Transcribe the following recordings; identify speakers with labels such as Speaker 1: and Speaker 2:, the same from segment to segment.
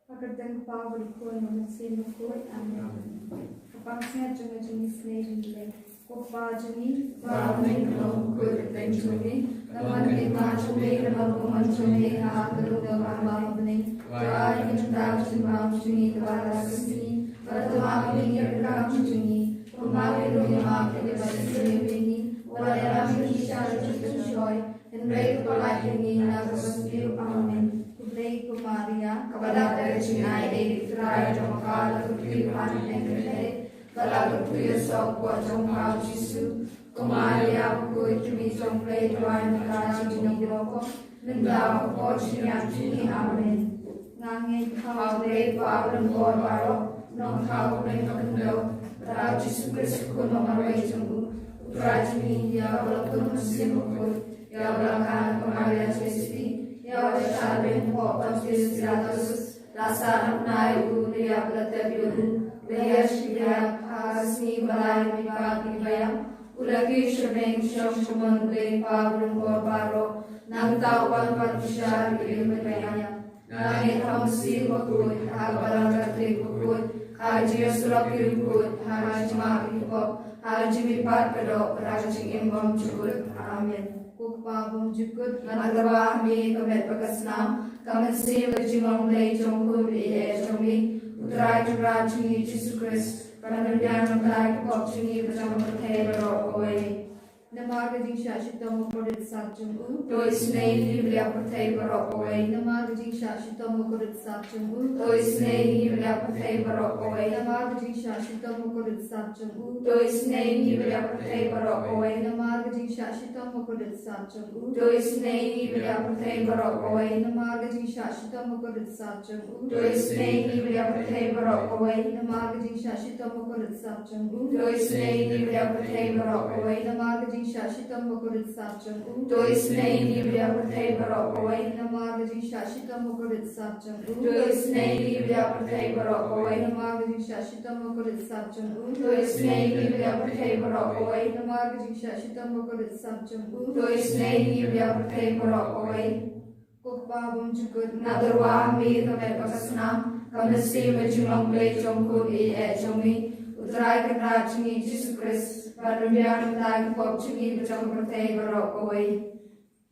Speaker 1: Pagkatang pawal ko ng sino ko, amen. Kapangsiya junga jungi snejinle, kupa jungi,
Speaker 2: Pawning long good thing jungi, naman ni ma jungi, naman kuman jungi, hakalong naman mabning, dry in thousand rounds jungi, kawalasini, patumaking your ground jungi, kumawin yung mga kinibasin wala namin siya sa joy, and pray for life in you, amen. Kublay ko Maria, kabalata sinay ay try ng makala kutripan ng kete, balagot ko yung sopwa ng mga Jisu, kumaria ko tumisong play tuwan ng kasi ginagro ko, nagdaw ko siya ni amen. Ngangin kawalay pawang barbaro, nung kawalay kakundaw, para Jisu Kristo ko nung aray sungguh, Rajmi ya wala ko masimukul, ya wala ka kumaria sisi, ya wala sabi mo pagsis gratus, rasa na uli ya platabiun, behias ya hasni balay mi pati bayam, ulagi shabeng shom shumandle pawang barbaro, nang tawan patisya ilim bayam, nangit hamsi makul, habalang katri kukul, haji surak kirukul, haji makikop, haji mipat kedok, haji imbam cukul, amin. Kukpabum jukut, managawah mi kamet pakasnam, kamensi wajimong lay jongkul iye jongi, utray jura jungi Jisu Christ, panagyan ng lay kukop jungi bajang patay barok away. Namagajing shashitamo korit satchungu, tois nei libya patay barok away. Namagajing shashitamo korit satchungu, tois nei libya patay barok away. Namagajing shashitamo korit satchungu, tois nei libya patay barok away. Namagajing shashitamo korit satchungu, tois nei libya patay barok away. Namagajing shashitamo korit satchungu, tois nei libya patay barok away. Namagajing shashitamo korit satchungu, tois nei libya patay barok away. Namagajing shashitam mukurit satchungu, tois nei libya patay barok away. Namagajing shashitam mukurit satchungu, tois nei libya patay barok away. Namagajing shashitam mukurit satchungu, tois nei libya patay barok away. Namagajing shashitam mukurit satchungu, tois nei libya patay barok away. Kukpabum jukut nadarwah mi kamet pakasnam, kamnasi majumang blay jongkul iye jongi, utray kadra jungi Jisu Christ, Padamyan tag pop chungi bajang patay barok away.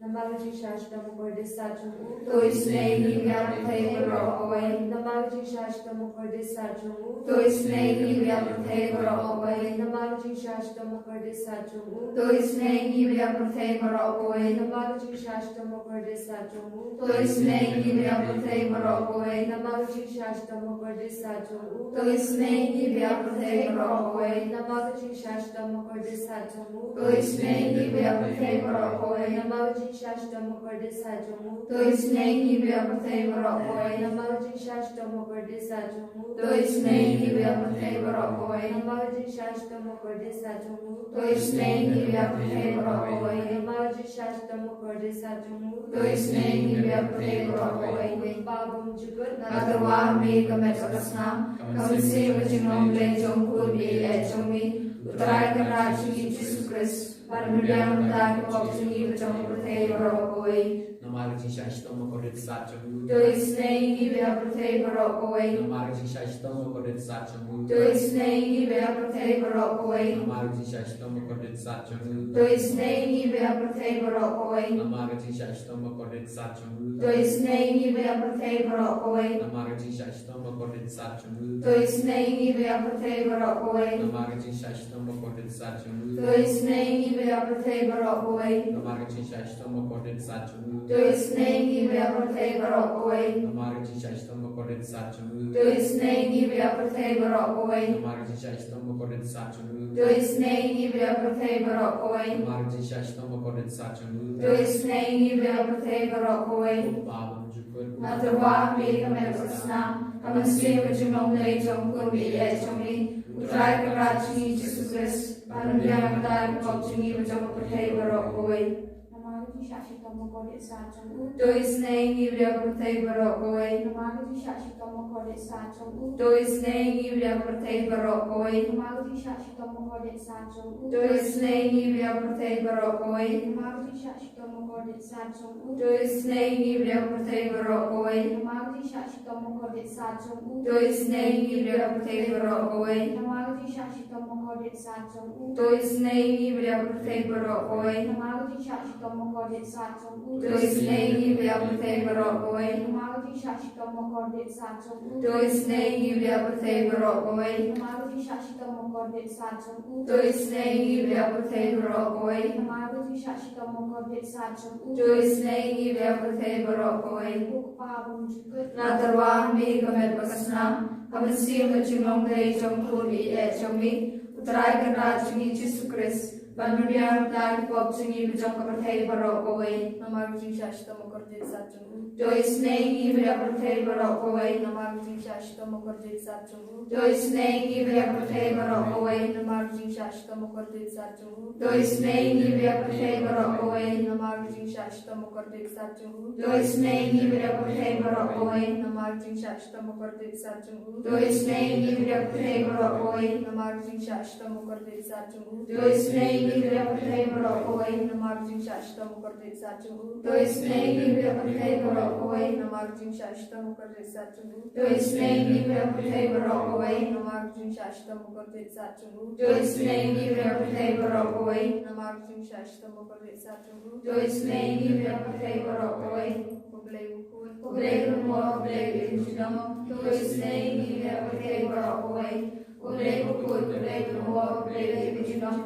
Speaker 3: Namagajing shashitam mukurit satchungu,
Speaker 2: Tois nei libya patay barok away.
Speaker 3: Namagajing shashitam mukurit satchungu,
Speaker 2: Tois nei libya patay barok away.
Speaker 3: Namagajing shashitam mukurit satchungu,
Speaker 2: Tois nei libya patay barok away.
Speaker 3: Namagajing shashitam mukurit satchungu,
Speaker 2: Tois nei libya patay barok away.
Speaker 3: Namagajing shashitam mukurit satchungu,
Speaker 2: Tois nei libya patay barok away.
Speaker 3: Namagajing shashitam mukurit satchungu,
Speaker 2: Tois nei libya patay barok away.
Speaker 3: Namagajing shashitam mukurit satchungu,
Speaker 2: Tois nei libya patay barok away.
Speaker 3: Namagajing shashitam mukurit satchungu,
Speaker 2: Tois nei libya patay barok away.
Speaker 3: Namagajing shashitam mukurit satchungu,
Speaker 2: Tois nei libya patay barok away.
Speaker 3: Namagajing shashitam mukurit satchungu,
Speaker 2: Tois nei libya patay barok away.
Speaker 3: Babum jukut
Speaker 2: Nadarwah mi kamet pakasnam, kamsi majumang blay jongkul iye jongi, utray kadra jungi Jisu Christ, padamyan tag pop jungi bajang patay barok away.
Speaker 4: Namagajing shashitam mukurit satchungu,
Speaker 2: Tois nei libya patay barok away.
Speaker 4: Namagajing shashitam mukurit satchungu,
Speaker 2: Tois nei libya patay barok away.
Speaker 4: Namagajing shashitam mukurit satchungu,
Speaker 2: Tois nei libya patay barok away.
Speaker 4: Namagajing shashitam mukurit satchungu,
Speaker 2: Tois nei libya patay barok away.
Speaker 4: Namagajing shashitam mukurit satchungu,
Speaker 2: Tois nei libya patay barok away.
Speaker 4: Namagajing shashitam mukurit satchungu,
Speaker 2: Tois nei libya patay barok away.
Speaker 4: Namagajing shashitam mukurit satchungu,
Speaker 2: Tois nei libya patay barok away.
Speaker 4: Namagajing shashitam mukurit satchungu,
Speaker 2: Tois nei libya patay barok away.
Speaker 4: Namagajing shashitam mukurit satchungu,
Speaker 2: Tois nei libya patay barok away.
Speaker 4: Namagajing shashitam mukurit satchungu,
Speaker 2: Tois nei libya patay barok away.
Speaker 4: Babum jukut
Speaker 2: Nadarwah mi kamet pakasnam, kamsi majumang blay jongkul iye jongi, utray kadra jungi Jisu Christ, padamyan tag pop jungi bajang patay barok away.
Speaker 3: Namagajing
Speaker 1: Shashitama Kodit Sachamu,
Speaker 2: Dois nem Ibra Portei Barokoi,
Speaker 1: Namagati Shashitama Kodit Sachamu,
Speaker 2: Dois nem Ibra Portei Barokoi,
Speaker 1: Namagati Shashitama Kodit Sachamu,
Speaker 2: Dois nem Ibra Portei Barokoi,
Speaker 1: Namagati Shashitama Kodit Sachamu,
Speaker 2: Dois nem Ibra Portei Barokoi,
Speaker 1: Namagati Shashitama Kodit Sachamu,
Speaker 2: Dois nem Ibra Portei Barokoi,
Speaker 1: Namagati Shashitama Kodit Sachamu,
Speaker 2: Dois nem Ibra Portei Barokoi,
Speaker 1: Namagati Shashitama Kodit Sachamu,
Speaker 2: Dois nem Ibra Portei Barokoi,
Speaker 1: Namagati Shashitama Kodit Sachamu,
Speaker 2: Dois nem Ibra Portei Barokoi,
Speaker 1: Namagati Shashitama Kodit Sachamu,
Speaker 2: Dois nem Ibra Portei Barokoi,
Speaker 1: Namagati Shashitama Kodit Sachamu,
Speaker 2: Dois nem Ibra Portei Barokoi,
Speaker 1: Bukpabum Jukut,
Speaker 2: Natarwa mi Gamet Bakasnam, Kamansi Machimong Dei Chong Kuri E Chomi, Utrai Kanra Chingi Jisu Chris, Bandubian Tag Pop Chingi Bijong Kapartei Barokoi,
Speaker 5: Namagati Shashitama Kodit Sachamu,
Speaker 2: Dois nem Ibra Portei Barokoi,
Speaker 5: Namagati Shashitama Kodit Sachamu,
Speaker 2: Dois nem Ibra Portei Barokoi,
Speaker 5: Namagati Shashitama Kodit Sachamu,
Speaker 2: Dois nem Ibra Portei Barokoi,
Speaker 5: Namagati Shashitama Kodit Sachamu,
Speaker 2: Dois nem Ibra Portei Barokoi,
Speaker 5: Namagati Shashitama Kodit Sachamu,
Speaker 2: Dois nem Ibra Portei Barokoi,
Speaker 5: Namagati Shashitama Kodit Sachamu,
Speaker 2: Dois nem Ibra Portei Barokoi,
Speaker 5: Namagati Shashitama Kodit Sachamu,
Speaker 2: Dois nem Ibra Portei Barokoi,
Speaker 5: Namagati Shashitama Kodit Sachamu,
Speaker 2: Dois nem Ibra Portei Barokoi,
Speaker 5: Namagati Shashitama Kodit Sachamu,
Speaker 2: Dois nem Ibra Portei Barokoi,
Speaker 5: Namagati Shashitama Kodit Sachamu,
Speaker 2: Dois nem Ibra Portei Barokoi,
Speaker 5: Oblei Ukun,
Speaker 2: Oblei Rumor, Oblei Vinjidam, Dois nem Ibra Portei Barokoi, Oblei Ukut, Oblei Rumor, Oblei Vinjidam,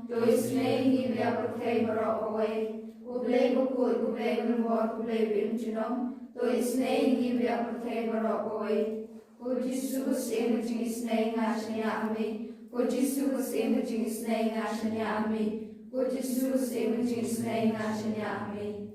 Speaker 2: Dois nem Ibra Portei Barokoi, Oblei Ukut, Oblei Rumor, Oblei Vinjidam, Dois nem Ibra Portei Barokoi, O Jesus, imaging is name Ashniami, O Jesus, imaging is name Ashniami, O Jesus, imaging is name Ashniami.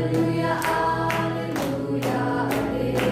Speaker 2: Alleluia, alleluia, alleluia.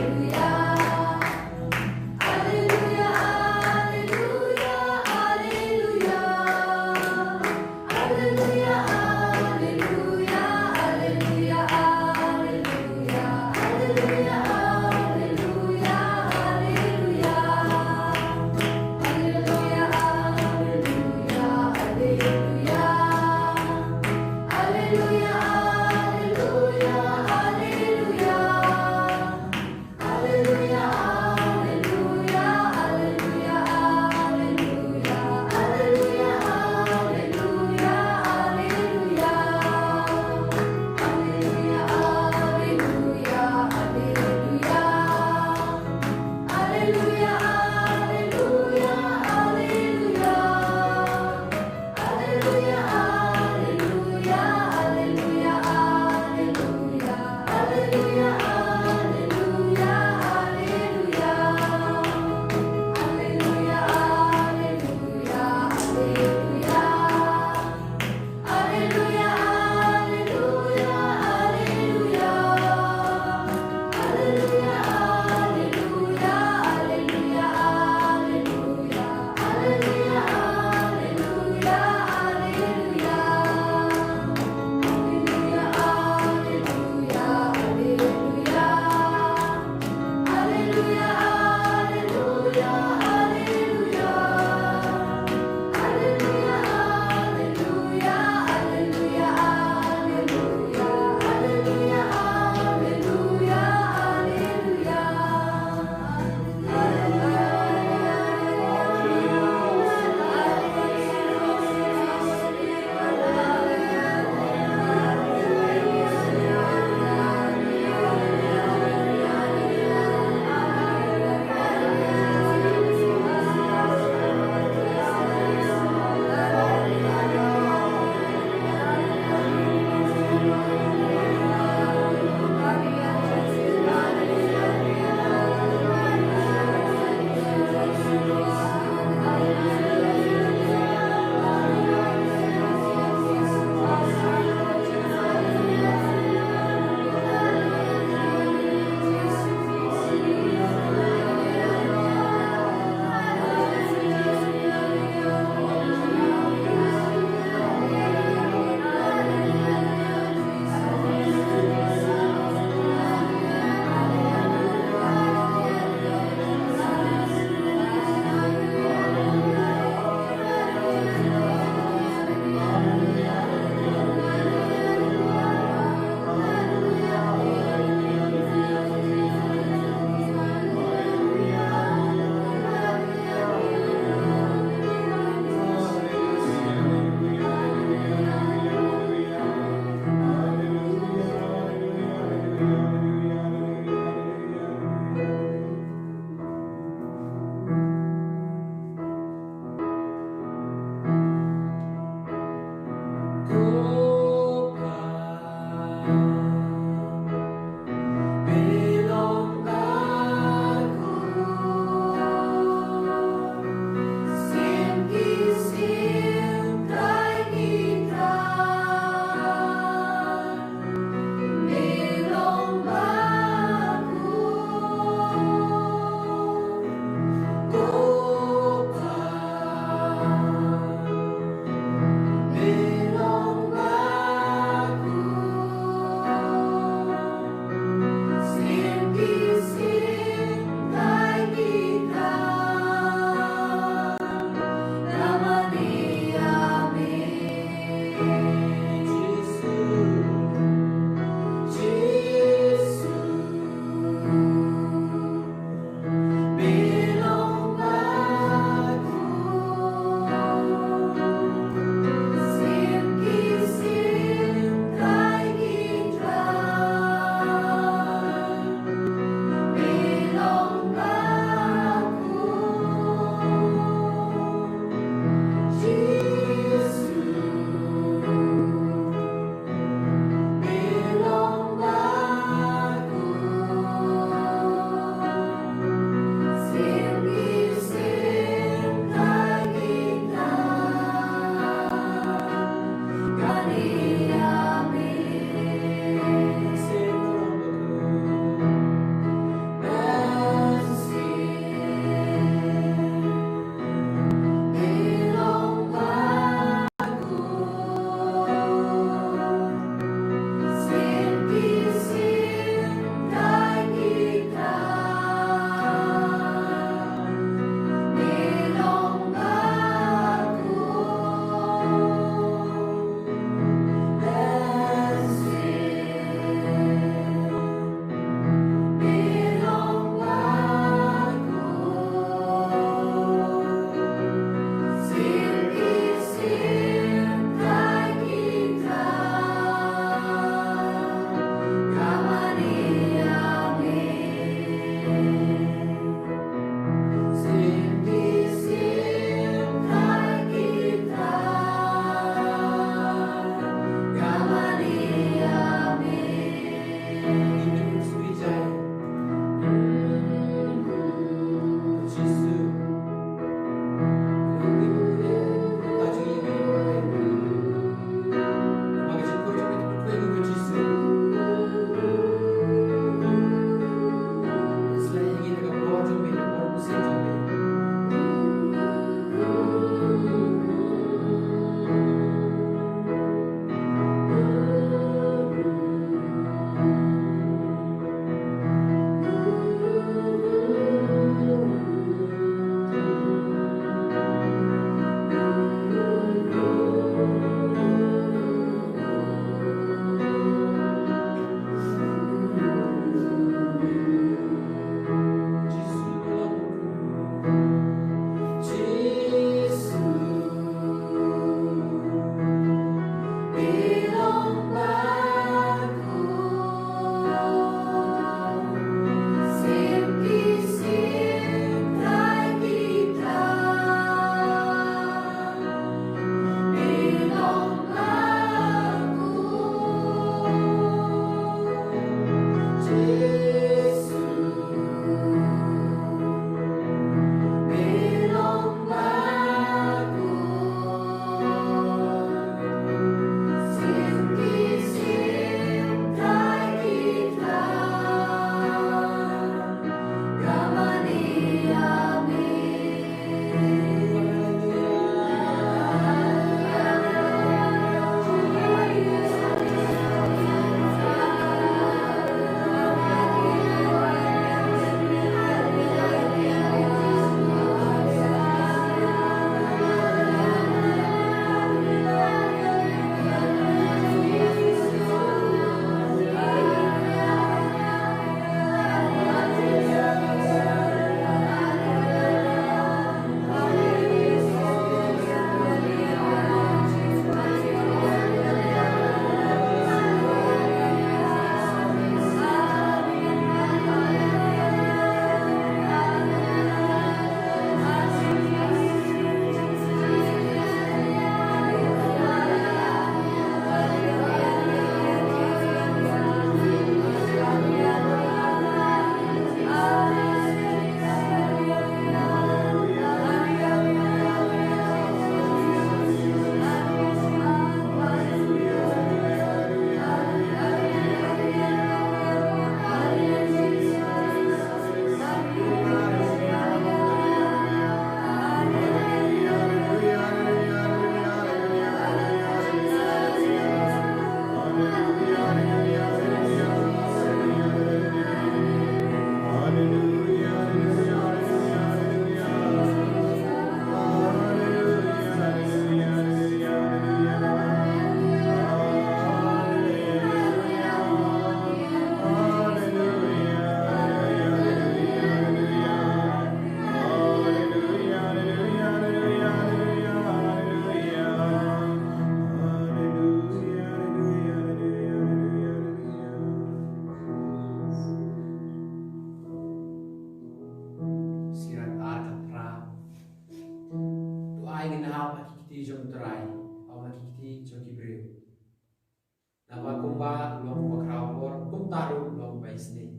Speaker 4: nama kumba long bakrawor kumtaru long baisne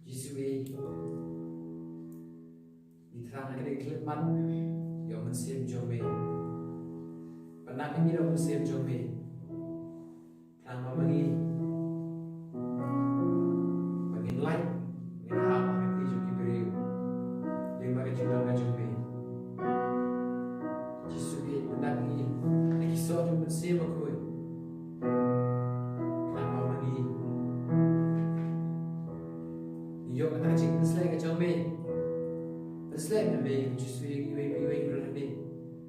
Speaker 4: Jisui diterang agak ikliman yang mensim jome pernah kami dah mensim jome terang memangi bagi like bagi apa bagi joki beri lima kecil jome Jisui pernah kami lagi soal mensim aku terang memangi yo kata cik selai kecome Islam nabi justru iwe berani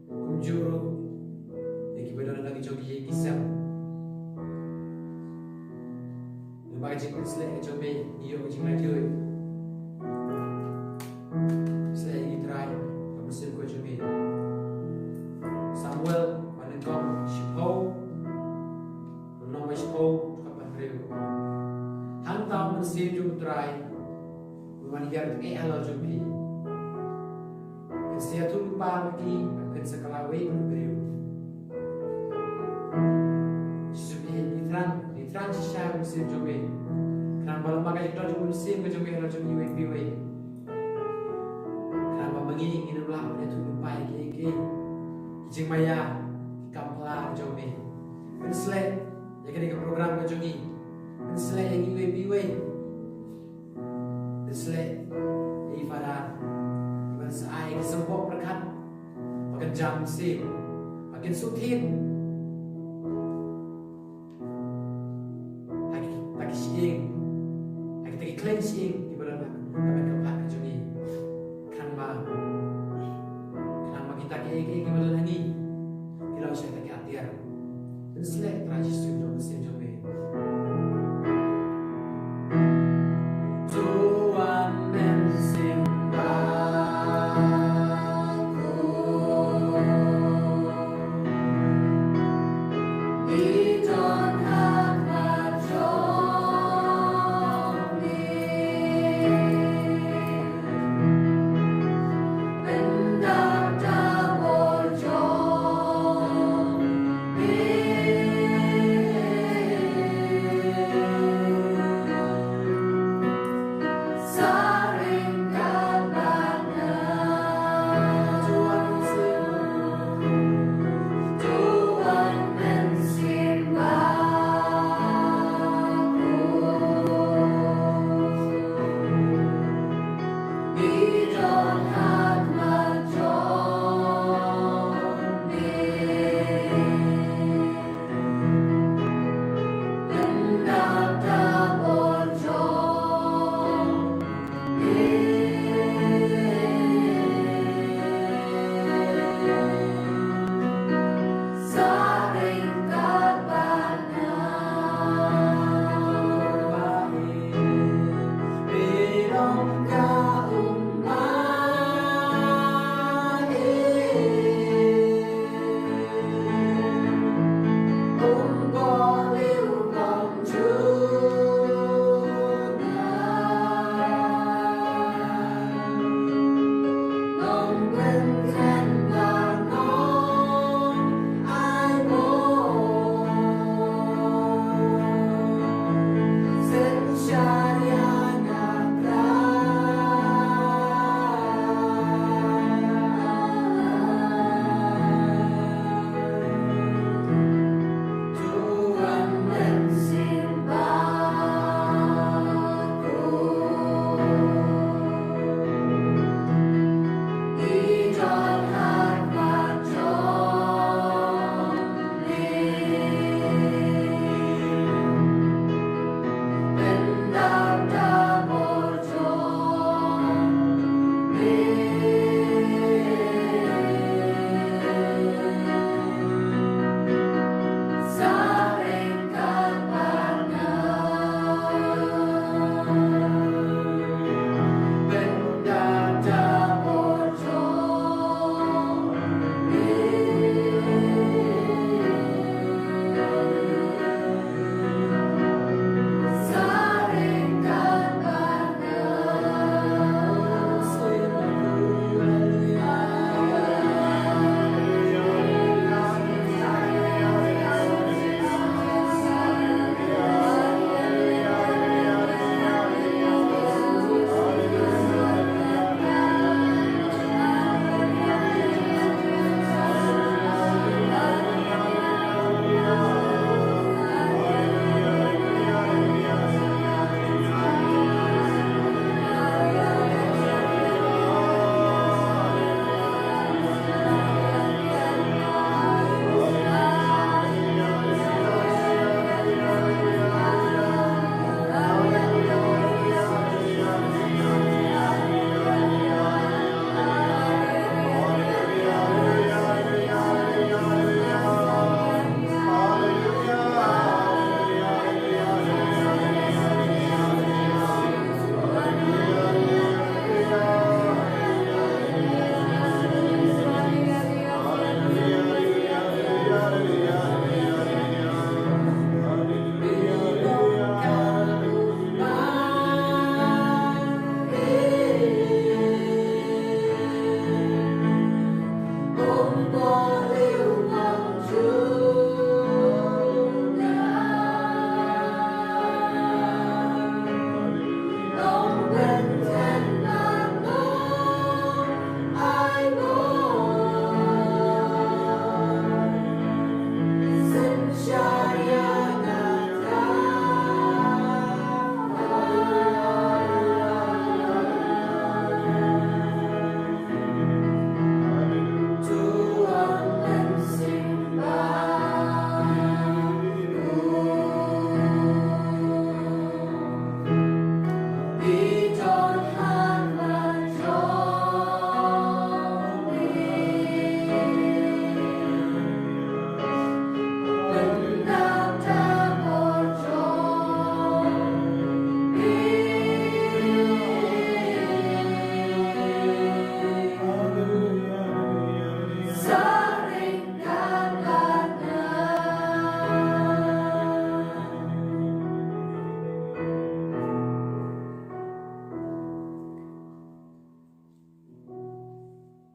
Speaker 4: kunjuru lagi benar lagi jogi kisah lepas jika Islam kecome iyo kecil lagi Islam lagi try kamusim kecome Samuel manengkong shipau nama shipau kapan reu hantam mesin jum try memaniar ke halal jumpi Saya tu lupa lagi akan sekalawe berbeliau. Jadi diterang sisa musim jomi. Kerana malam makan kita cuma musim kejomi kalau jomi iwe. Kerana mengi ingin ulah pada tu lupa lagi. Ijeng maya kampla jomi. Penslet jadi ke program kejomi. Penslet yang iwe. Penslet ibadah. Saya kesempat berkat makin jam musim makin sutin lagi siang lagi klaim siang di bulan kapan keempat Juni kerana kita ke bulan ini kita usah tak hati-hati dan selek tragis dalam musim Juni Tuhan mensimpan
Speaker 2: Yeah.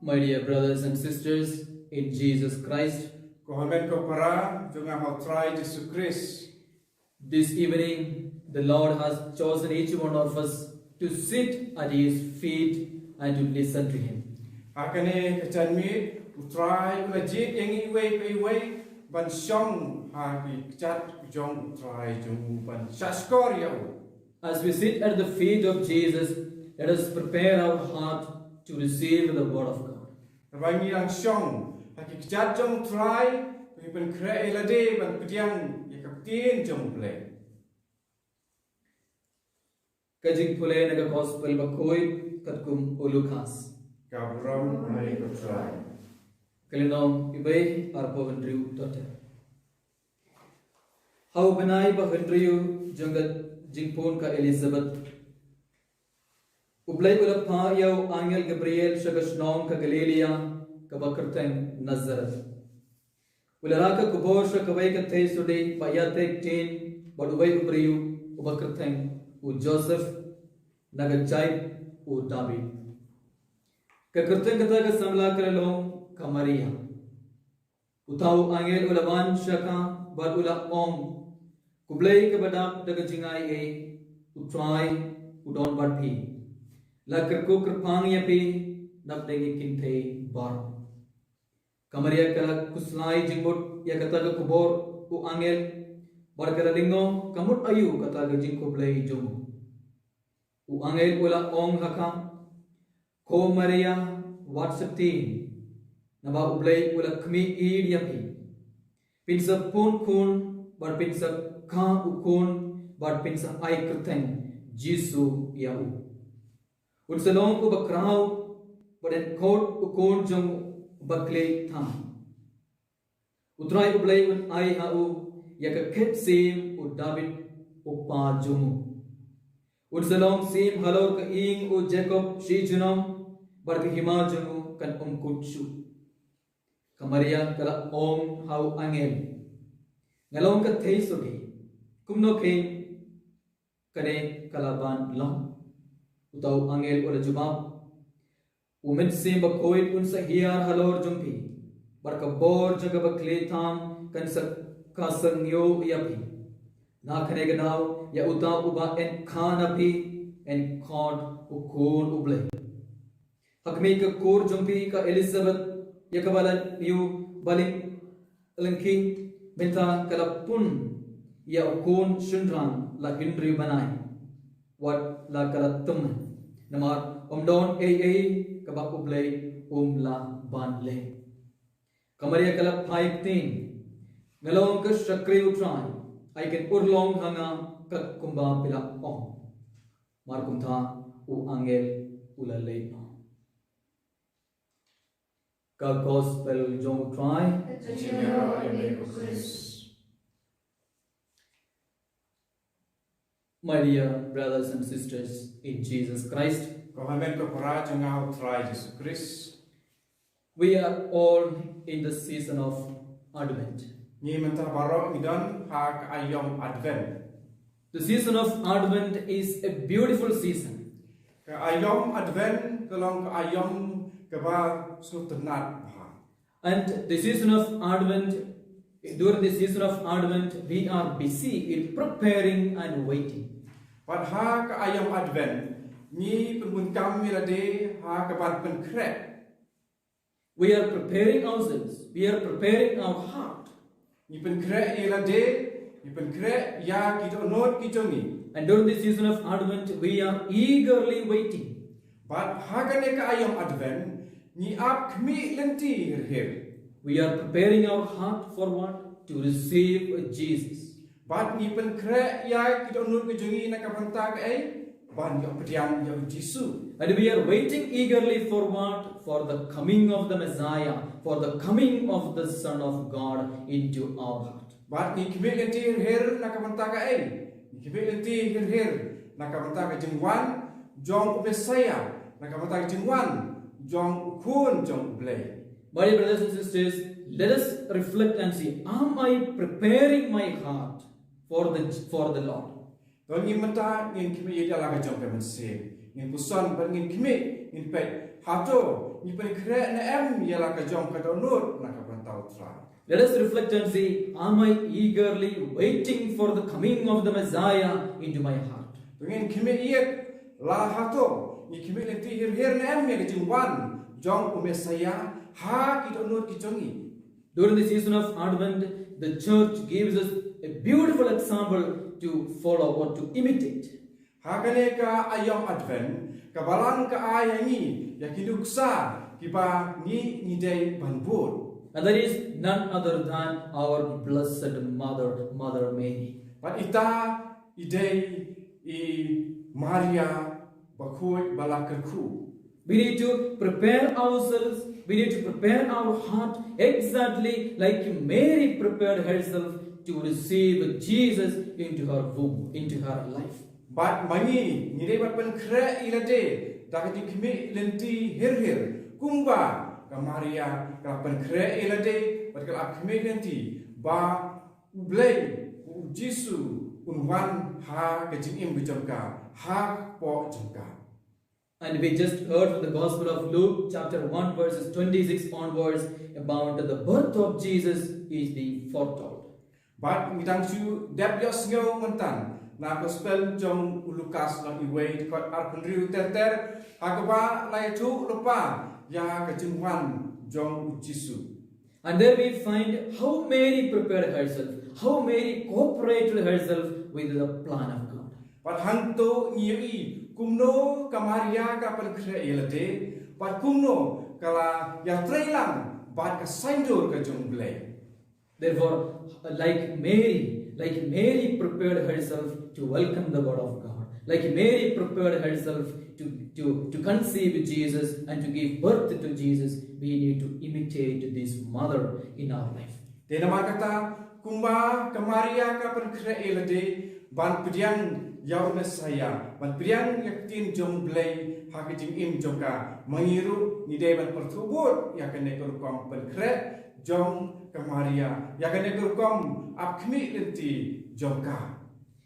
Speaker 4: My dear brothers and sisters in Jesus Christ,
Speaker 2: Kohamen ko para junga hau try Jesus Christ.
Speaker 4: this evening the Lord has chosen each one of us to sit at His feet and to listen to Him.
Speaker 2: Akane kachan mi utrai ulajit yang iwe ban shong ha ki chat jong utrai jung ban shaskor yau.
Speaker 4: As we sit at the feet of Jesus, let us prepare our heart to receive the word of God.
Speaker 2: Rabai mi lang shong ha ki chat jong utrai ki ban kre elade ban pediang ya kapten jong play.
Speaker 4: Kajing pulay naga gospel bakoy katkum ulukas.
Speaker 2: Kabram mai ko try.
Speaker 4: Kalinom ibay arpo vendriu tote. How benai ba vendriu jangat jingpon ka Elizabeth. Ublay ulap pa yaw Angel Gabriel shagashnong ka Galilea ka bakarteng Nazareth. Ularaka kubor sha kaway ka thay sudi payatek tin badubay ubriu ubakarteng u Joseph nagajay u David. Kakarteng kata ka samla kalalong ka Maria. Utaw Angel ulawan shaka bar ula ong kublay ka badap daga jingay e utray udon badpi. Lakar ko kerpang yapi napdegi kintay bar. Kamaria kala kuslay jingbot ya kata ka kubor u Angel bar karalingo kamut ayu kata ka jing kublay jung. U Angel ula ong haka ko Maria WhatsApp team naba ublay ula kmi id yapi. Pinsa pun kun bar pinsa ka ukun bar pinsa ay kerteng Jisu yau. Unsalong ko bakraw baden kot ukun jong bakle tham. Utray ublay un ay hau yaka ket sim u David u pa jumu. Unsalong sim halor ka ing u Jacob shi junam bar ka hima jumu kan kutsu. Kamaria kala ong hau Angel. Ngalong ka thay sudi. Kumno ke kane kalaban long. Utaw Angel ula jumab. Umin sim bakoy unsa hiyar halor jumpi. Barka bor jaga bakle tham kan sa kasang yo yapi. Na kane ganaw ya utaw uba en khanapi en khod ukun uble. Hakmi ka kur jumpi ka Elizabeth yakabalan yu baling lengki minta kalapun ya ukun shunran la hindri banai. Wat la kalatum namar omdon kabak ublay la banle. Kamaria kalap 15 ngalong ka shakri utray ay ken urlong hanga kat kumba pila ong markum tha u Angel ulalay no. Ka gospel jong utray My dear brothers and sisters in Jesus Christ,
Speaker 2: Kohamen ko para junga hau try Jesus Christ.
Speaker 4: we are all in the season of Advent.
Speaker 2: Ni mentah barok idon hak ayom Advent.
Speaker 4: The season of Advent is a beautiful season.
Speaker 2: Ka ayom Advent kalong ka ayom kaba sutenat bah.
Speaker 4: And the season of Advent, during the season of Advent, we are busy in preparing and waiting.
Speaker 2: Pat ha ka ayom Advent ni penbun kami lade ha ka ban pen krek.
Speaker 4: We are preparing ourselves. We are preparing our heart.
Speaker 2: Ni pen krek ye lade ni pen krek ya kita not kita ni.
Speaker 4: And during the season of Advent, we are eagerly waiting.
Speaker 2: Pat ha ka ne ka ayom Advent ni ap kmi lenti her.
Speaker 4: We are preparing our heart for what? To receive Jesus.
Speaker 2: Pat ni pen krek ya kita not ke jungi nak kapanta ke ai ban yo pediam yo Jisu.
Speaker 4: And we are waiting eagerly for what? For the coming of the Messiah, for the coming of the Son of God into our heart.
Speaker 2: Bat ni kmi lenti her nak kapanta ke ai. Ni kmi lenti her nak kapanta ke jengwan jong Messiah nak kapanta ke jengwan jong kun jong blay.
Speaker 4: My dear brothers and sisters, let us reflect and see, am I preparing my heart for the Lord?
Speaker 2: Don ngin mata ngin kimi ida la ka jong pe mense ngin puson ban ngin kimi ngin pe
Speaker 6: hato ni pen kre na em yala ka jom ka donut na ka bantau tra.
Speaker 4: Let us reflect and see, am I eagerly waiting for the coming of the Messiah into my heart?
Speaker 6: Pengen kime iet la hato ni kime le ti hir na em ya ka jingwan jom umesaya ha ki donut ki jongi.
Speaker 4: During the season of Advent, the church gives us a beautiful example to follow or to imitate.
Speaker 6: Hakane ka ayam Advent ka balang ka ayangi ya kiduksa kiba ni day banbur.
Speaker 4: And that is none other than our blessed Mother, Mother Mary.
Speaker 6: But ita idei I Maria bakui balakerku.
Speaker 4: We need to prepare ourselves, we need to prepare our heart exactly like Mary prepared herself to receive Jesus into her womb, into her life.
Speaker 6: But mangi ni dei bat pen kre ilade dakati kimi lenti hir kumba ka Maria ka pen kre ilade bat ka kimi lenti ba ublei u Jisu unwan ha ka jingim bijamka ha po jamka.
Speaker 4: And we just heard from the Gospel of Luke, chapter 1, verses 26 onwards, about the birth of Jesus is being foretold.
Speaker 6: But ngitang su dep yos ngau mentan na gospel jong Lukas lang iway kot arpenriu ter akaba lai tu lupa ya kejengwan jong Jisu.
Speaker 4: And there we find how Mary prepared herself, how Mary cooperated herself with the plan of God.
Speaker 6: Pat hantu nyi kumno kamaria ka pen kre elate pat kumno kala ya trailang bat ka saindur ka jong blai.
Speaker 4: Therefore, like Mary prepared herself to welcome the word of God. Like Mary prepared herself to conceive Jesus and to give birth to Jesus, we need to imitate this mother in our life.
Speaker 6: Tenama kata kumba kamaria ka pen kre elate ban pediang yaw Mesaya ban pediang yaktin jong blai hakijing im jongka mangiru ni deban pertubut yakane kurkom pen kre jong kamaria yakane kurkom apkmi lenti jongka.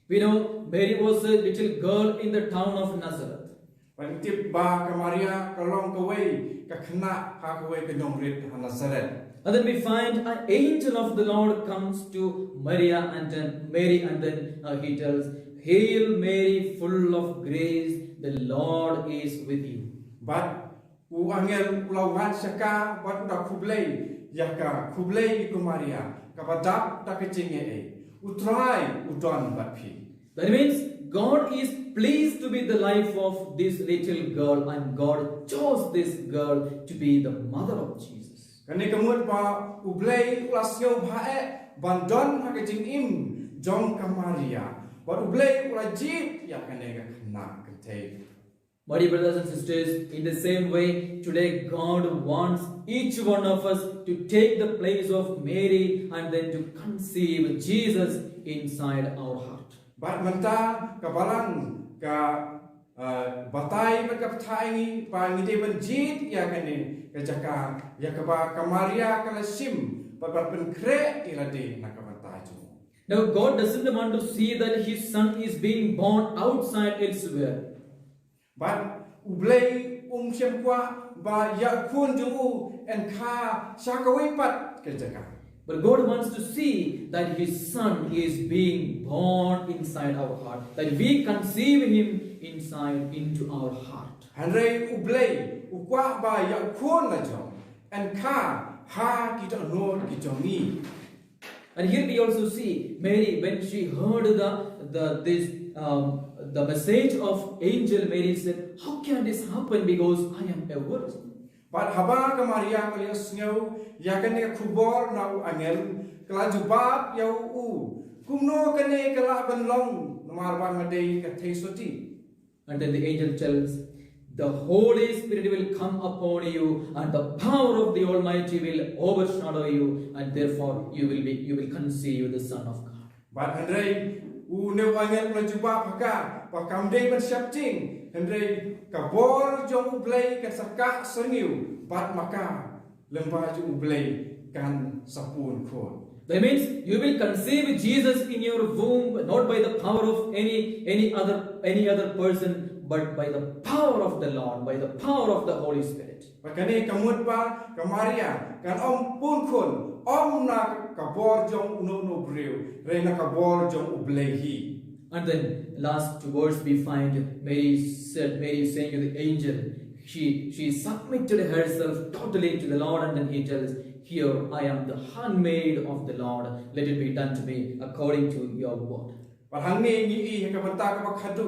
Speaker 4: We know Mary was a little girl in the town of Nazareth.
Speaker 6: Ban tip ba kamaria kalong kawai ka khna ha kawai ke nongrit Nazareth.
Speaker 4: And then we find an angel of the Lord comes to Maria and then Mary, and then he tells, "Hail Mary, full of grace, the Lord is with you."
Speaker 6: But u angel ulawan saka bat da kublai yaka kublai ku Maria ka badap ta kecenge e utrai udon batpi.
Speaker 4: That means God is pleased to be the life of this little girl, and God chose this girl to be the mother of Jesus.
Speaker 6: Kani kemut ba ublai ulasyo bae bandon ha kecing im jong ka Maria. But ublai ulajib ya kane ka khna kete.
Speaker 4: My dear brothers and sisters, in the same way, today God wants each one of us to take the place of Mary and then to conceive Jesus inside our heart.
Speaker 6: But menta ka balang ka batai berkap thai pa ngide benjit ya kane ka jaka ya ka ba ka Maria ka sim pa pen kre ilade na ka batai ju.
Speaker 4: Now God doesn't want to see that his son is being born outside elsewhere.
Speaker 6: But ublei siam kwa ba ya kun ju en kha sakawai pat ka jaka.
Speaker 4: But God wants to see that his son is being born inside our heart, that we conceive him inside into our heart.
Speaker 6: Hanrei ublei ukwa ba ya kun la jong en kha ha kita no kita ni.
Speaker 4: And here we also see Mary, when she heard the message of angel, Mary said, "How can this happen? Because I am a virgin."
Speaker 6: But haba ka Maria ka yasnyo ya kane khubor na u angel kala jubab ya u kumno kane kala banlong namar ba ngade ka theisoti.
Speaker 4: And then the angel tells, "The Holy Spirit will come upon you, and the power of the Almighty will overshadow you, and therefore you will conceive the Son of God."
Speaker 6: But Andre u ne angel kala jubab haka pa kamde ban syapting Andre ka bor jong ublei ka sakak sengiu bat maka lembah ju ublei kan sapun khon.
Speaker 4: That means you will conceive Jesus in your womb, not by the power of any other person, but by the power of the Lord, by the power of the Holy Spirit.
Speaker 6: Pakane kamut pa kamaria kan om pun khun om na kabor jong uno breu reina kabor jong ublehi.
Speaker 4: And then last words we find Mary saying to the angel, she submitted herself totally to the Lord, and then he tells, here I am the handmaid of the Lord, let it be done to me according to your word.
Speaker 6: Pahangi ni I kabanta ka khadu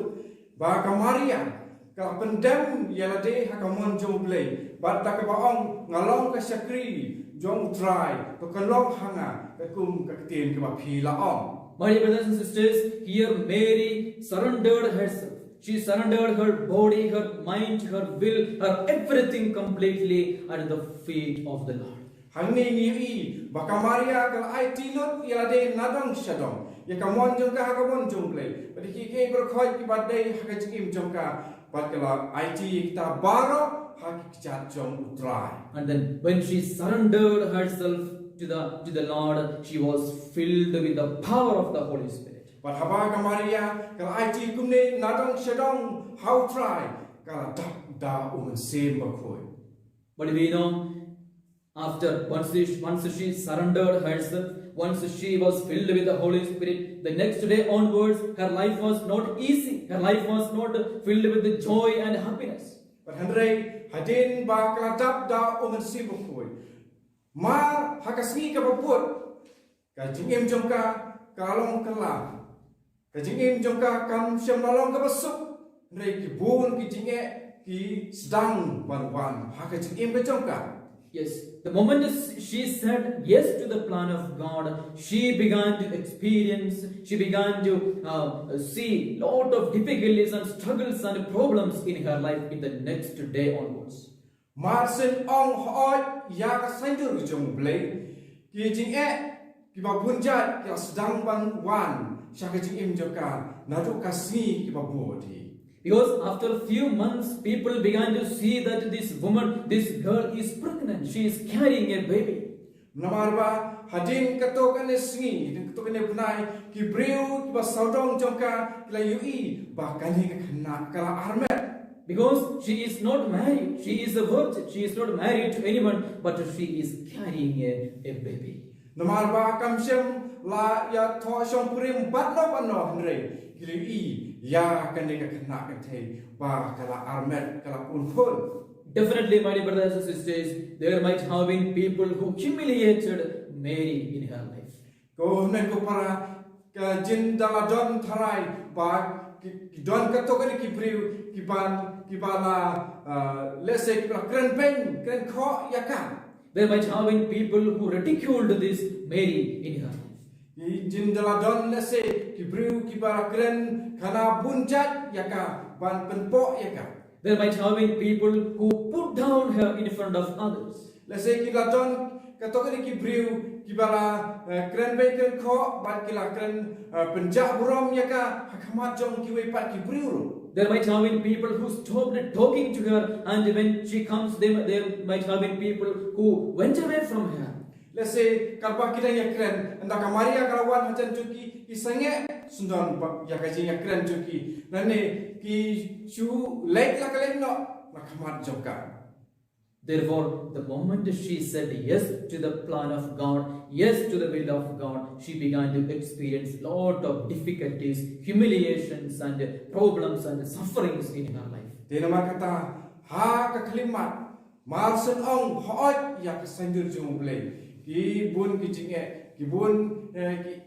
Speaker 6: ba kamaria ka pendam yalade hakamon jong blei ba ta ka baong ngalong ka sakri jong try to kalong hanga ka kum ka tien ka phi la ong.
Speaker 4: My dear brothers and sisters, here Mary surrendered herself. She surrendered her body, her mind, her will, her everything completely at the feet of the Lord.
Speaker 6: Hangi ni bakamaria ka ai tilot yalade nadong shadong ya kamon jong ka hakamon jong blei ba ki ke berkhoi ki badai hakajim jong ka bat kala ai ti ta baro hakichat jong utrai.
Speaker 4: And then when she surrendered herself to the Lord, she was filled with the power of the Holy Spirit.
Speaker 6: But haba kamaria kala ai ti kumne nadong shadong how try kala da same bakhoi.
Speaker 4: But we know, after once she surrendered herself, once she was filled with the Holy Spirit, the next day onwards, her life was not easy. Her life was not filled with the joy and happiness.
Speaker 6: But Henry hadin ba kala da same bakhoi. Ma hakasni ka babut ka jingim jongka kalong kala ka jingim jongka kam syam lalong ka basuk Henry ki bun ki jinge ki sedang wan haka jingim ka jongka.
Speaker 4: Yes, the moment she said yes to the plan of God, she began to experience, she began to see a lot of difficulties and struggles and problems in her life in the next day onwards.
Speaker 6: Marsen ong hoi ya ka sanjur jong blei ki jinge ki ba bunjat ki sedang wan syaka jingim jongka nadu kasni ki ba bodi.
Speaker 4: Because after a few months, people began to see that this woman, this girl is pregnant. She is carrying a baby.
Speaker 6: Namarba hadin katokan esngi, hadin katokan punai ki breu ki ba saudong jongka kila yui ba kani ka khana kala armet.
Speaker 4: Because she is not married. She is a virgin. She is not married to anyone, but she is carrying a baby.
Speaker 6: Namarba kamsem la ya tho shong purim batno henre kili ya kani ka khana ka thei ba kala armet kala punkhol.
Speaker 4: Definitely, my dear brothers and sisters, there might have been people who humiliated Mary in her life.
Speaker 6: Ko men ko para ka jin dala don tharai ba ki don ka to ki priu ki bala let's say ki kren pen kren kho yaka.
Speaker 4: There might have been people who ridiculed this Mary in her life.
Speaker 6: Jin dala don let's say ki priu ki bala kren kana bunjat yaka ban penpo yaka.
Speaker 4: There might have been people who put down her in front of others.
Speaker 6: Let's say ki la don ka to ki priu ki bala kren pen kren kho ban ki la kren penjak burom yaka hakamat jong ki we pat ki priu.
Speaker 4: There might have been people who stopped talking to her, and when she comes, there might have been people who went away from her.
Speaker 6: Let's say kalpa kita ya keren, anda kamaria kalawan macam cuki isange sundan ya kaji ya keren cuki. Nane ki chu lek la kalen no nakamat joka.
Speaker 4: Therefore, the moment she said yes to the plan of God, yes to the will of God, she began to experience lot of difficulties, humiliations, and problems and sufferings in her life.
Speaker 6: Denama kata ha ka kalimat marsen ong hoot ya kasanjur jung blei. Ki bun ki jinge ki bun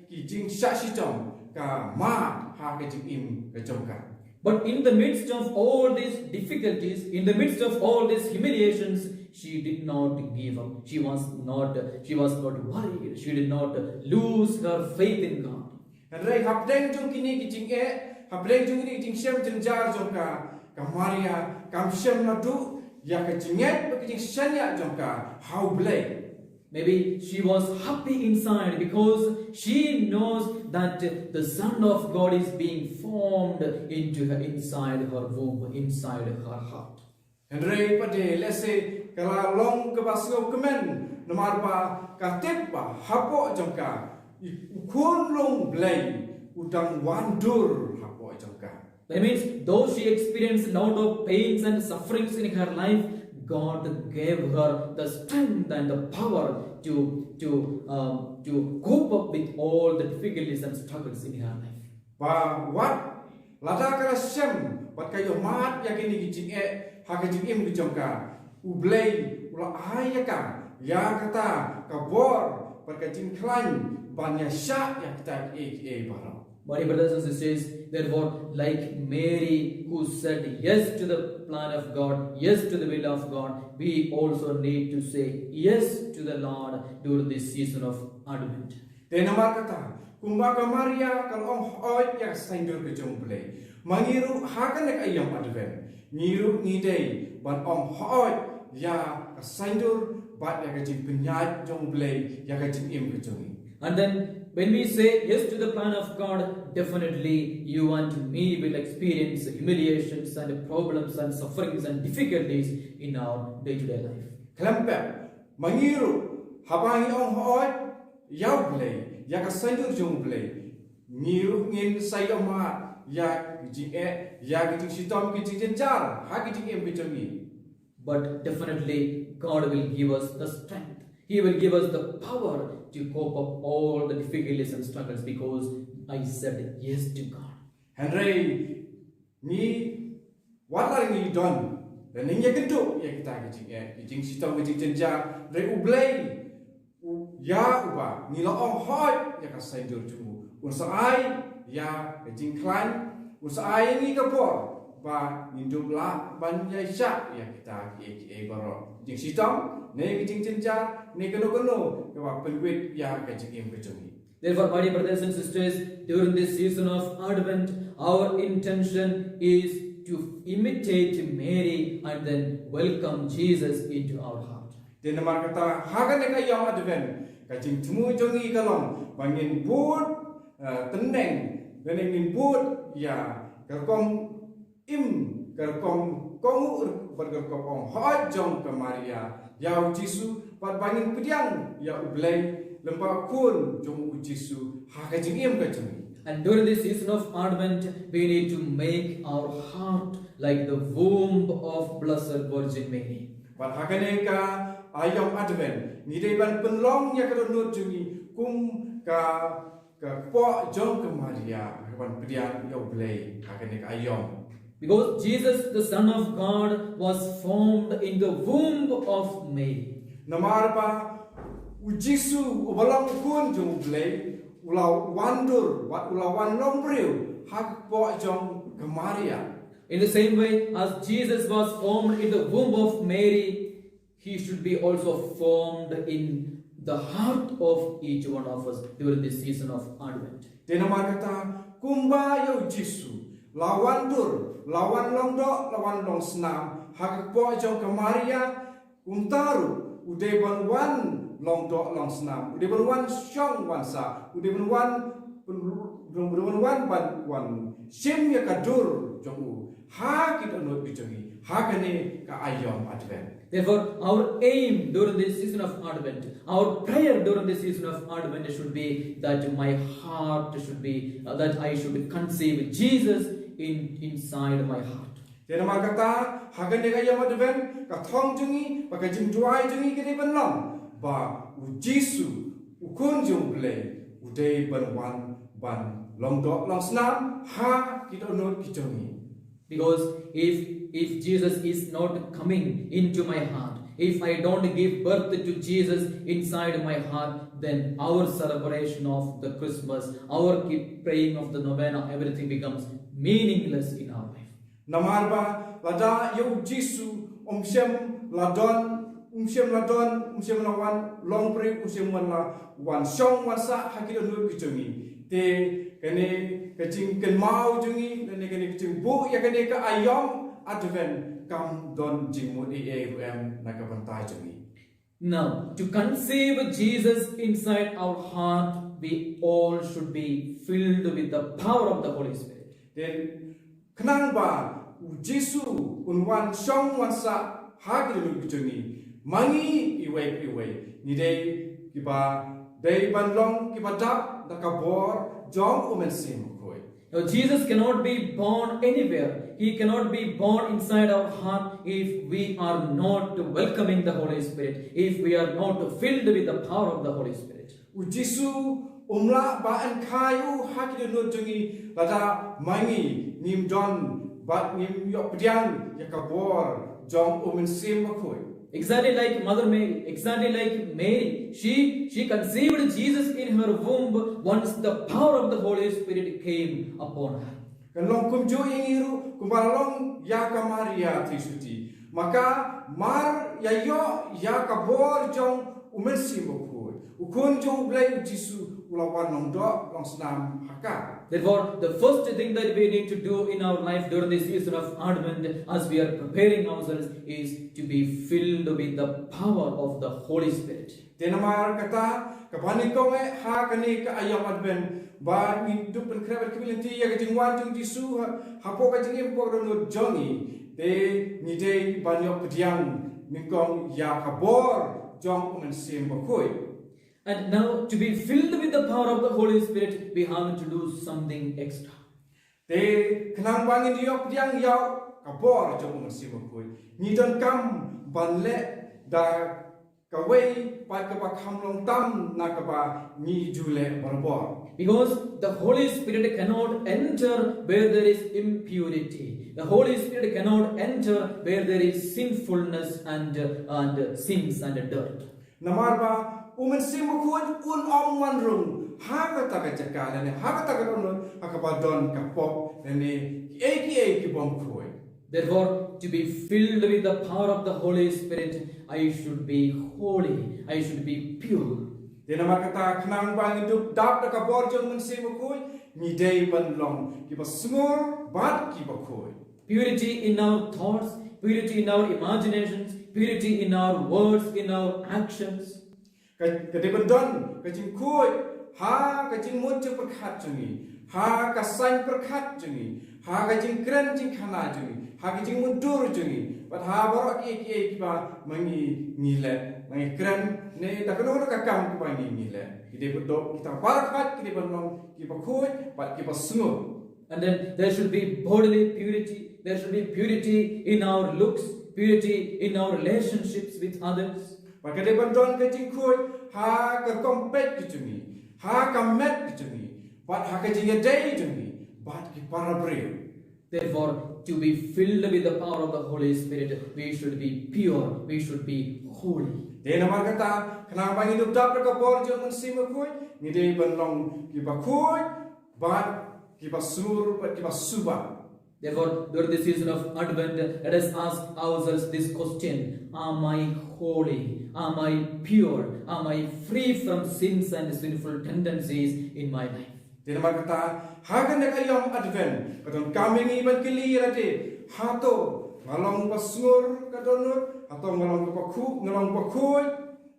Speaker 6: ki jing saksi jong ka ma ha ka jing im ka jongka.
Speaker 4: But in the midst of all these difficulties, in the midst of all these humiliations, she did not give up. She was not worried. She did not lose her faith in God.
Speaker 6: Henry hapdeng jong kini ki jinge hapdeng jong kini jing syam jeng jar jongka kamaria kam syam na du ya ka jinget ki jing syanya jongka how blay.
Speaker 4: Maybe she was happy inside because she knows that the Son of God is being formed into her, inside her womb, inside her heart.
Speaker 6: Henry pade let's say kala long ke basgo kemen nomar pa katip pa hapo jongka ukun long blay udang wandur hapo jongka.
Speaker 4: That means though she experienced a lot of pains and sufferings in her life, God gave her the strength and the power to cope up with all the difficulties and struggles in her life.
Speaker 6: Ba wat lada kala sem bat kayo mat ya kini gijing ha gijing im gijongka ublei ula ayaka ya kata kabor bat kajing klan banya sya ya kita bara.
Speaker 4: My brothers and sisters, therefore, like Mary who said yes to the plan of God, yes to the will of God, we also need to say yes to the Lord during this season of Advent.
Speaker 6: Denamar kata, kumbaga Maria kalau oi ya saindur kejong play. Mangiru hakan ek ayam Advent. Ngiru ngidei ban oi ya saindur bat ya kejing penyat jong play ya kejing im kejongi.
Speaker 4: And then when we say yes to the plan of God, definitely you and me will experience humiliations and problems and sufferings and difficulties in our day-to-day life.
Speaker 6: Kelempek mangiru habangi oi yau play ya kasaindur jong play. Ngiru ngin sayama ya kejing ya kejing sitom kejing jenjar ha kejing im kejongi.
Speaker 4: But definitely God will give us the strength. He will give us the power to cope up all the difficulties and struggles because I said yes to God.
Speaker 6: Henry, ni walar ni don, dan ni kentu ya kita kecing sitam kecing jenjar, dari ublay, ya uba, ni laong hot ya kasai dur jumu, unsai ya kecing klan, unsai ni kapor, ba induk la ban ya syak ya kita baro, kecing sitam, ni kecing jenjar.
Speaker 4: Therefore, my dear brothers and sisters, during this season of Advent, our intention is to imitate Mary and then welcome Jesus into our heart.
Speaker 6: Denamar kata, hagan eka yang Advent, kacing temu jongi kalong, bangin put teneng, dan ingin put ya kerkom im kerkom kongur berkerkom ong hot jong ke Maria, yau Jisu. Pat bangin pediang ya ublay lemba kun jong Jisu ha kajing im kajing.
Speaker 4: And during this season of Advent, we need to make our heart like the womb of Blessed Virgin Mary.
Speaker 6: Pat hakane ka ayam Advent ni dei ban penlong ya kadonut jungi kum ka po jong ke Maria ban pediang ya ublay hakane ka ayam.
Speaker 4: Because Jesus, the Son of God, was formed in the womb of Mary.
Speaker 6: Namar pa ujisu ubalang kun jong ublay ulau wandur wat ulau wan lombriu hak po jong ke Maria.
Speaker 4: In the same way as Jesus was formed in the womb of Mary, he should be also formed in the heart of each one of us during this season of Advent.
Speaker 6: Denamar kata kumba ya ujisu lawan dur lawan longdo lawan long senam hak po jong ke Maria untaru uday ban wan long do long senam uday ban wan syong wan sa uday ban wan ban wan sim ya kadur jongu ha kita not bijongi ha kane ka ayam Advent.
Speaker 4: Therefore, our aim during this season of Advent, our prayer during this season of Advent should be that my heart should be, that I should conceive Jesus inside my heart.
Speaker 6: Denamar kata hagan dek ayam Advent ka thong jungi pakai jing duai jungi kini benlam ba Jisu ukun jung play uday ban wan ban long do long senam ha kita not kijongi.
Speaker 4: Because if Jesus is not coming into my heart, if I don't give birth to Jesus inside my heart, then our celebration of the Christmas, our keep praying of the novena, everything becomes meaningless in our life.
Speaker 6: Namar ba lada yu Jisu umsem ladon lawan long pre umsem wan song wan sa hakil nur kijongi te kene kecing ken mau jungi dan kene kecing bu ya kene ka ayam Advent kam don jingmut em nak bantai jungi.
Speaker 4: Now, to conceive Jesus inside our heart, we all should be filled with the power of the Holy Spirit.
Speaker 6: Then kenang ba Jisu unwan song wan sa hakil nur kijongi mangi iwei ni dei kiba dei ban long kiba dap nakabor jong umen sim koi.
Speaker 4: Now, Jesus cannot be born anywhere. He cannot be born inside our heart if we are not welcoming the Holy Spirit, if we are not filled with the power of the Holy Spirit.
Speaker 6: U Jisu umla ba an khayu hakide no jungi lada mangi nim don ba nim yok pdiang yakabor jong umen sim bakoi.
Speaker 4: Exactly like Mother Mary, exactly like Mary, she conceived Jesus in her womb once the power of the Holy Spirit came upon her.
Speaker 6: Kan long kumju ingiru kumbalong ya kamaria trisuti maka mar yayo ya kabor jong umen sim bakoi ukun jong blai Jisu ulawan long do long snam haka.
Speaker 4: Therefore, the first thing that we need to do in our life during this season of Advent, as we are preparing ourselves, is to be filled with the power of the Holy Spirit.
Speaker 6: Tenamar kata kapani kome ha kani ka ayam Advent ba ni dupen kreber kibilinti ya jingwan jung Jisu hapo ka jingim ko ro jongi te ni dei banyo pediang ningkong ya kabor jong umen sim bakoi.
Speaker 4: And now, to be filled with the power of the Holy Spirit, we have to do something extra.
Speaker 6: Te kenang bangin diok pediang ya kabor jong umen sim bakoi. Ni don kam banle da kawai pa ka ba khamlong tam na ka ba ni jule barbor.
Speaker 4: Because the Holy Spirit cannot enter where there is impurity. The Holy Spirit cannot enter where there is sinfulness and sins and dirt.
Speaker 6: Namar ba umen sim bakoi un om wan rung ha ka ta ka jaka ne ha ka ta ka don ha ka ba don ka pop ne eki bom khoi.
Speaker 4: Therefore, to be filled with the power of the Holy Spirit, I should be holy, I should be pure.
Speaker 6: Dena makata khnang bang itu dap da ka bor jong men sim bakoi ni dei ban long ki ba smor bat ki ba khoi.
Speaker 4: Purity in our thoughts, purity in our imaginations, purity in our words, in our actions.
Speaker 6: Ka de ban don ka jing khoi ha ka jing mut je prakhat jungi ha ka san prakhat jungi ha ka jing kran jing khana jungi ha ka jing mundur jungi bat ha borok ki ba mangi ni le mangi kran ne ta ka no ka kam ki ba ni le ki de ban do kita prakhat ki de ban long ki ba khoi bat ki ba sungo.
Speaker 4: And then there should be bodily purity, there should be purity in our looks, purity in our relationships with others.
Speaker 6: Maka de ban don ka jing khoi ha ka kompet ki jungi ha ka met ki jungi bat ha ka jing dei jungi bat ki parabreu.
Speaker 4: Therefore, to be filled with the power of the Holy Spirit, we should be pure, we should be holy.
Speaker 6: Dena markata kenang bang hidup dap ka bor jong men sim khoi ni dei ban long ki ba khoi bat ki ba sur bat ki ba suba.
Speaker 4: Therefore, during the season of Advent, let us ask ourselves this question: am I holy? Am I pure? Am I free from sins and sinful tendencies in my life?
Speaker 6: Dena markata hagan de ayam Advent kadon kami ban kili rate hato ngalong ba sur kadonur atau ngalong ba khu ngalong ba khoi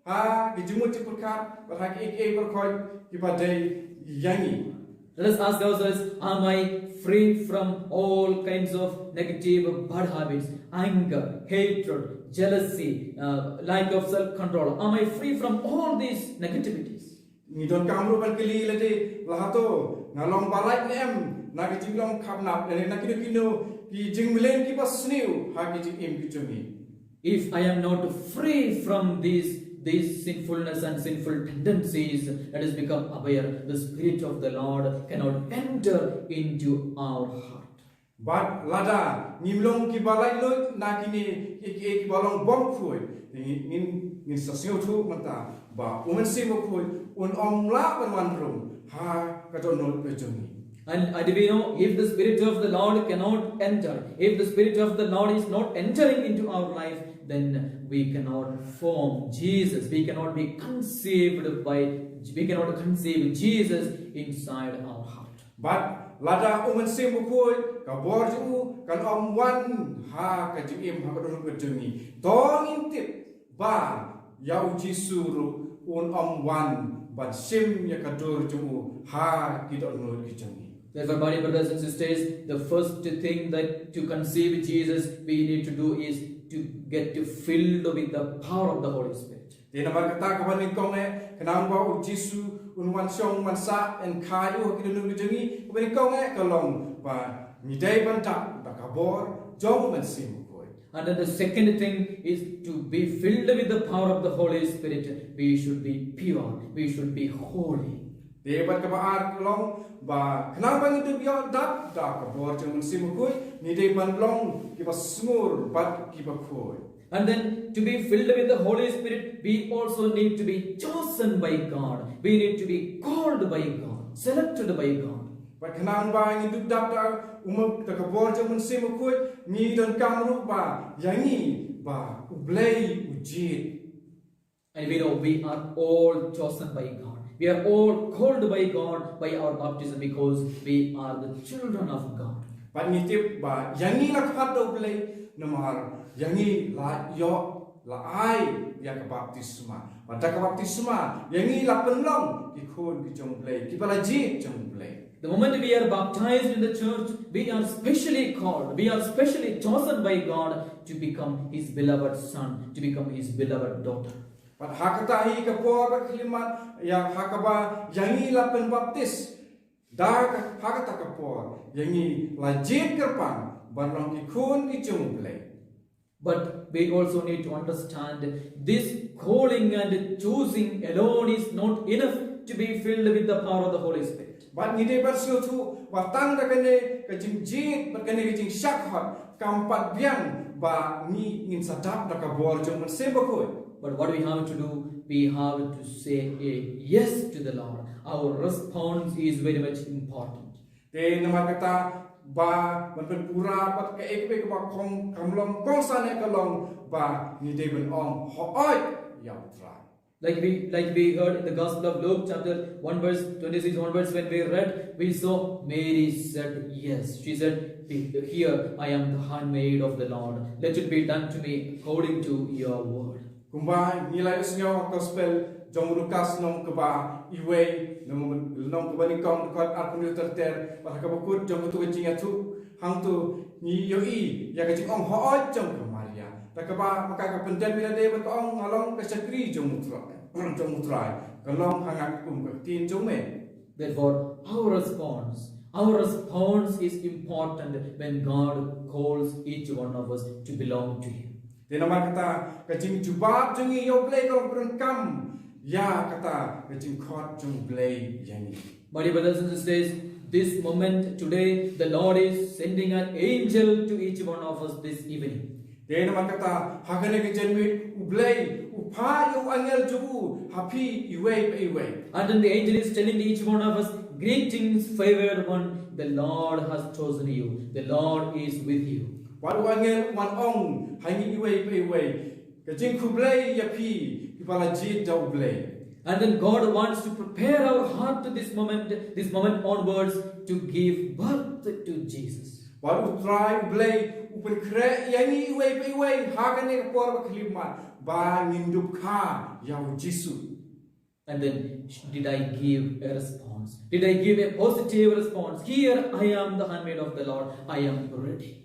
Speaker 6: ha ki jumut ti perkat bat ha ki ek khoi ki ba dei yangi.
Speaker 4: Let us ask ourselves, am I free from all kinds of negative bad habits, anger, hatred, jealousy, lack of self-control? Am I free from all these negativities?
Speaker 6: Ni don kamru ban kili late lahato ngalong barai nem na ki jinglong khapnap ne na kino ki jinglen ki pasniu ha ki jing im ki chumi.
Speaker 4: If I am not free from these sinfulness and sinful tendencies, let us become aware the Spirit of the Lord cannot enter into our heart.
Speaker 6: But lada nimlong ki balai lo na kini ki balong bom khoi nin sasio thu mata ba umen sim khoi un om la ban wan rum ha ka don no pe chumi.
Speaker 4: And we know, if the Spirit of the Lord cannot enter, if the Spirit of the Lord is not entering into our life, then we cannot form Jesus. We cannot conceive Jesus inside our heart.
Speaker 6: But lada umen sim khoi ka borju kan om wan ha ka jim ha ka don pe chumi. Tong intip ba yau jisuru un om wan ban sim ya ka dur jumu ha ki don no ki chumi.
Speaker 4: Therefore, my brothers and sisters, the first thing that to conceive Jesus we need to do is to get filled with the power of the Holy Spirit.
Speaker 6: Dena markata ka ban kong kenang ba Jisu unwan song man sa en kayu kita nunggu jengi kemudian kau ngai kalong ba midai bantak da kabor jong man sim koi.
Speaker 4: And then the second thing is to be filled with the power of the Holy Spirit. We should be pure. We should be holy.
Speaker 6: Debat kebaar kalong ba kenapa itu biar da kabor jong man sim koi ni deban long kiba smur bat kiba koi.
Speaker 4: And then to be filled with the Holy Spirit, we also need to be chosen by God. We need to be called by God, selected by God.
Speaker 6: But kenang ba ni duk dap da umuk da kabor jong man sim koi ni don kamru ba yangi ba ublei ujit.
Speaker 4: And we know we are all chosen by God. We are all called by God by our baptism because we are the children of God.
Speaker 6: But ni tip ba yangi la khat do ublei namar yangi la yo la ai ya ka baptisma pada ka baptisma yangi la penlong ikun ki jong play ki bala ji jong play.
Speaker 4: The moment we are baptized in the church, we are specially called, we are specially chosen by God to become His beloved son, to become His beloved daughter.
Speaker 6: But hakata hi ka po ba kalimat ya hakaba yangi la pen baptis da hakata ka po yangi la ji kerpan barlong ikun ki jong play.
Speaker 4: But we also need to understand this calling and choosing alone is not enough to be filled with the power of the Holy Spirit.
Speaker 6: But ni de bersio tu watang da kene ka jing jit ber kene ka jing syak hot kampat biang ba ni ngin sadap da ka bor jong man se bakoi.
Speaker 4: But what we have to do, we have to say a yes to the Lord. Our response is very much important.
Speaker 6: Te nama kata ba man pen pura bat ka ek be ba kong kamlong kong sane kalong ba ni de ben ong ho oi ya tra.
Speaker 4: Like we heard in the Gospel of Luke chapter 1 verse 26 onwards, when we read, we saw Mary said yes. She said, "Here I am the handmaid of the Lord. Let it be done to me according to your word."
Speaker 6: Kumba nilai usnyo gospel jong Lukas nong keba iwe nong keba ni kong kot arpunu terter ba ka bakut jong tu jing atu hang tu ni yo i ya ka jing ong ho oi jong ka Maria. Ta ka ba maka ka penten bila de ba ong ngalong ka sakri jong mutrai kalong hangak kum ka tin jong me.
Speaker 4: Therefore, our response is important when God calls each one of us to belong to Him.
Speaker 6: Di nama kata kacing jubab jengi yo play kau berengkam ya kata kacing kot jung play yangi.
Speaker 4: My dear brothers and sisters, this moment today, the Lord is sending an angel to each one of us this evening.
Speaker 6: Di nama kata hakane kejenwit ublay upa yo angel jubu happy iwe.
Speaker 4: And then the angel is telling each one of us, "Greetings, favored one, the Lord has chosen you. The Lord is with you."
Speaker 6: Waru angel wan ong hangi iwe kacing kublay yapi kipala jid da ublay.
Speaker 4: And then God wants to prepare our heart to this moment onwards to give birth to Jesus.
Speaker 6: Waru try ublay upen kre yangi iwe hakane kapor baklimat ba nindup kha yau Jisu.
Speaker 4: And then did I give a response? Did I give a positive response? Here I am the handmaid of the Lord. I am ready.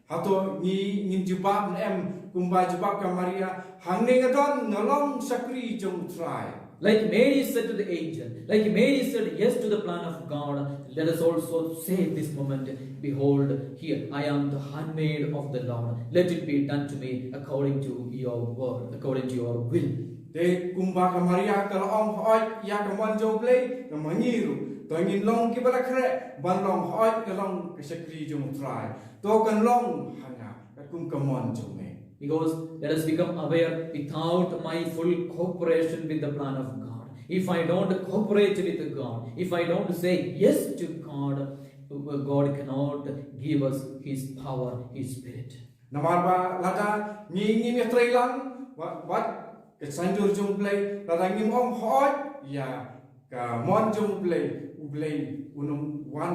Speaker 6: Hato ni ngin jubab em kumba jubab ka Maria hangne ngadon ngalong sakri jong try.
Speaker 4: Like Mary said to the angel, like Mary said yes to the plan of God, let us also say this moment, "Behold, here I am the handmaid of the Lord. Let it be done to me according to your word, according to your will."
Speaker 6: De kumba ka Maria ka ong hoi ya ka mon jo play ka mangiru to ngin long ki bala kre ban long hoi ka long ka sakri jong try. To kan long hanga ka kum ka mon jo me.
Speaker 4: Because let us become aware, without my full cooperation with the plan of God, if I don't cooperate with God, if I don't say yes to God, God cannot give us His power, His Spirit.
Speaker 6: Namarba lada ni me trailang wat ke sanjur jong play lada ngim ong hoi ya ka mon jong play ublay unum wan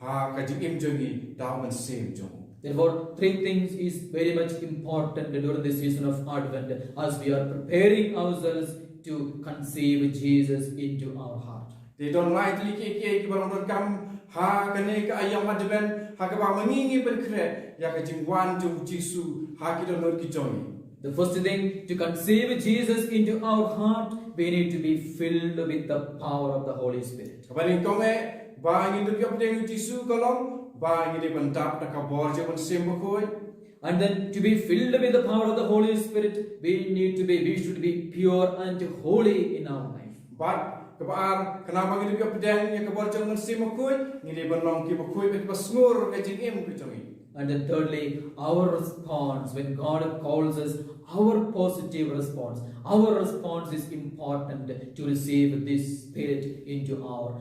Speaker 6: ha ka jim jongi dawan same jong.
Speaker 4: Therefore, three things is very much important during this season of Advent as we are preparing ourselves to conceive Jesus into our heart.
Speaker 6: They don't lightly ke balong kam ha kane ka ayam Advent ha ka ba mangingi berkre ya ka jingwan jong Jisu ha ki don ki jongi.
Speaker 4: The first thing, to conceive Jesus into our heart, we need to be filled with the power of the Holy Spirit.
Speaker 6: Kabaring kome ba ingin tu pdeng Jisu kolom ba ingin dibentap nak kabor je pun sembokoi.
Speaker 4: And then to be filled with the power of the Holy Spirit, we should be pure and holy in our life.
Speaker 6: Bat kebar kenapa ingin tu pdeng yang kabor je pun sembokoi, ingin benong ki bokoi bet pasngur kejing em kujongi.
Speaker 4: And then thirdly, our response, when God calls us, our positive response. Our response is important to receive this Spirit into our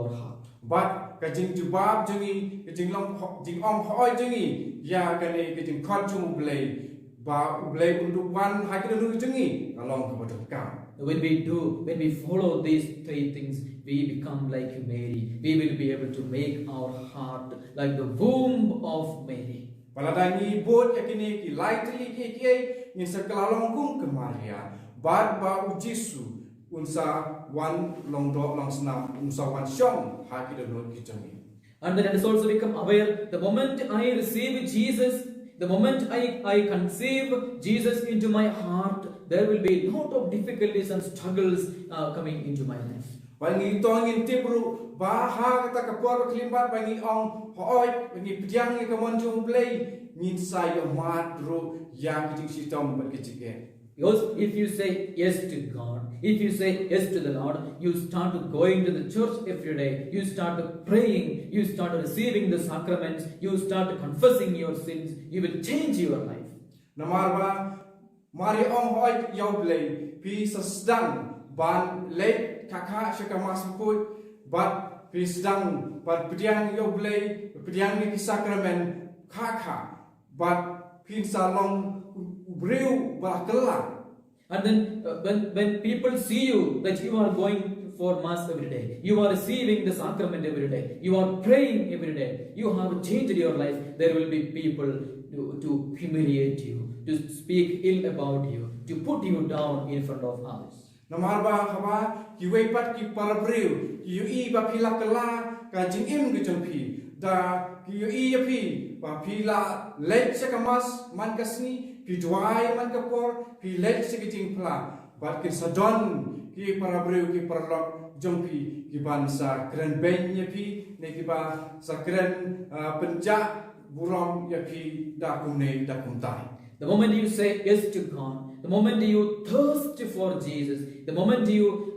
Speaker 4: heart.
Speaker 6: But kajing jubab jengi, kajing long jing om hoi jengi, ya kane kajing khot chung ublay, ba ublay untuk wan hai kita dulu jengi, along kepada kam.
Speaker 4: When we follow these three things, we become like Mary. We will be able to make our heart like the womb of Mary.
Speaker 6: Paladani bot yakini ki lightly ki ni sekelalong kum ke Maria. Bad ba ujisu unsa wan long do long snap unsa wan shong ha kita dulu jengi.
Speaker 4: And then it has also become aware, the moment I receive Jesus, the moment I conceive Jesus into my heart, there will be a lot of difficulties and struggles coming into my life.
Speaker 6: Bangi tongin tibru baha kata kapor kelimbat bangi ong hoi bangi pediang ni kamon jung play ngin sayo madru yang kecik sitom berkecik.
Speaker 4: Because if you say yes to God, if you say yes to the Lord, you start going to the church every day, you start praying, you start receiving the sacraments, you start confessing your sins, you will change your life.
Speaker 6: Namarba mari ong hoi yaw play pi sedang ban late kakak syakamas kut bat pi sedang bat pediang yaw play pediang ni sakramen kakak bat pi salong Briu balakela.
Speaker 4: And then when people see you that you are going for mass every day, you are receiving the sacrament every day, you are praying every day, you have changed your life, there will be people to humiliate you, to speak ill about you, to put you down in front of others.
Speaker 6: Namarba haba kiwei pat ki parabriu ki ba pilakela ka jingim ke jongpi da ki pi ba pila late sakamas man kasni pi dwai man kapor pi late sekijing pla bat ki sadon ki parabriu ki parlok jongpi ki bansa kren benye pi ne ki ba sa kren penjak buram ya pi da kumne da kumtai.
Speaker 4: The moment you say yes to God, the moment you thirst for Jesus, the moment you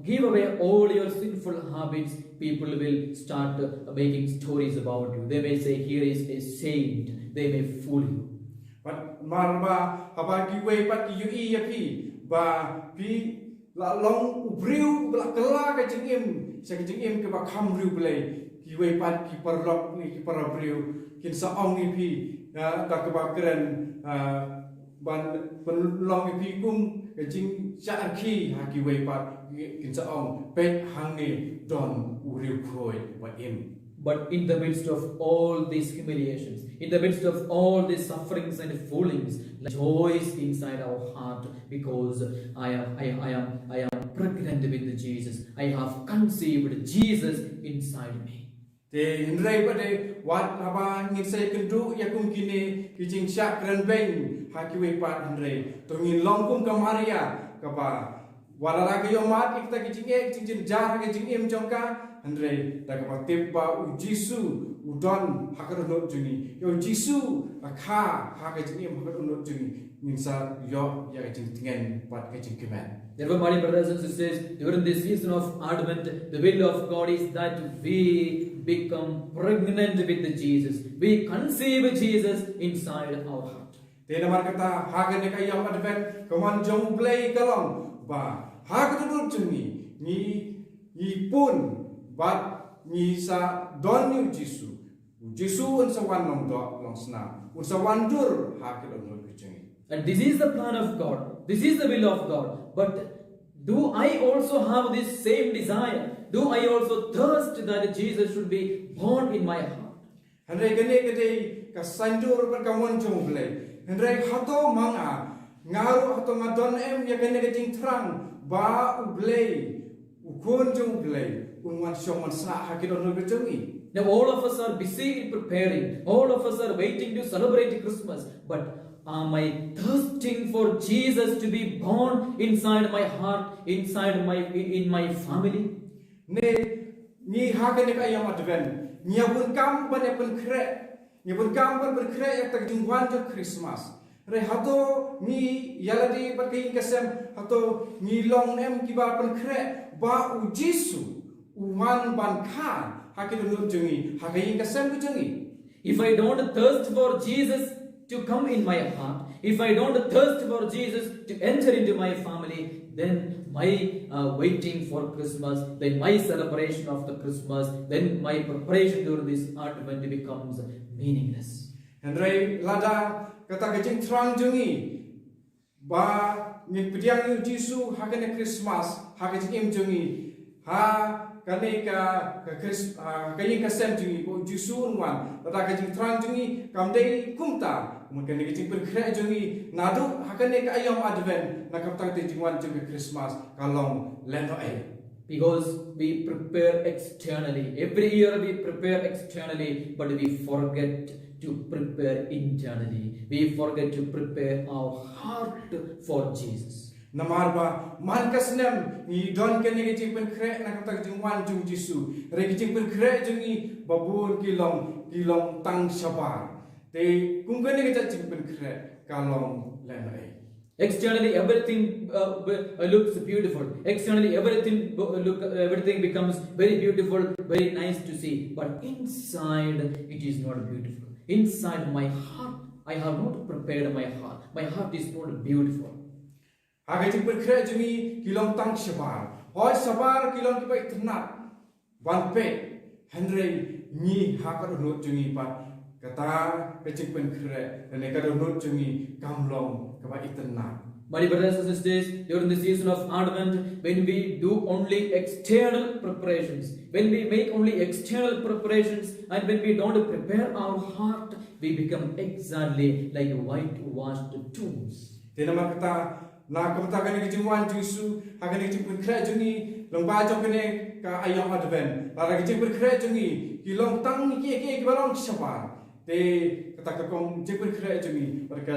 Speaker 4: give away all your sinful habits, people will start making stories about you. They may say, here is a saint. They may fool you.
Speaker 6: But marba haba kiwe pat ki ui ya pi ba pi la long ubriu bla kala ka jingim sa jingim ke ba kham riu blai kiwe pat ki parlok ni ki parabriu kin sa ong ni pi da ka ba kren ban penlong pi kum ke jing cha ki ha kiwe pat kin sa ong pe hang ni don uriu khoi ba im.
Speaker 4: But in the midst of all these humiliations, in the midst of all these sufferings and foolings, joy is inside our heart because I am pregnant with Jesus. I have conceived Jesus inside me.
Speaker 6: Te hendrai pada wat haba ngin sai kendu ya kum kini kijing syak kren beng hakiwe pat hendrai to ngin long kum ka Maria ka ba walala ka yo mat ikta kijing kijing jar kijing im jongka Andre da ka tip ba u Jisu udon hakar no juni yo Jisu akha ha ka jing hakar no juni min sa yo ya ka jing tingen pat ka jing kemen.
Speaker 4: Therefore, my brothers and sisters, during this season of Advent, the will of God is that we become pregnant with Jesus. We conceive Jesus inside our heart.
Speaker 6: Te namar kata ha ka ne ka yo Advent kaman jong play kalong ba ha ka no juni ni pun but ni sa don yu Jisu un sa wan long do long sna un sa wan dur ha ke long kucing.
Speaker 4: And this is the plan of God. This is the will of God. But do I also have this same desire? Do I also thirst that Jesus should be born in my heart?
Speaker 6: Hendrai gane gede ka sandur per kamon jong blai. Hendrai hato manga ngaru hato ngadon em ya gane gejing terang ba u blai ukun jong blai.
Speaker 4: Now all of us are busy in preparing. All of us are waiting to celebrate Christmas. But am I thirsting for Jesus to be born inside my heart, in my family?
Speaker 6: Ne ni hagen ka ayam advent. Nya bun kam ban epun kre. Nya bun kam ban berkre ya tak jungwan jo Christmas. Re hato ni yaladi ban kain kasem hato ni long em kiba pen kre ba u Jesu uman ban khan hakin nu jungi hakain kasem jungi.
Speaker 4: If I don't thirst for Jesus to come in my heart, if I don't thirst for Jesus to enter into my family, then my waiting for Christmas, then my celebration of the Christmas, then my preparation during this Advent becomes meaningless.
Speaker 6: Henry lada kata kecing terang jungi ba ni pediang yu Jesu hakan Christmas hakan im jungi ha kane ka Chris kayin ka sem jungi ko Jesu wan lada kecing terang jungi kamdei kumta mungkin kecing berkre jungi nadu hakan ka ayam advent nak kata kecing wan jungi Christmas kalong leno ai.
Speaker 4: Because we prepare externally. Every year we prepare externally, but we forget to prepare internally. We forget to prepare our heart for Jesus.
Speaker 6: Namarba man kasnem ni don ken ni jing pen kre na kata jing wan jung Jesu re jing pen kre jing ni babun kilong tang sabar te kung ken ni jing pen kre kalong lenai.
Speaker 4: Externally, everything looks beautiful. Externally, everything becomes very beautiful, very nice to see. But inside, it is not beautiful. Inside my heart, I have not prepared my heart. My heart is not beautiful.
Speaker 6: Agai jing pen kre jing ni kilong tang sabar. Hoi sabar kilong kipai tenat. Ban pe Henry ni hakar unut jing ni pat kata kecing pen kre dan eka unut jing ni kamlong kipai tenat.
Speaker 4: My brothers and sisters, during the season of Advent, when we do only external preparations, when we make only external preparations, and when we don't prepare our heart, we become exactly like whitewashed tombs.
Speaker 6: Tena kata na kata kan kecing wan Jesu hakan kecing pen kre jing ni long ba jong kene ka ayam advent. Lara kecing pen kre jing ni kilong tang ni ki balong sabar. Te kata kong jing pen kre jing ni mereka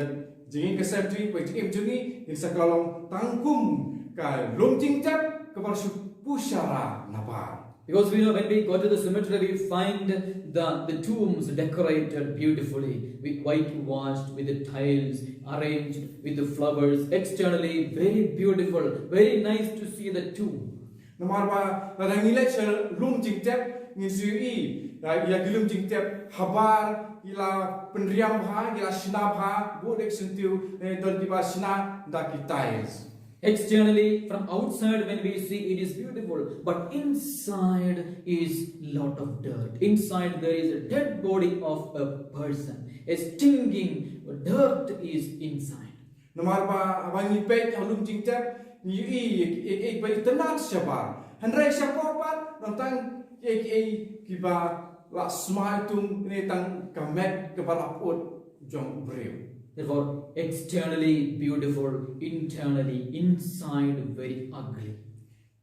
Speaker 6: jingin kesem jing pai jing jungi in sakalong tangkum ka lom jing tap ka bar su pusara napa.
Speaker 4: Because we know when we go to the cemetery, we find the tombs decorated beautifully, with whitewashed, with the tiles arranged, with the flowers. Externally, very beautiful, very nice to see the tomb.
Speaker 6: Namarba la ngilai sel lom jing tap ngin sui ya gilum jing tap habar ila penriam bha ila sina bha bodek sentiu dol di ba sina da tiles.
Speaker 4: Externally, from outside when we see it is beautiful, but inside is lot of dirt. Inside there is a dead body of a person. A stinking dirt is inside.
Speaker 6: Namarba abangi pek alum jing tap ni ek bai tenang sabar. Henry sapopat nantang kiba la smile tung ni tang kamet kepala ut jong breu.
Speaker 4: Therefore, externally beautiful, internally, inside very ugly.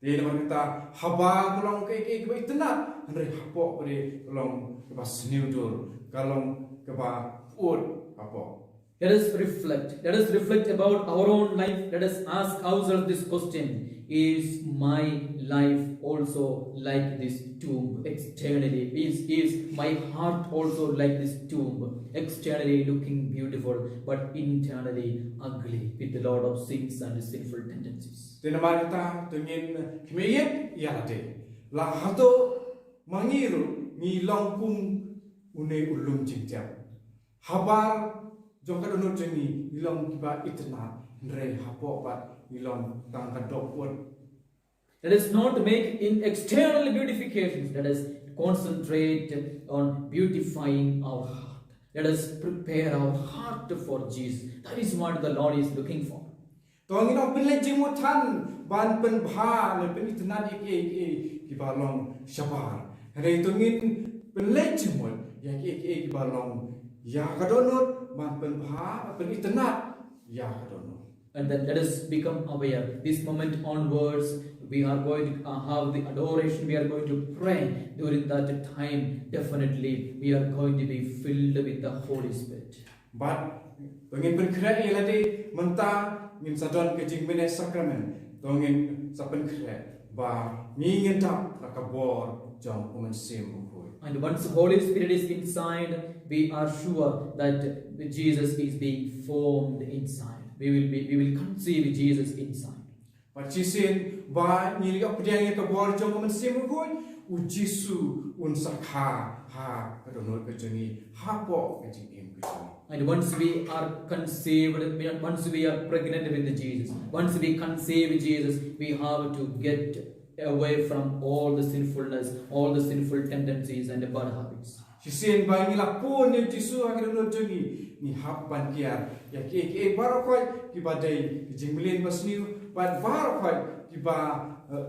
Speaker 6: Dia nama kita haba kalong ke bai tenat Henry hapo bre kalong keba sniudur kalong keba ut hapo.
Speaker 4: Let us reflect about our own life. Let us ask ourselves this question: is my life also like this tomb? Externally, is my heart also like this tomb? Externally looking beautiful, but internally ugly, with a lot of sins and sinful tendencies.
Speaker 6: Tenaman kita tengin kemeyet ya ade. La hato mangiru ni longkung une ulum jingjap. Habar jongka donut jengi ilong kiba itna ndre hapo bat ilong tang kadok wot.
Speaker 4: Let us not make in external beautifications. Let us concentrate on beautifying our heart. Let us prepare our heart for Jesus. That is what the Lord is looking for.
Speaker 6: Tongin ong pinle jimutan ban pen bha le pen itna ek kiba long shabar. Hare tongin pinle jimut ya ek kiba long ya kadonut ban pen bha pen itna ya kadonut.
Speaker 4: And then let us become aware. This moment onwards, we are going to have the adoration. We are going to pray. During that time, definitely we are going to be filled with the Holy Spirit.
Speaker 6: But tongin berkreat ialah di mentah ngin sadon ke jing bene sakramen tongin sapen kreat ba ngin tak nakabor jong umensim ukoi.
Speaker 4: And once the Holy Spirit is inside, we are sure that Jesus is being formed inside. We will conceive Jesus inside.
Speaker 6: But jisin ba ngiliok pediang kabor jong umensim ukoi u Jisu un sakha ha kadonol ke jengi hapo ke jing im ke jengi.
Speaker 4: And once we are conceived, once we are pregnant with Jesus, once we conceive Jesus, we have to get away from all the sinfulness, all the sinful tendencies and bad habits.
Speaker 6: Jisin ba ngilak pun ni Jisu kadonol jengi ni hap ban kiar ya ke barokoi ki badai jing milin basniu bad barokoi ki ba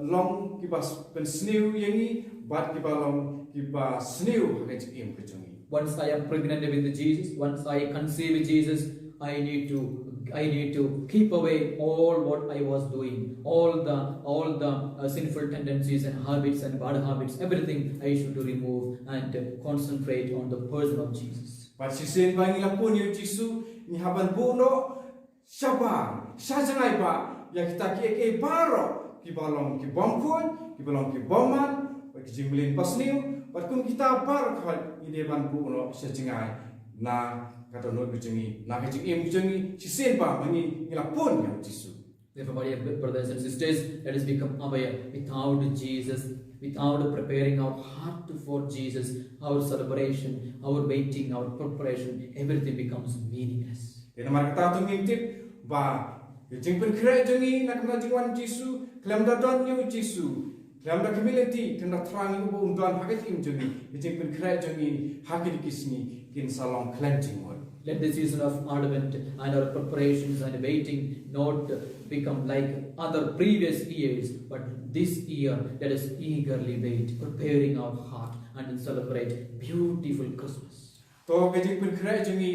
Speaker 6: long ki ba pensniu yangi bad ki ba long ki ba sniu ke jing im ke jengi.
Speaker 4: Once I am pregnant with Jesus, once I conceive Jesus, I need to keep away all what I was doing, all the sinful tendencies and habits and bad habits, everything I should remove and concentrate on the person of Jesus.
Speaker 6: But si sen ba ngila pun yu Jisu ni haban puno syaba sajangai ba ya kita ke baro ki balong ki bomkun ki balong ki boman ki jimlin pasniu but kun kita bar khal ide ban puno sajangai na kata no kujengi na kajing im kujengi si sen ba mangi ngila pun yu Jisu.
Speaker 4: Therefore, my dear brothers and sisters, let us become aware. Without Jesus, without preparing our heart for Jesus, our celebration, our waiting, our preparation, everything becomes meaningless.
Speaker 6: Dena mar kata tu ngintip ba jing pen kre jengi nak na jingwan Jisu klam da don yu Jisu klam da community kena terang ko undan hakat im jengi jing pen kre jengi hakit kisni kin salong cleansing word.
Speaker 4: Let the season of Advent and our preparations and waiting not become like other previous years, but this year let us eagerly wait, preparing our heart and celebrate beautiful Christmas.
Speaker 6: To kajing pen kre jengi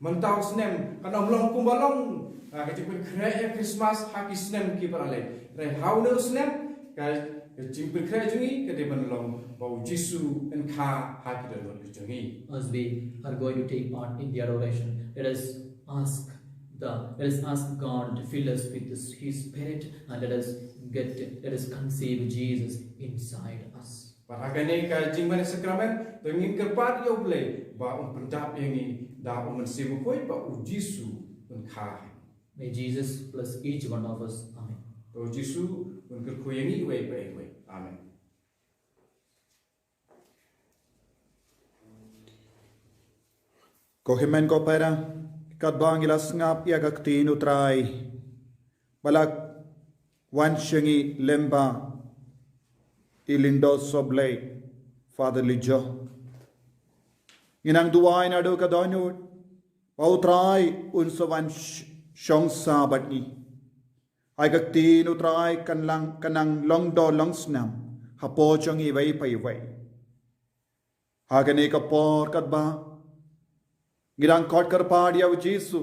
Speaker 6: mentau snem kana long kumbalong kajing pen kre Christmas haki snem ki parale re hauner snem kajing pen kre jengi kade banlong bau Jisu en kha haki da lo jengi.
Speaker 4: As we are going to take part in the adoration, let us ask God to fill us with His Spirit and let us conceive Jesus inside us.
Speaker 6: Paragane ka jingman sakramen to ngin kerpat yo ble ba pendap yangi da mensimu koi ba Jisu un kha.
Speaker 4: May Jesus bless each one of us. Amen.
Speaker 6: To Jisu un ker koyangi we. Amen.
Speaker 7: Kohimen ko pera kadbang ilas ngap ya kakti nutrai balak wanshengi lemba ilindo soble Father Lijo inang duwai na do kadonut pautrai unso shong sa batni ay kakti nutrai kanang longdo longsnam hapo chongi vai pai vai hagane kapor kadba Girang kot kerpadia u Jisu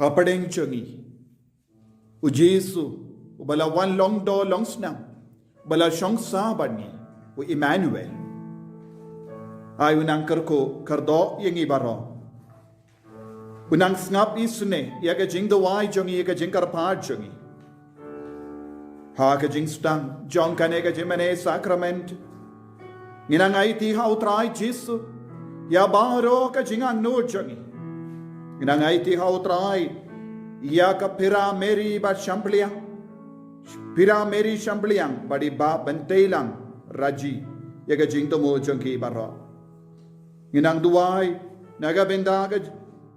Speaker 7: hapadeng chongi u Jisu u bala wan long do long snam bala shong sa bani u Emmanuel ay unang kerko kardo yengi baro unang snap isune yaga jing do wai jongi yaga jing karpad jongi ha ka jing stang jong kanega jimane sacrament nginang ai ti ha utrai Jisu ya baro ka jingang no jangi inangai ti hautrai ya ka pira meri ba champliang badi ba bantailang raji ya ka jing to mo jangi baro inang duai naga benda ka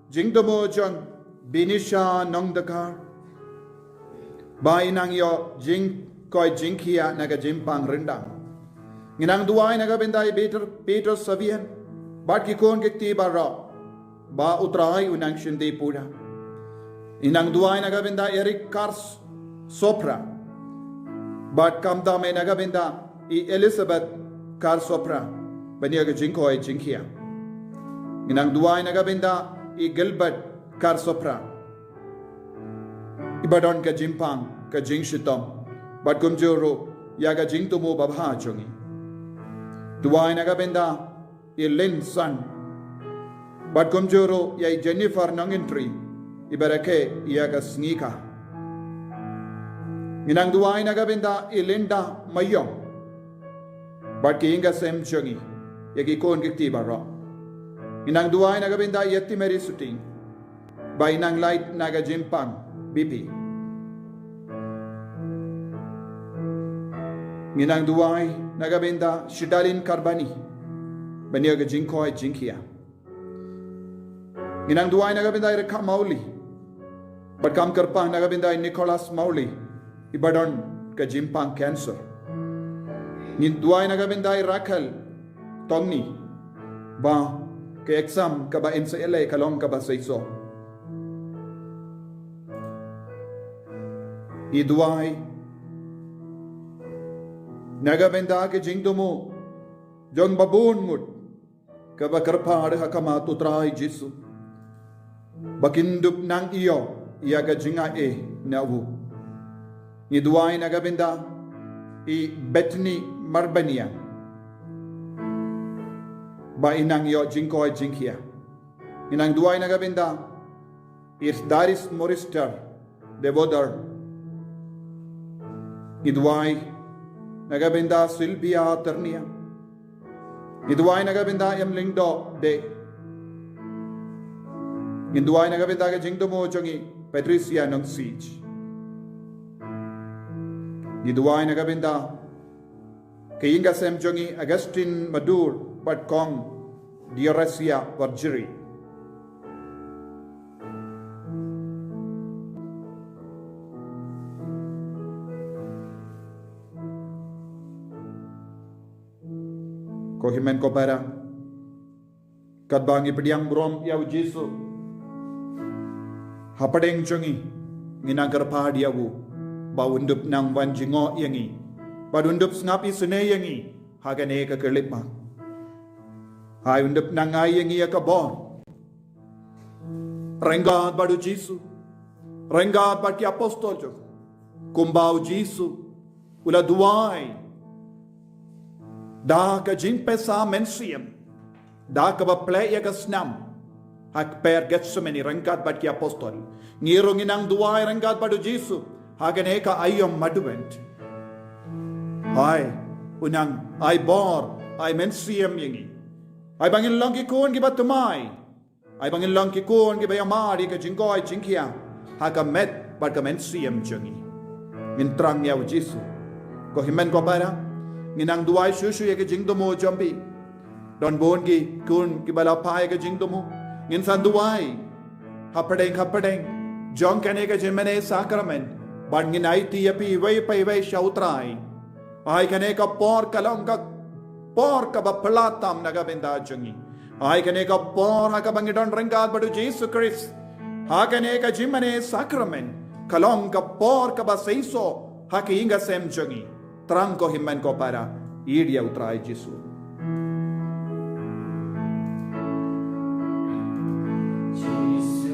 Speaker 7: jing to mo jang binisha nong dakar ba inang yo jing koi jing kia naga jimpang rendang inang duai naga benda Peter Savian Bat ki kon gekti bara ba utrai unang shinde pura inang duai nagabenda Eric Kars Sopra bat kamda me nagabenda I Elizabeth Kars Sopra bania ga jinko ay jinkia inang duai nagabenda I Gilbert Kars Sopra ibadon ka jimpang ka jingshitom bat kumjoro yaga jingtumo babha jongi duai nagabenda I Lin San Bat kumjuro yai Jennifer nangintri ibarake iaga snика. Nginang duai nagabinda Ilinda Mayong. Bat kiinga sem chungi yagi kon kikti baro. Nginang duai nagabinda Yeti Mary Suting. Ba inang light naga Jimpang BP. Nginang duai nagabinda Shidalin Karbani. Baniaga Jinkoi Jinkia. Nginang duai nagabinda Reka Mauli. Batkam Karpang nagabinda Nicholas Mauli. Ibadon ka Jimpang Cancer. Ngin duai nagabinda Rakel Tongni. Ba ke exam ka ba insa LA kalong ka ba sa iso. Iduai nagabinda ke Jingdomo Jong babun ngut ka ba karpa ada hakama tutrai Jisu. Bakindup nang iyo iaga jinga nawu. Iduai nagabinda I Bethany Marbania. Ba inang iyo jingkoi jingkia. Inang duai nagabinda is Daris Morister Devodar. Iduai nagabinda Sylvia Ternia. Iduai nagabinda Lingdo de. Induai nagabinda ka Jingdomo jongi Patricia ng Siege. Iduai nagabinda kayinga sem jongi Agustin Madur Patkong Diarasia Varjiri. Kohimen ko para kadbang ipediang brom yaw Jisu. Hapadeng jongi nginagar pahadiawu bawundup nang wanjingo yangi padundup snapi sune yangi hagane ka kerlipa hai undup nang ai yangi ka bon rengat badu Jisu rengat baki apostol jo kumbau Jisu ula duai da ka jinpesa mensiam da ka ba play ya ka snam hak per Getsemani rangkat bad ki apostol ngirong inang duai rangkat badu Jisu hagane ka ayom maduvent hai unang ay bor ay mensiam yangi ay bangin lang ki kun ki batumai ay bangin lang ki kun ki bayamari ka jingkoi jingkia haka met bad ka mensiam jangi ngintrang yaw Jisu ko himen ko para nginang duai shushu ya ka jingdomo jambi don bon ki kun ki balapai ka jingdomo Ngin sanduai hapadeng jong kane ka jemene sacrament ban ngin ai ti api vai shautrai ai kane ka por ka ba palatam nagabenda jangi ai kane ka por ha ka bangidon rangad badu Jesus Christ ha kane ka jemene sacrament kalong ka por ka ba seiso ha ki inga sem jangi trang ko himman ko para idia utrai Jesus.
Speaker 2: Jesus.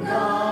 Speaker 2: Don't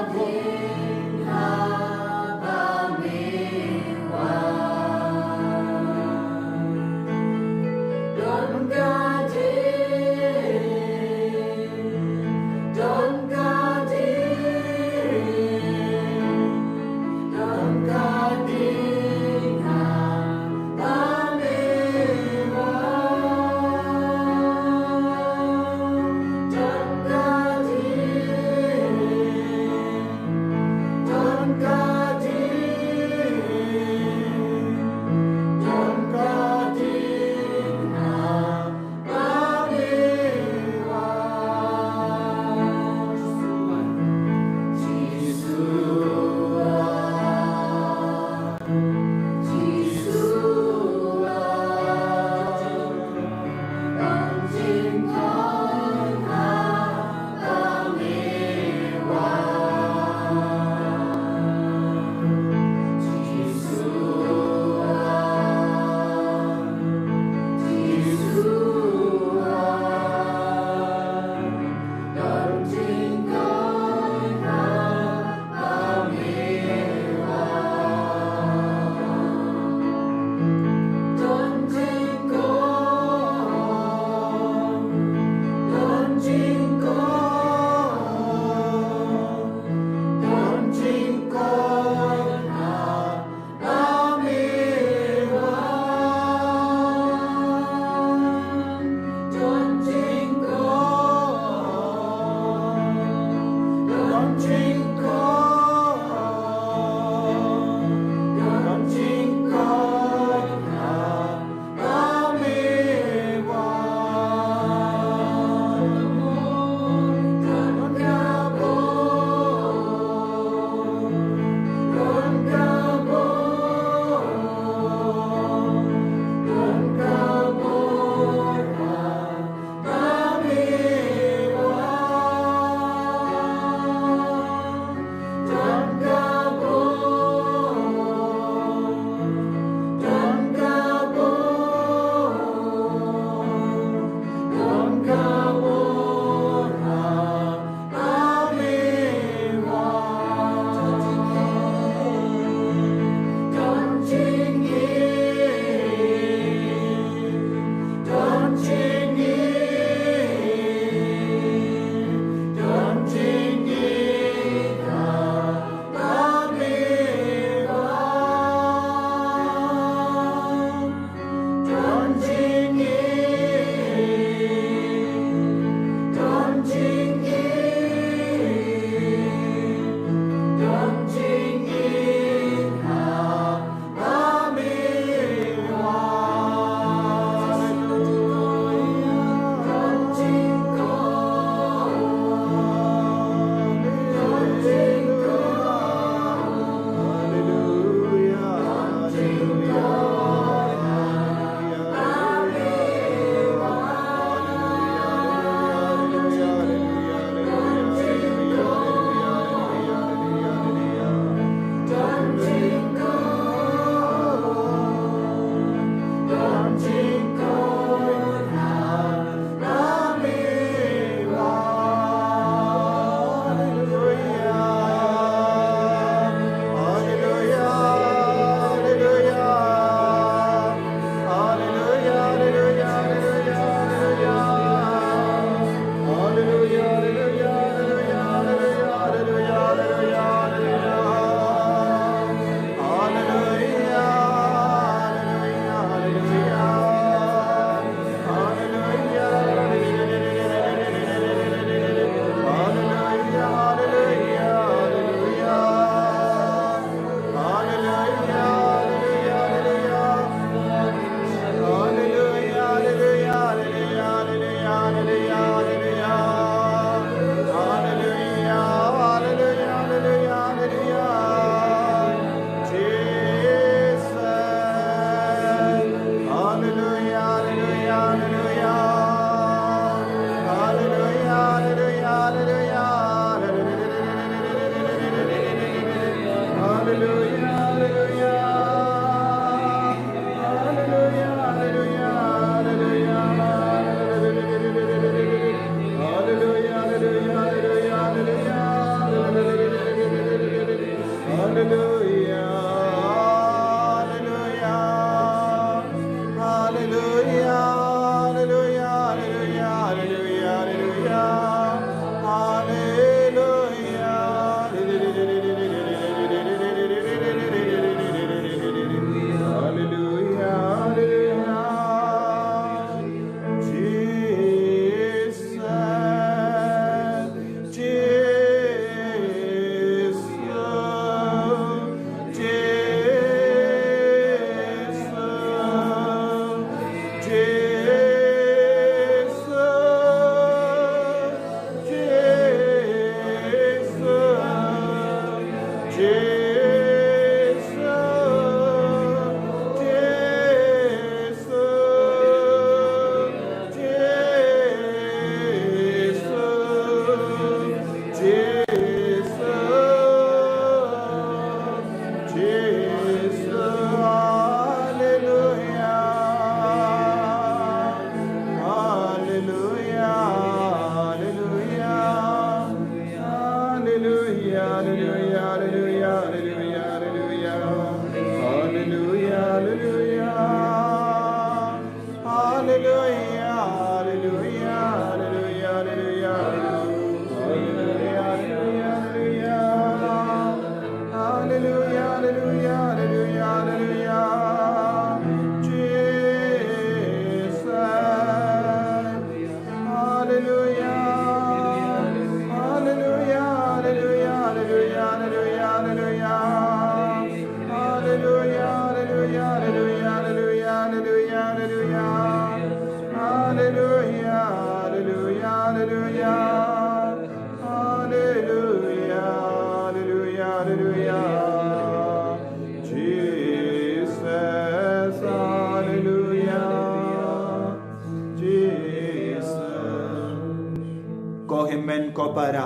Speaker 7: Kohimen ko para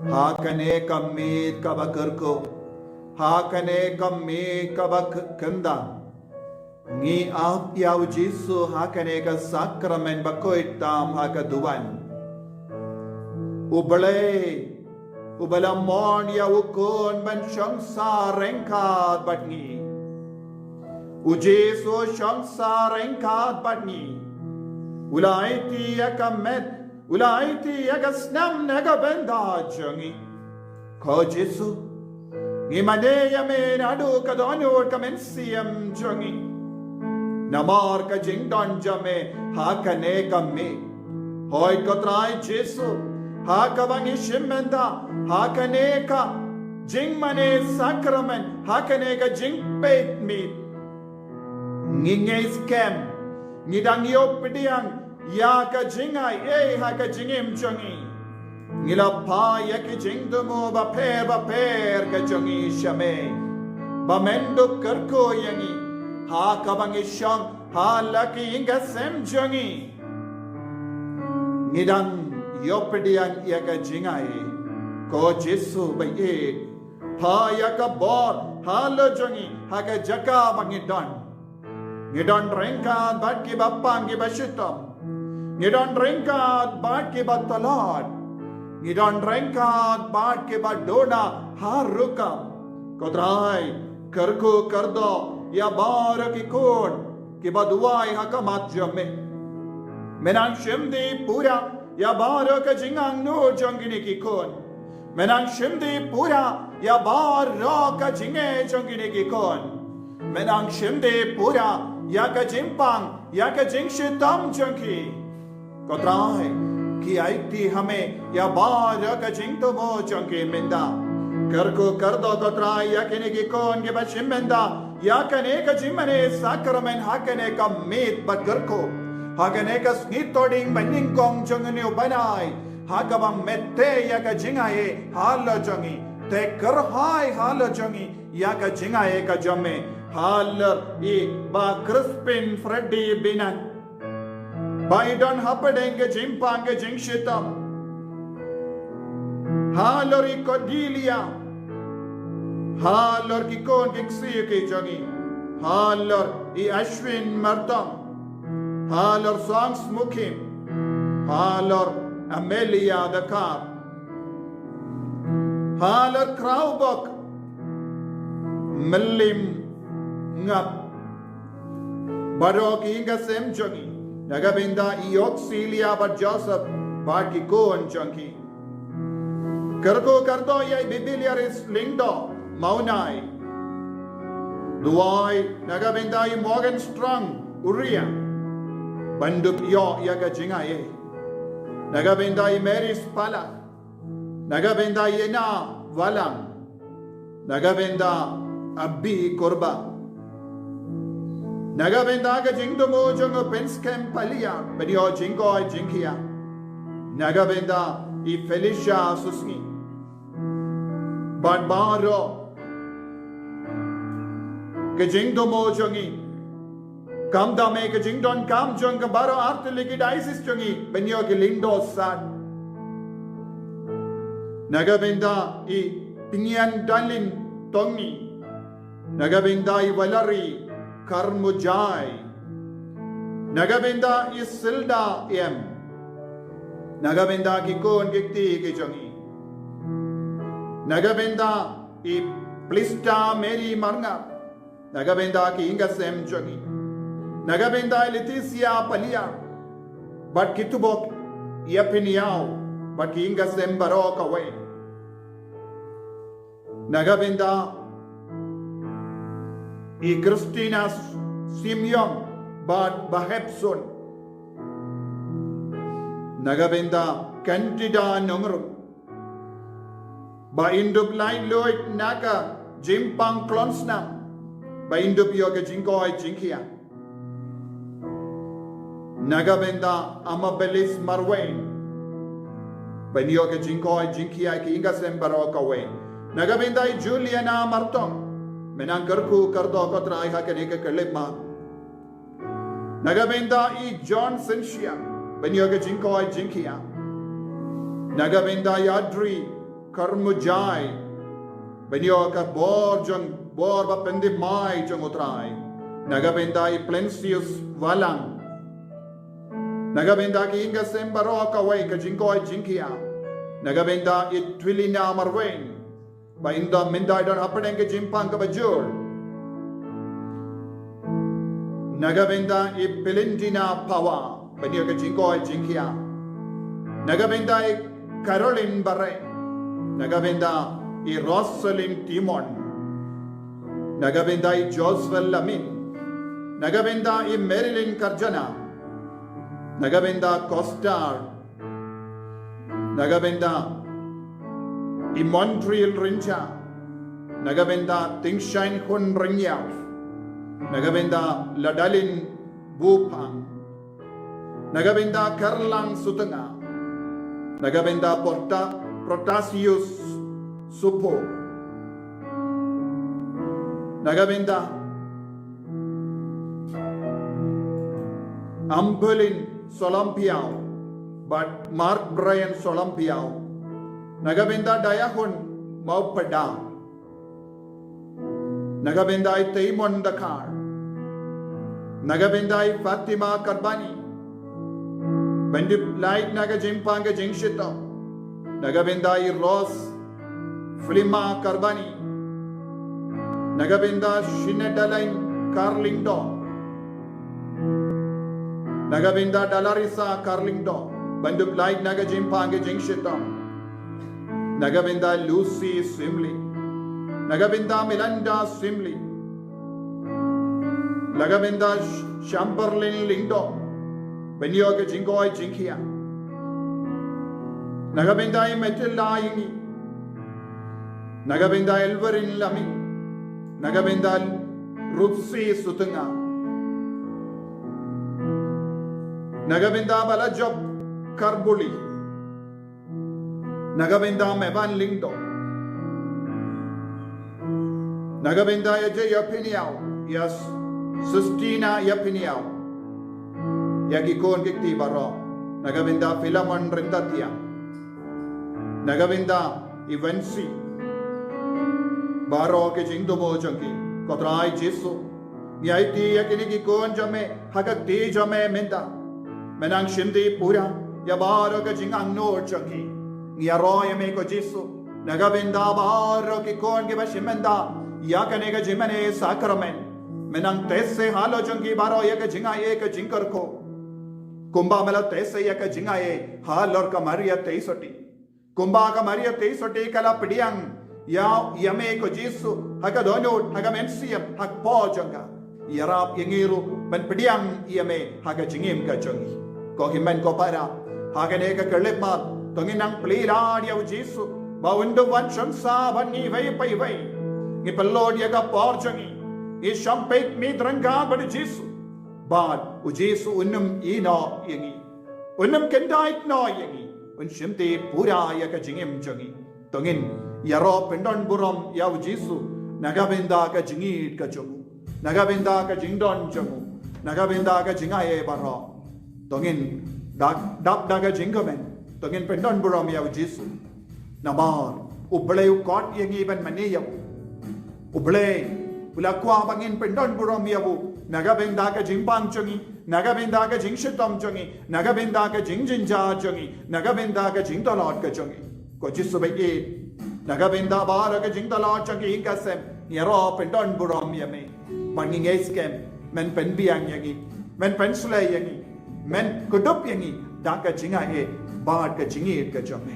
Speaker 7: hakane kamit kabakerko hakane kamit kabakenda ngi ap yaw Jesu hakane ka sakramen bakoitam hakaduan ubala mon yawukon ban shangsa rengkat batngi ujesu shangsa rengkat batngi ulaiti yakamet ulaiti yagasnam nagabenda jangi ko Jesu ngimane yamen adu kadonur kamensiam jangi namar ka jingdon jame hakane kamme hoy kotrai Jesu hakabangi shimmenda hakane ka jingmane sakramen hakane ka jingpet mi nginge scam ngidang yopidiang ya ka jingai ha ka jingim jangi ngila pa ya ki jingdumo ba per ka jangi shame ba mendo karko yangi ha ka bangi shang ha laki inga sem jangi ngidang yopidiang ya ka jingai ko Jesu ba pa ya ka bor ha lo jangi ha ka jaka bangi don ngidon rengkat bat ki bapang ki bashitam ngidon rengkat bat ki batalad ngidon rengkat bat ki badona harukam kodrai karko kardo ya bar ki kon ki baduai hakamat jamme menang shimdi pura ya bar ka jingang no jangini ki kon menang shimdi pura ya bar ka jinge jangini ki kon menang shimdi pura ya ka jimpang ya ka jingshitam janki kodrai ki aiti hame ya bar ka jingtomo janki menda karko kardo kodrai ya kene ki kon ke bashim menda ya kane ka jimane sakramen hakane ka meet bagarko hakane ka snitoding baning kong jangane ubanai hakabang mette ya ka jingaye halo jangi te karhai halo jangi ya ka jingaye ka jamme haller I ba Crispin Freddy binan Biden hapadenge jimpange jingshitam haller I Cordelia haller ki kon kiksi ke jangi haller I Ashwin Martam haller Songs Mukim haller Amelia the car haller Kraubok Melim ngap barok inga sem jangi nagabinda ioxilia but Joseph bat ki kon jangi karko kardo yai bibiliaris lindo maunai duai nagabinda I Morgan Strong uria bandup yo yaga jinga ye nagabinda I Mary Spala nagabinda yena walang nagabinda abbi korba nagabinda ka jingdomo jongo penskem palia bedio jingo jinkia nagabinda I Felicia susni barbaro ka jingdomo jongi kam dame ka jingdon kam jong ka baro art liquidisis jongi benyo ki lindo sad nagabinda I Pingian Dalin Tongi nagabinda I Valari Karmujai nagabinda I Silda M nagabinda ki kon gikti ki jangi Nagabenda I plista Mary Marna. Nagabenda ki inga sem jongi. Nagabenda Leticia Palia. But kitubok yapiniao. But ki inga sem barok away. Nagabenda I Christina Simeon. But Bahepson. Nagabenda Candida Numero. Ba induk lain loit naga jimpang klonsna. Ba induk yoga jinkoi jinkia. Nagabenda amabelis marwain. Ba yoga jinkoi jinkia ki inga sembaro kawe. Nagabenda Juliana Martong. Menang kerku kardo kotra iha keneka kelema. Nagabenda I John Sensia. Ba yoga jinkoi jinkia. Nagabenda Yadri Karmujai Benyo ka borjang borba pendi mai jang utrai Nagabenda I Plencius Valang Nagabenda ki inga sembaro ka way ka jinkoi jinkia Nagabenda I Twilina Marwain Ba inda mindai don hapadeng ka jimpang ka bajur Nagabenda I Pelindina Pawa Benyo ka jinkoi jinkia Nagabenda I Caroline Barre Nagabenda I Rosalind Timon Nagabenda I Joswell Lamin Nagabenda I Marilyn Karjana Nagabenda Costar Nagabenda I Montreal Rincha Nagabenda Tingshain Hun Ringya Nagabenda Ladalin Bupang Nagabenda Karlang Sutanga Nagabenda Protasius Supo Nagabenda Ambulin Solampiao but Mark Brian Solampiao Nagabenda Dayahun Maupada Nagabenda Taimon Dakar Nagabenda Fatima Karbani Bandip Light Naga Jimpanga Jingshito Nagabenda I Rose Flima Karbani Nagabenda Shinedalain Carlingdo Nagabenda Dalarisa Carlingdo Bandup Light Naga Jimpanga Jingshito Nagabenda Lucy Swimley Nagabenda Milanda Swimley Nagabenda Chamberlain Lindo Benyoga Jingoi Jinkia Nagabenda Matilda Yingi Nagabenda Elverin Lami Nagabenda Rupsi Sutunga Nagabenda Balajob Karbuli Nagabenda Mevan Lindo Nagabenda Yaje Yapiniao Yes Sistina Yapiniao Yagikon Gikti Baro Nagabenda Philemon Rindatia Nagabenda Ivansi Baro ke Jingdomo Junki Kotrai Jisu Yaiti Yakiniki Kon Jame Hagati Jame Menda Menang Shindi Pura Yabaro ke Jingang No Junki Yaroy Meko Jisu Nagabenda Baro ki Kon Gibashimenda Yakanega Jimene Sacrament Menang Tesse Halo Junki Baro Yaka Jinga Eka Jinkarko Kumba Mela Tesse Yaka Jingae Halor Kamaria Teisoti Kumba Kamaria Teisoti Kala Pidiang Ya Yame Ko Jisu Hakadono Hagamensiam Hakpo Janga Yarap Yangiru Ben Pidiang Yame Hagajingim Kajongi Kohimen Kopara Haganeka Kalipma Tonginang Plira Yaw Jisu Bawindu Van Shamsa Bani Vai Pai Vai Nipalod Yaga Porjangi Ishampek Midrangga Badi Jisu Bad Ujisu Unum Ino Yangi Unum Kendait No Yangi Unshimti Pura Yaka Jingim Jongi Tongin Yaro Pendon Burom Yaw Jisu Nagabenda Ka Jingit Ka Jomu Nagabenda Ka Jingdon Jomu Nagabenda Ka Jingaye Baro Tongin Dap Daga Jingamen Tongin Pendon Burom Yaw Jisu Namar Ublay Ukot Yangi Ben Maniyaw Ublay Ulakwa Bangin Pendon Burom Yawu Nagabenda Ka Jimbang Jongi Nagabenda Ka Jingshitom Jongi Nagabenda Ka Jingjinja Jongi Nagabenda Ka Jingdolot Ka Jongi Ko Jisu Begi naga benda bara ke jing tala chaki kasem yaro pendon buram yame banging eskem men pen biang yangi men pen sulai yangi men kudup yangi daka jinga e baat ka jingi ka jame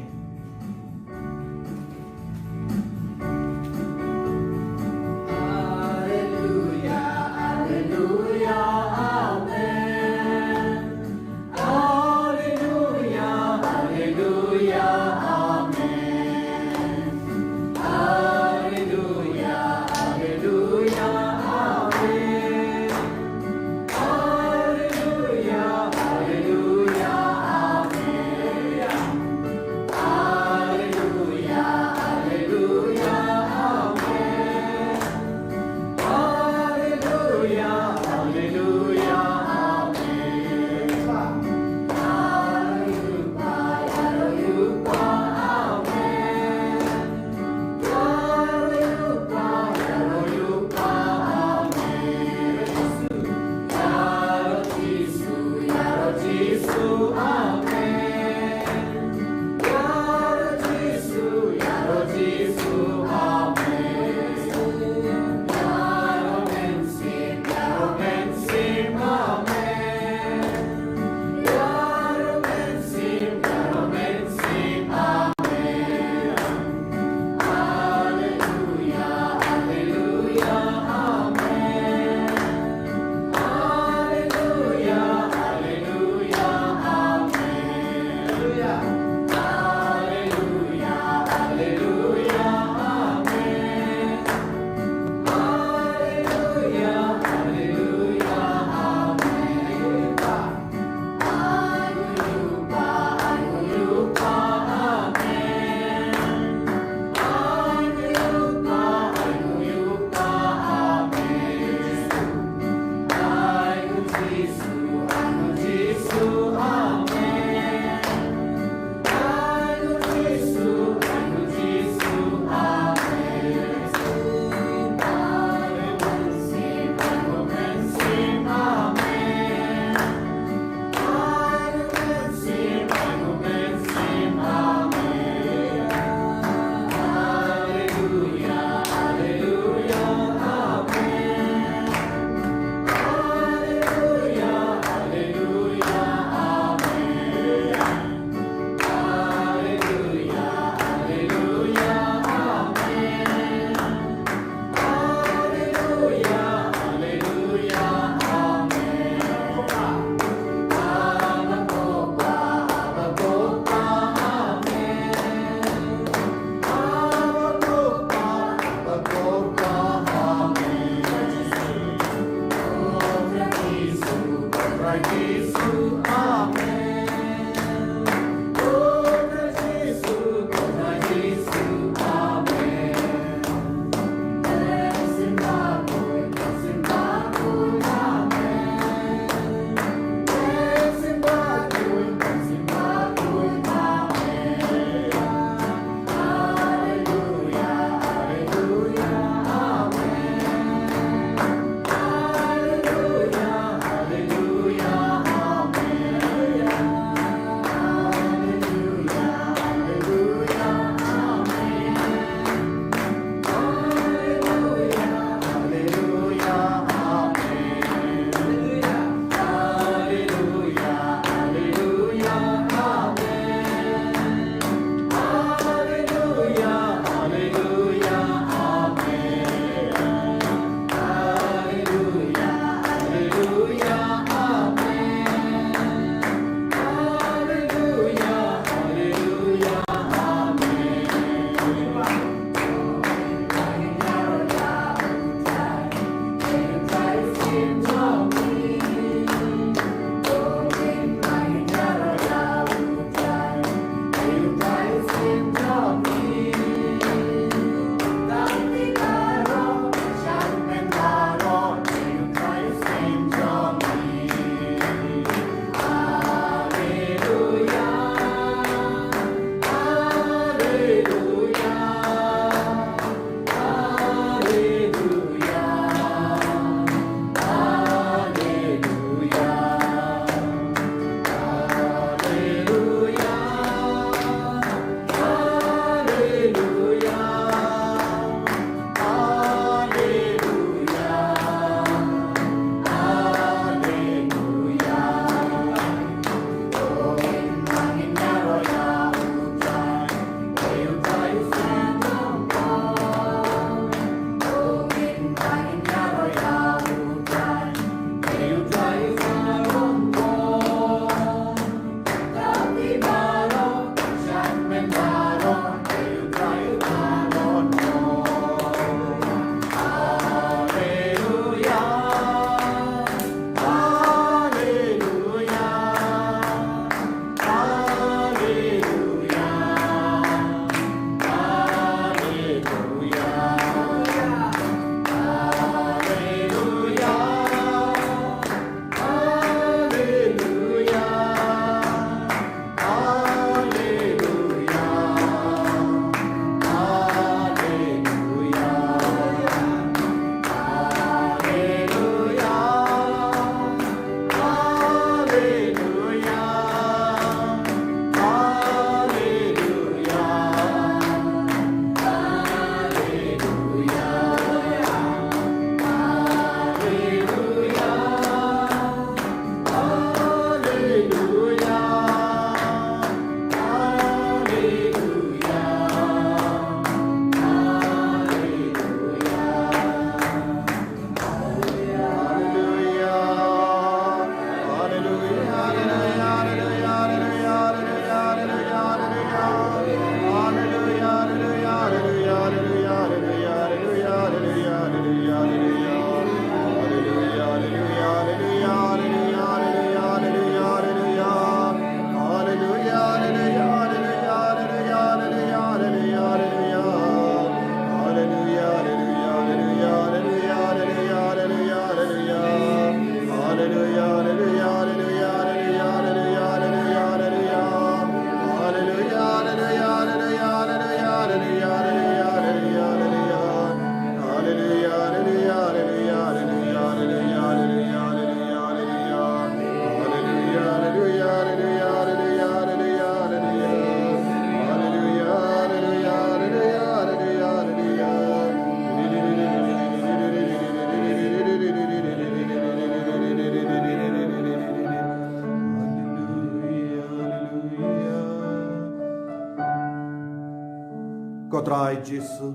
Speaker 7: trai Jesu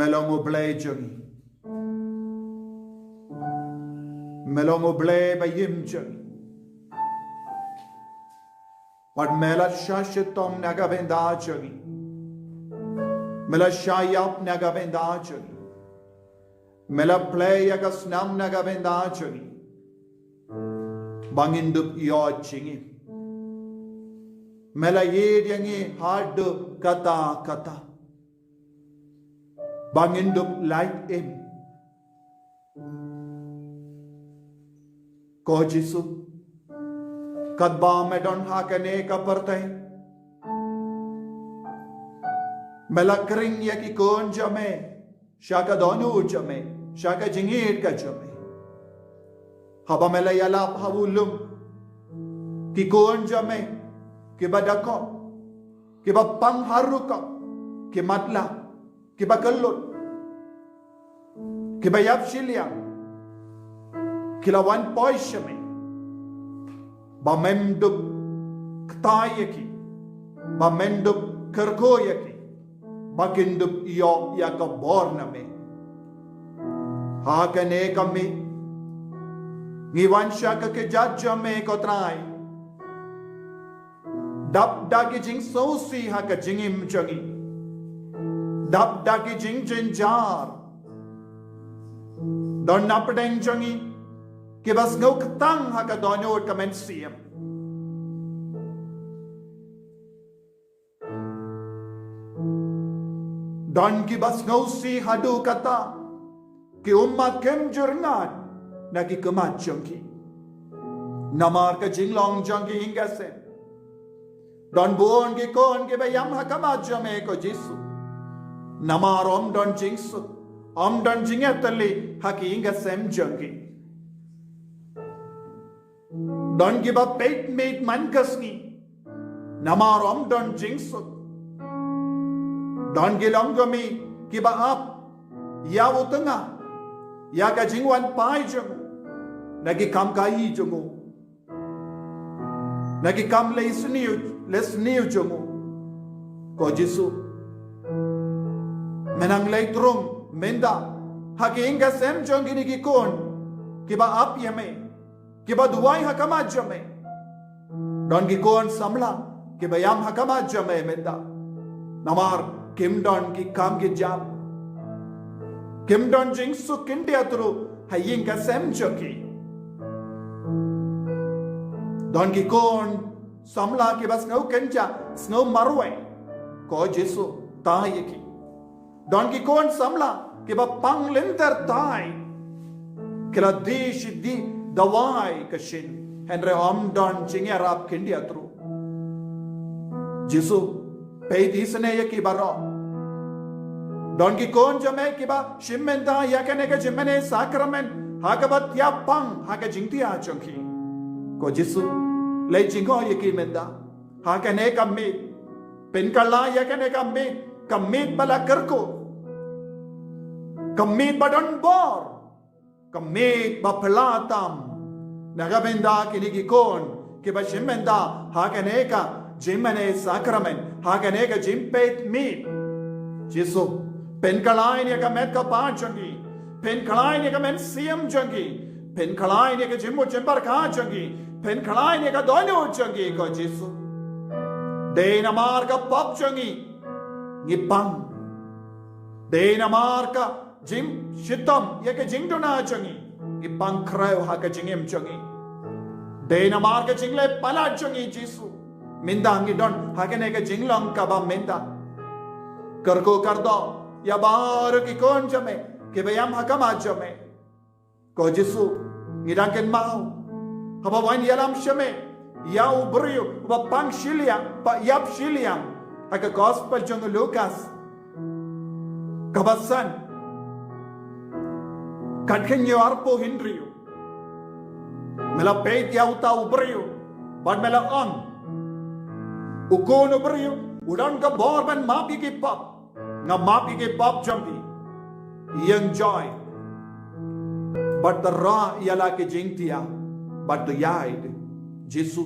Speaker 7: melong oblay jangi melong oblay bayim jangi but mela shashitom nagabenda jangi mela shayap nagabenda jangi mela play yagasnam nagabenda jangi bangindup yo chingi mela yed yangi hard kata kata bangindup like him ko Jesu kadba medon hakane kapartai mela kring yaki kon jame shaka donu jame shaka jingit ka jame haba mela yalap havulum ki kon jame ki badako ki bapang haruka ki matla ki bakalot ki bayap shiliang ki lawan poishame bamenduk ktayaki bamenduk kergoyaki baginduk iyo yakaborname hakane kami ngiwan shaka ke jajame kotrai dap dagi jing sosi haka jingim jangi dap dagi jing jinjar don napdeng jangi ke bas ngok tang haka donyo kamen siam don ki bas ngausi hadu kata ki umma kem jurnat nagi kemat jangi namar ka jinglong jangi ingase don buon ki kon ki bayam hakamat jame ko Jesu namar om don jingsu om don jingatali haki ingasem jangi don give up peit mate mankasni namar om don jingsu don gilongami kiba up ya utanga ya ka jingwan pai jangu nagi kam kai jangu nagi kam lesniu jangu ko Jesu menang lay trung menda haki inga sem jangi ni ki kon kiba up yame kiba duwai hakamat jame don ki kon samla kiba yam hakamat jame menda namar kim don ki kam ki jam kim don jing su kindia tru hayin ka sem joki don ki kon samla kiba snow kenja snow marwe ko Jesu tayeki don ki kon samla kiba pang linter tai kila dish di dawai kashin henre om don jinge rap kindia tru Jesu pei disne yaki baro don ki kon jame kiba shimmenda yakane ka jimene sacrament hakabat ya pang haka jingtia chonki ko Jesu lei jingo yaki menda hakane kammi penkala yakane kammi kammit bala karko kammit badon bor kammit bapelatam nagabenda kinigi kon kiba shimmenda hakane ka jimane sacrament hakane ka jimpet meet Jesu penkalai ne ka met ka pa jangi penkalai ne ka men siam jangi penkalai ne ka jimmo jembar ka jangi penkalai ne ka dono jangi ko Jesu Dena marka pop jangi ngipang Dena marka jim shitam yake jingdona jangi ngipang krayo haka jingim jangi Dena marka jingle pala jangi Jesu minda ngidon haka neka jinglang kaba minda karko kardo ya bar ki kon jame ke bayam haka ma jame ko Jesu ngidangken mau haba wan yalam shame ya ubriyo ba pang shilia pa yap shilia haka gospel jong Lucas kabasan katkenyo arpo hindriyo mela peit ya uta ubriyo bad mela on ukon ubriyo udan ka borban mapi ki pop nga mapi ki pop jambi yang joy but the raw yala ke jingtia but the yide Jesu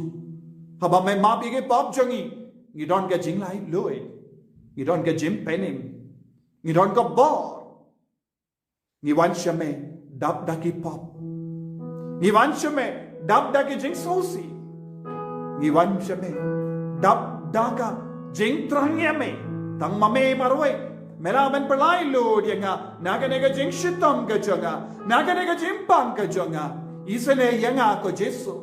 Speaker 7: haba me mapi ke pop jangi ngidon ka jing lai lui ngidon ka jim penim ngidon ka bor ngiwan shame dab daki pop ngiwan shame dab daki jing sosi ngiwan shame dab daka jing trangyame tang mame marwe meraban pelai lu dia nga naga nega jing shitam ka jonga naga nega jim pang ka jonga isene yanga ko Jesu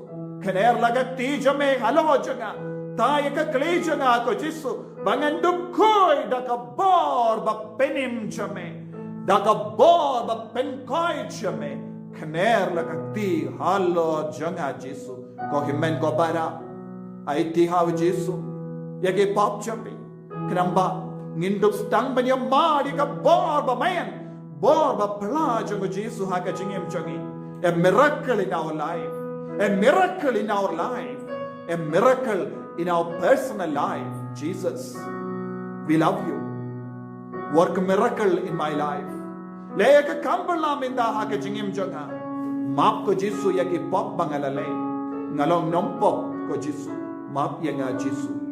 Speaker 7: khaner lagati jame halo jonga tayo ka klejo nga ako Jesu banganduk koy dakabor ba penim jame dakabor ba penkoy jame khaner lagati halo jonga Jesu ko himen ko bara ay ti haw Jesu yage pop jame kramba nginduk stang banya mari ka bor ba man bor ba plajo ngo Jesu ha ka jingem jongi a miracle in our life a miracle in our life a miracle in our personal life. Jesus, we love you. Work a miracle in my life. Laya ka kambalam inda ha ka jingim jonga. Map ko Jesu yaki pop bangalale. Ngalong nom pop ko Jesu. Map yanga Jesu.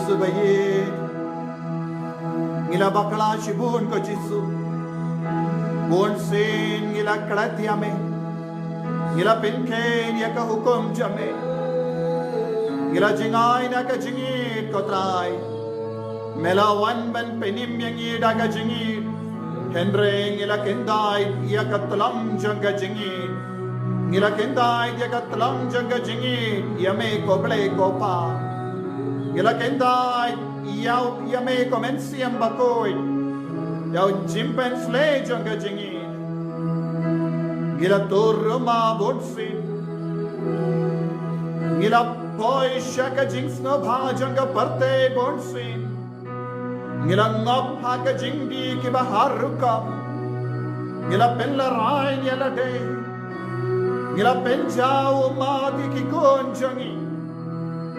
Speaker 7: Jesu bayi ngila bakla shibun ko Jesu bon sin ngila kratia me ngila pinken ya ka hukum jame ngila jingai na ka jingit ko trai melawan ban penim yang ida ka jingit henre ngila kendai ya ka talam jang ka jingit ngila kendai ya ka talam jang ka jingit ya me ko ble ko pa ngila kendai ya me ko men siam bakoi ya jimpen sle jang ka jingit ngila turma bonsin ngila poi shaka jinx no bhajang ka parte bonsin ngila ngop ha ka jingdi ki bahar ruka ngila pella rai ngila de ngila penjao mati ki konjangi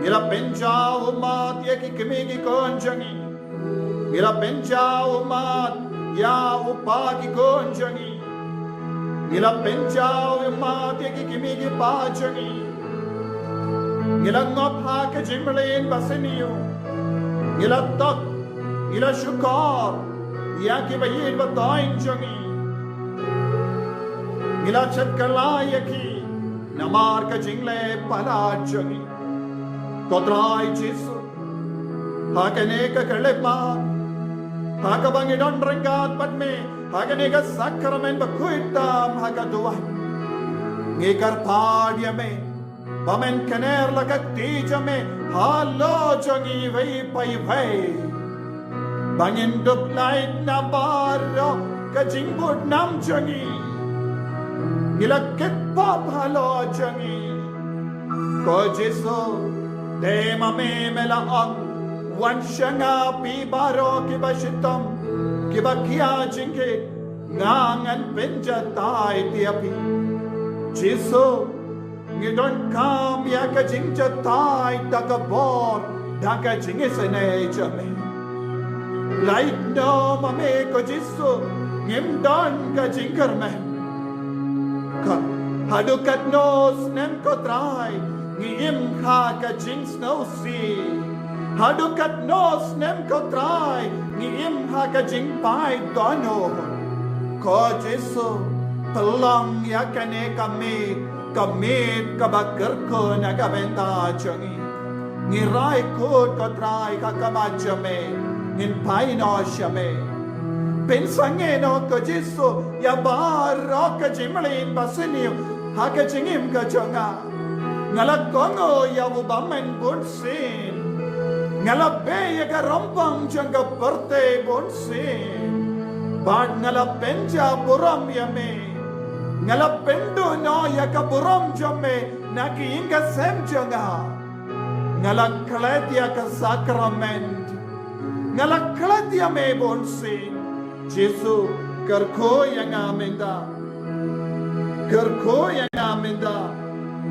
Speaker 7: ngila penjao mati ki kimi ki konjangi ngila penjao mat ya upa ki konjangi ngila penjao mati ki kimi ki pajangi ngila ngop ha ka jimlein basiniyo ngila tak ngila shukar ya ki bayid batain jangi ngila chatkala yaki namar ka jingle pala jangi kodrai Jesu hakane ka kalepa haka bangidon rengat patme hakane ka sakramen bakuitam haka duwa ngikar padya me bamen kaner lagati jame halo jangi vai pai vai bangin dup light na baro ka jingbud nam jangi ngilakit pop halo jangi ko Jesu de mame melaang wan shanga pi baro ki bashitam ki bakia jinge ngangan penja tai tiapi Jesu ngidon kam ya ka jingja tai takabor daka jingisene jame light no mame ko Jesu ngim don ka jingkar me ka hadukat nos nem ko trai ngim kha ka jings no si hadukat nos nem ko trai ngim ha ka jing pai dono ko Jesu pelang ya kane kamit kabakar ko na kabenta changi ngirai ko trai ka kamachame ngin pai no shame pensange no ko Jesu ya baro ka jimlin basiniyo ha ka jingim ka changa ngala kongo ya bubamen bonsin ngala be ya ka rompang changa parte bonsin bad ngala penja buram yame ngala pendo no ya ka buram jamme naki inga sem changa ngala kladia ka sacrament ngala kladia me bonsin Jesu karko yang amenda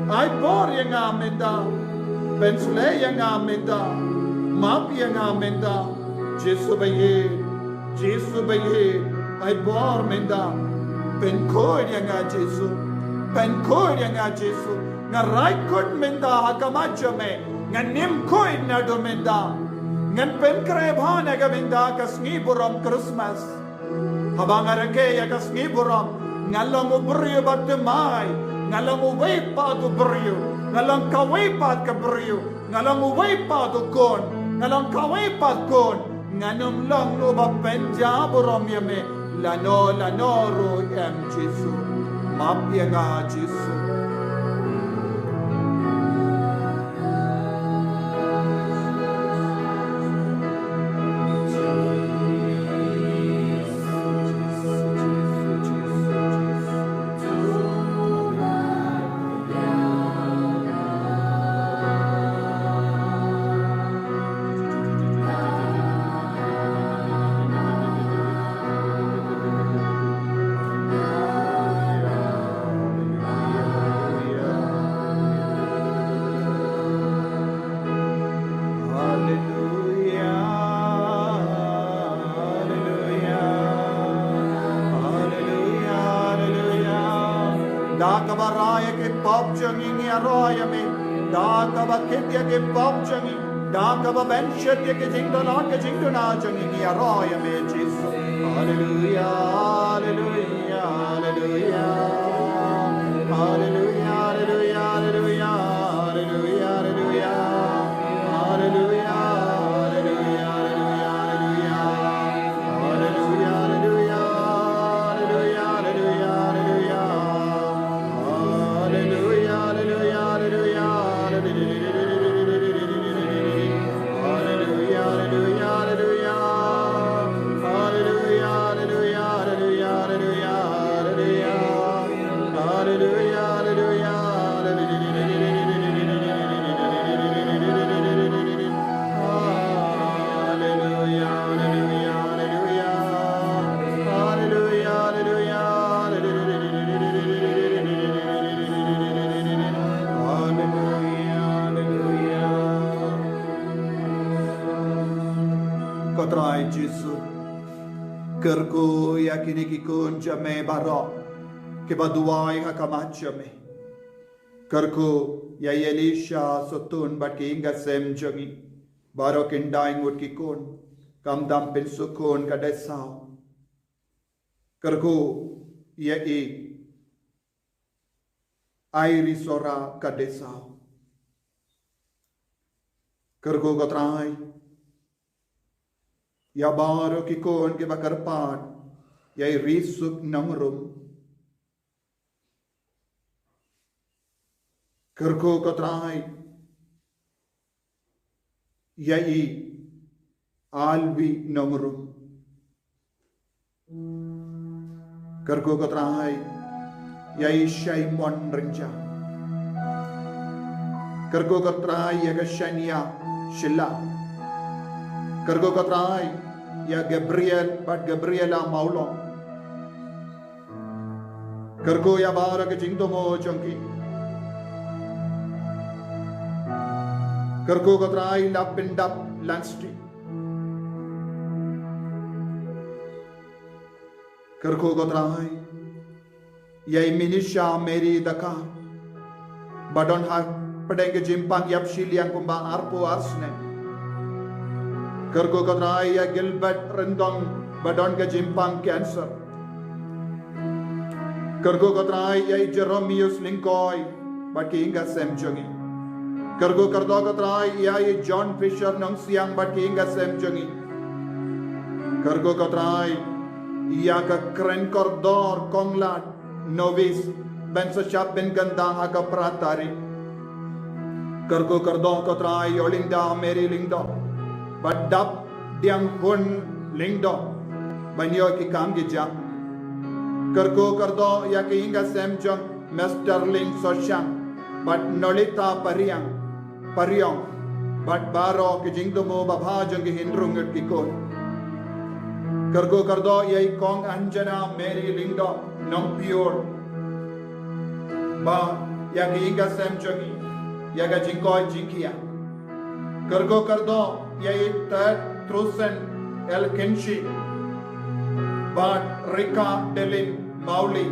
Speaker 7: ai bor yang amenda pensle yang amenda map yang amenda Jesu baye ai bor menda penko yang Jesu ngarai kod menda hakamachame nganim koi na do menda ngan penkre bhana ga menda kasni buram Christmas habang arake ya kasni buram ngalang ubriyo batmai ngalang uway pa do briyo ngalang kaway pa ka briyo ngalang uway pa do kon ngalang kaway pa kon nganum lang no ba penja buram yame lano ro em Jesu map ya nga Jesu Kabaraya ke pop jangi ni araya me da kabaketya ke pop jangi Da ka ba ben shet ye ke jing do la ke jing do na jang ni ya ro ya me Jesus. Hallelujah, hallelujah, hallelujah. Hallelujah, hallelujah, hallelujah, hallelujah, hallelujah. Hallelujah, hallelujah, hallelujah, hallelujah. Hallelujah, hallelujah, hallelujah, hallelujah, hallelujah. Hallelujah, hallelujah, hallelujah, hallelujah. Kotrai Jesu kerku yakini kikun jame barok ke baduai hakamachame kerku ya Elisha sotun bat ki inga sem jangi barok indaing ut kikun kam dam pin sukun kadesau kerku ya I airi sora kadesau kerku kotrai ya baro kikon ke bakarpat ya risuk nangrum kerko kotrai ya I albi nangrum kerko kotrai ya I shaimon renja kerko kotrai ya gashania shilla kerko kotrai ya Gabriel but Gabriela Maulo kerko ya bara ke jingtomo chongki kerko kotrai la pindap langsti kerko kotrai ya minisha meri daka badon ha padenge jimpang yap shiliang kumba arpo arsne kerko kotrai ya Gilbert rendong badon ke jimpang cancer kerko kotrai ya Jeromius Linkoy baki inga sem jongi kerko kardo kotrai ya John Fisher nong siang baki inga sem jongi kerko kotrai ya ka kren kordor konglat novis ben sachap ben ganda aga pratari kerko kardo kotrai olinda meri lingdo badap diang hun lingdo banyo ki kam gi jam kerko kardo ya ki inga sem jong mesterling sosyang but nolita pariang but baro ki jingdomo babha jong gi hindrungut ki kon kerko kardo ya kong anjana meri lingdo nong pure ba ya ki inga sem jongi ya ga jingkoy jingkia kerko kardo ya Ted Trusen El Kinshi but Rika Delin Mauli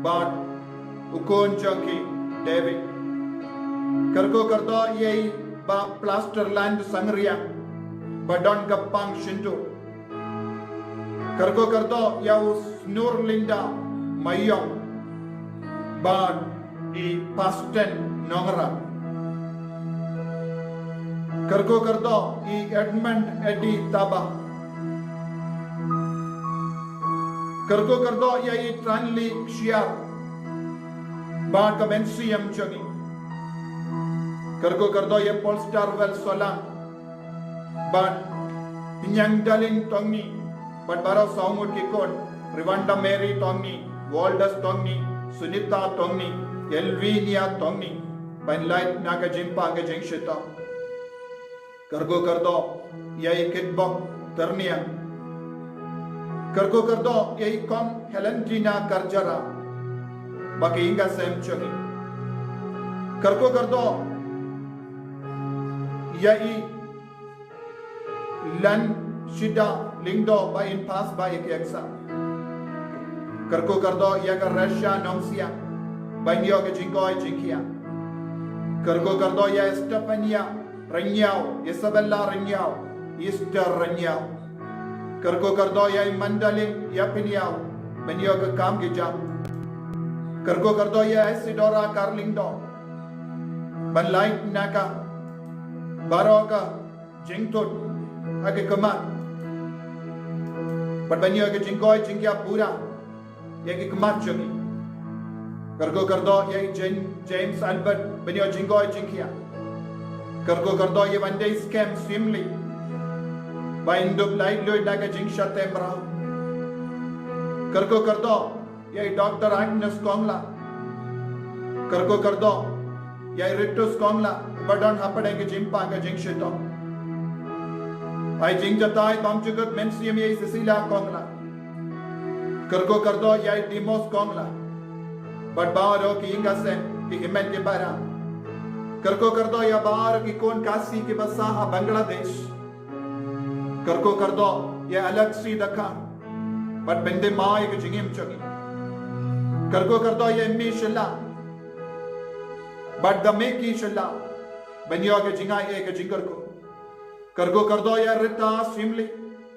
Speaker 7: but Ukon Junkie David kerko kardo ya ba Plaster Land Sangria badon gapang shinto kerko kardo ya Nur Linda Mayong but I Pasten Nongara kerko kardo I Edmund Eddie Taba kerko kardo ya I Tranli Xiar ba Kamensiam Changi kerko kardo ya Polstarwell Solang but Pinyang Daling Tongi but Baro Saumut Kikon Rwanda Mary Tongi Waldas Tongi Sunita Tongi Elvinia Tongi Ban Light Naga Jimpa Gajing Shita kerko kardo yai kitbok ternia kerko kardo yai kon Helentina Karjara baki inga sem chongi kerko kardo yai lan shida lingdo ba in pass ba eksa kerko kardo yaga Russia nongsia banyo ke jingkoy jingkia kerko kardo ya Stefania renyau, Isabella renyau, Easter renyau. Kerko kerdo ya mandalin ya pinyau, benyo ke kam gejam. Kerko kerdo ya Isidora Carlindo, ban light naka, baroka, jingtut, ake kemat. But benyo ke jingkoi jingkia pura, ya ke kemat jogi. Kerko kerdo ya James Albert, benyo jingkoi jingkia. Kerko kerdo ya one day scam swimly. Bain dub light loy daga jing shatemra. Kerko kerdo yai Dr. Agnes Kongla. Kerko kerdo yai Ritus Kongla. Badan hapadenge jimpa ga jing shito. Ai jing jatai bang jugut mensiam yai Cecilia Kongla. Kerko kerdo yai Dimos Kongla. But baaro ki inga sen ki himen ke bara. Kerko kerdo ya baaro ki kon kasi ki basaha Bangladesh. Kerko kerdo ya Alexi Dakar, but bende mai ke jingim chogi. Kerko kerdo ya Emmi Shilla, but the Meki Shilla, benyo ke jinga ye ke jingarko. Kerko kerdo ya Rita Swimley,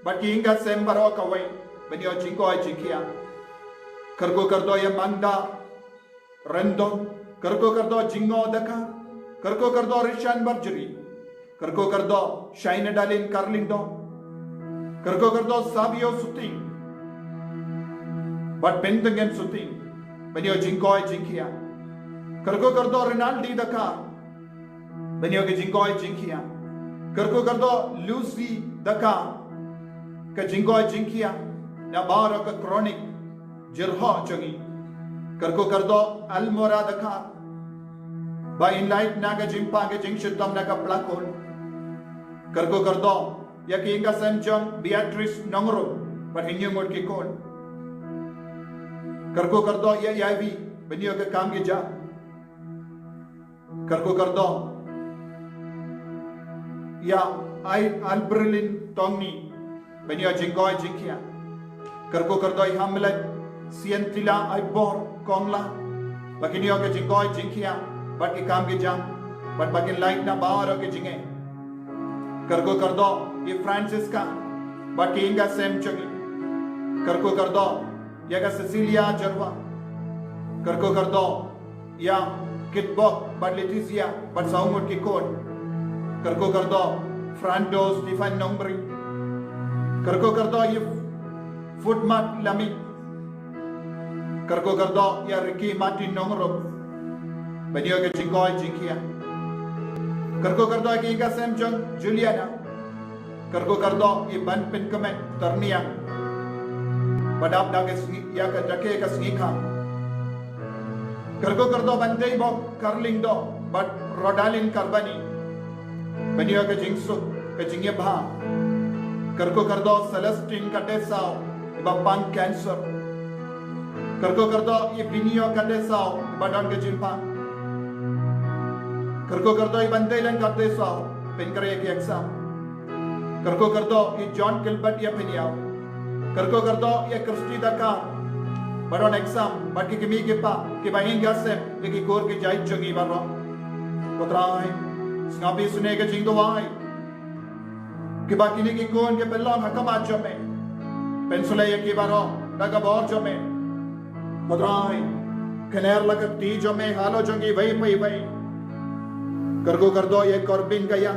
Speaker 7: but kinga sembaro kawai, benyo jingo ay jinkia. Kerko kerdo ya Manda Rendon, kerko kerdo jingo Dakar, kerko kerdo Rishan Barjeri, kerko kerdo Shine Dalin Carlindo. Kerko kerdo Sabio Suting, but Bentingen Suting, benyo jinkoi jinkia. Kerko kerdo Rinaldi Dakar, benyo ke jinkoi jinkia. Kerko kerdo Lucy Dakar, ke jinkoi jinkia. Na baro ke chronic jirho chogi. Kerko kerdo Almora Dakar, ba inlight naga jimpa ke jingshitam naga plakon. Kerko kerdo ya ki inga Sanjong Beatrice Nongro but hinyo ngod ki kon. Kerko kerdo ya yavi benyo ke kam ge ja. Kerko kerdo ya ai Alberlin Tongni benyo jingkoi jingkia. Kerko kerdo I Hamlet Sientila ai bor Kongla bakinyo ke jingkoi jingkia but ki kam ge ja but bakin light na baaro ke jinge. Kerko kerdo ये फ्रांसिस्का बाकी इंगा सेम चगी करको कर दो या का सिसिलिया जरवा करको कर दो या किटबॉक बट लेटिसिया बट साउंड की कोड करको कर दो फ्रांडोस डिफाइन नंबरी करको कर दो ये फुटमाट लमी करको कर दो या रिकी मार्टिन नंगरो बनियो के जिंगोय जिंकिया करको कर दो कि इंगा सेम जंग Juliana Kerko kerdo I ban pen kemen terniang padap dake ya ka dake ka sngika. Kerko kerdo bandai bok karling do but rodalin karbani baniyo ka jingsu ka jingye bha. Kerko kerdo celestine ka desao iba pan cancer. Kerko kerdo I biniyo ka desao badan ka jimpa. Kerko kerdo I bandai len ka desao pen kare ki exam. Kerko kerdo I John Gilbert ya peniau. Kerko kerdo ya Christy Dakar. Baron exam, but ki kimi ki pa, ki bahin gasem, ki kor ki jai chogi baro. Kotrai, snapi sune ke jingdo ai. Ki bakini ki kon ke pelon hakama jome. Pensule ya ki baro, daga bor jome. Kotrai, kener lagat ti jome halo jongi vai pai vai. Kerko kerdo ya Corbin kaya.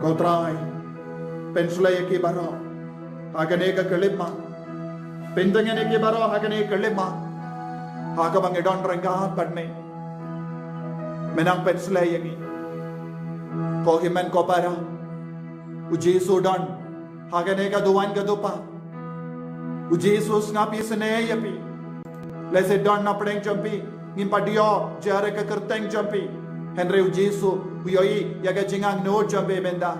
Speaker 7: Kotrai, pensule ya ki baro, agane ka kelipma. Pindangene ki baro hagane kelipma. Haga bang edon rengga padme. Menang pensule yangi. Ko himen ko para. Uji sudan hagane ka duwan ka dupa. Uji sus ngapi sene yapi. Lese don na pdeng jampi. Ngimpadio jare ka kerteng jampi. Henry ujisu uyoi yaga jingang no jambe benda.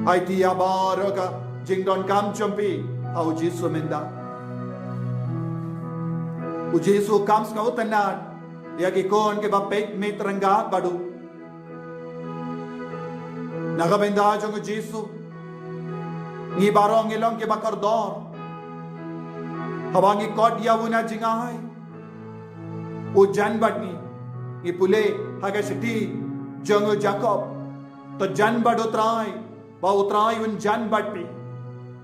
Speaker 7: Aiti abaro ka jingdon kam jampi au ujisu menda. Ujisu kam ska utanan yagi kon ke bapek mitranga badu. Naga benda jong ujisu ngi barong ilong ke bakar dor. Hawangi kod yawuna jingahai. Ujan badni, ipule haga siti jango Jacob to jan bad utrai ba utrai un jan bad pi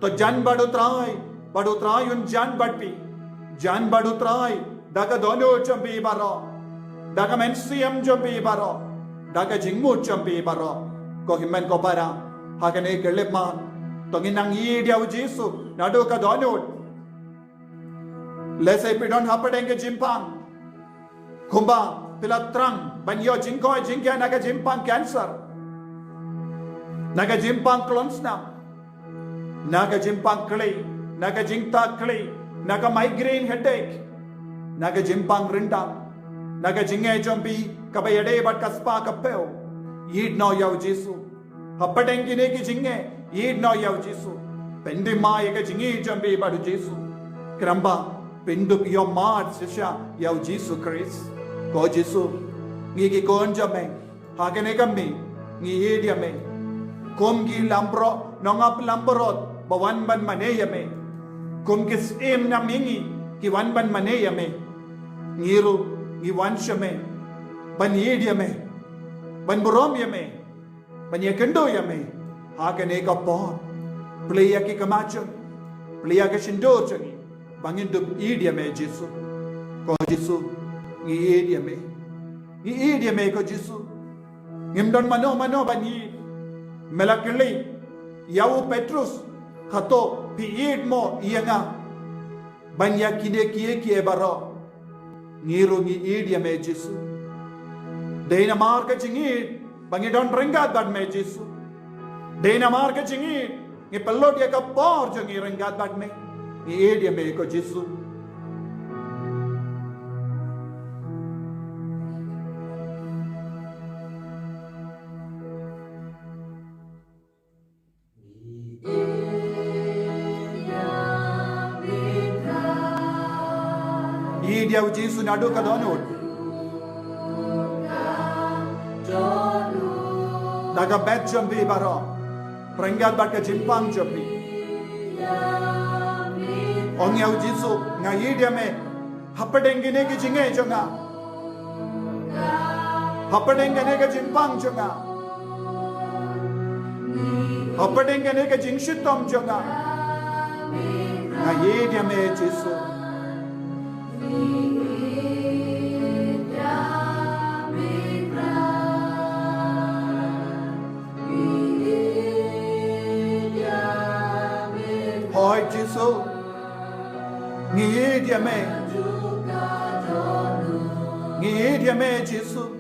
Speaker 7: to jan bad utrai un jan bad pi jan bad utrai daga dono champi baro daga mensiam champi baro daga jingmu champi baro ko himen ko para haga ne kelep man to nginang yi dia Jesu nado ka dono Lesai pidon hapadenge jimpang kumba pilatrang banyo jingkoi jingkya naga jimpang cancer naga jimpang klonsna naga jimpang kli naga jingta kli naga migraine headache naga jimpang rindang naga jinge jombi kabayade bat kaspa kapeo yid no yaw Jesu hapadenge ne ki jinge yid no yaw Jesu pendi ma yega jingi jombi badu Jesu kramba Pindup your mad sisha yaw Jesu Christ. Ko Jesu ngi ki konja me hakene kami ngi yedia me kom gi lambro nongap lambrot bawan ban maneya me kom kis em na mingi ki wan ban maneya me ngiru ngi wansha me ban yedia me ban borom ya me ban yakendo ya me hakene ka po playa ki kamacho playa ka shindo changi bangin dub idia me Jesu ko Jesu ngi idia me ko Jesu ngimdon mano bani melakili yaw Petrus khato pi id mo ianga banya kide kie baro ngiru ngi idia me Jesu deina mar ka jingi bangi don ringat bad me Jesu deina mar ka jingi ngi pello dia ka por jingi ringat bad me Idia me ko Jesu Idia Jesu nadu ka donut daga bet jambi baro prengal bat ka jimpang jambi Ong yaw Jesu ngayi dia me hapadenge ne ki jinge jonga hapadenge ne ka jimpang jonga hapadenge ne ka jingshitom jonga ngayi dia me Jesu Hoi Jesu Ngi dia me Jesu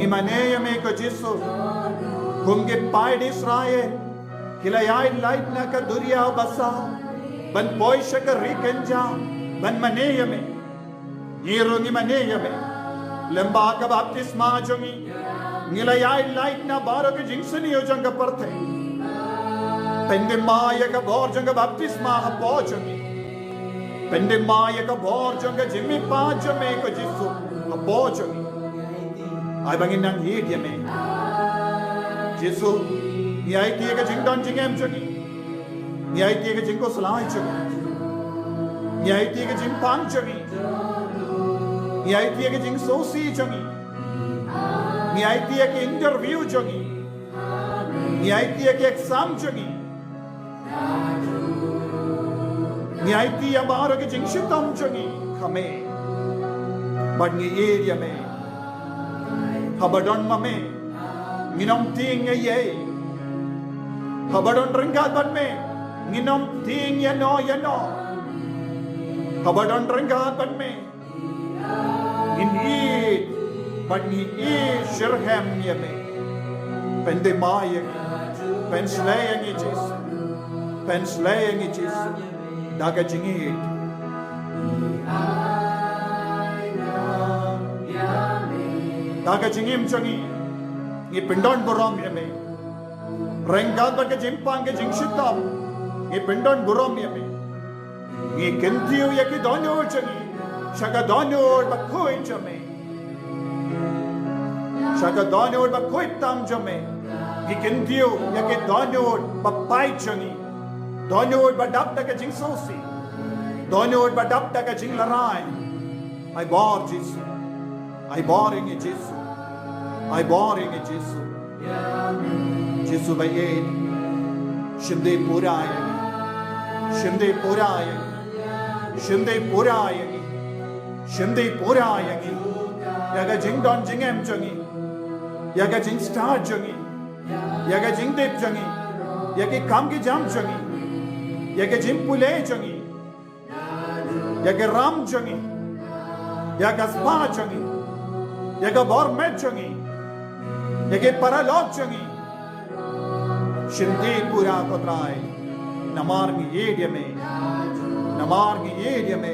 Speaker 7: Maneya me ko Jesu kumge paid Israel kilayai light na ka durya basa ban poisha ka rikanja ban maneya me nirungi maneya me lamba ka baptisma jongi nilayai light na baro ke jingsani yojanga parthe pende maya ka bor jonga baptisma ha pojongi pende maya ka bor jonga jimmi pa jame ko Jesu ha pojongi Ay bangin nang hid yame Jesu ni ay tiye ka jingdon jingem chogi ni ay tiye ka jingko salai chogi ni ay tiye ka jing pang chogi ni ay tiye ka jing sosi chogi Ngiaiti ek interview jongi. Ngiaiti ek exam jongi. Ngiaiti abaro ke jingshitam jongi. Kame. But ngi area me. Habadon mame. Nginom ting ye. Habadon ringkat bat me. Nginom ting ya no. Habadon ringkat bat me. In eat. But ni Shirham ye me. Pendemaya. Penslayang itis. Penslayang itis. Daga jingit. Daga jingim changi. Ni pindon buram ye me. Rengkat bat ke jimpang ke jingshitam. Ni pindon buram ye me. Ni kentiu ye ki donyo changi. Shaga donyo bat koin chame. Shaga donyo bat koin tam chame. Ni kentiu ye ki donyo bat pai changi. Donyo bat dap ta ke jingsosi. Donyo bat dap ta ke jinglarai. I bore Jesus. I boring it Jesus. I boring it Jesus. Jesus by aid. Shinde puraya. Shinde puraya. Shinde puraya. Shinde puraya. Yaga jing don jing em changi. Yaga jing star changi. Yaga jing dip changi. Yaga kam ki jam changi. Yaga jing pule changi. Yaga ram changi. Yaga spa changi. Yaga bor med changi. Yaga paralog changi. Shinde pura kotrai. Namargi area me. Namargi area me.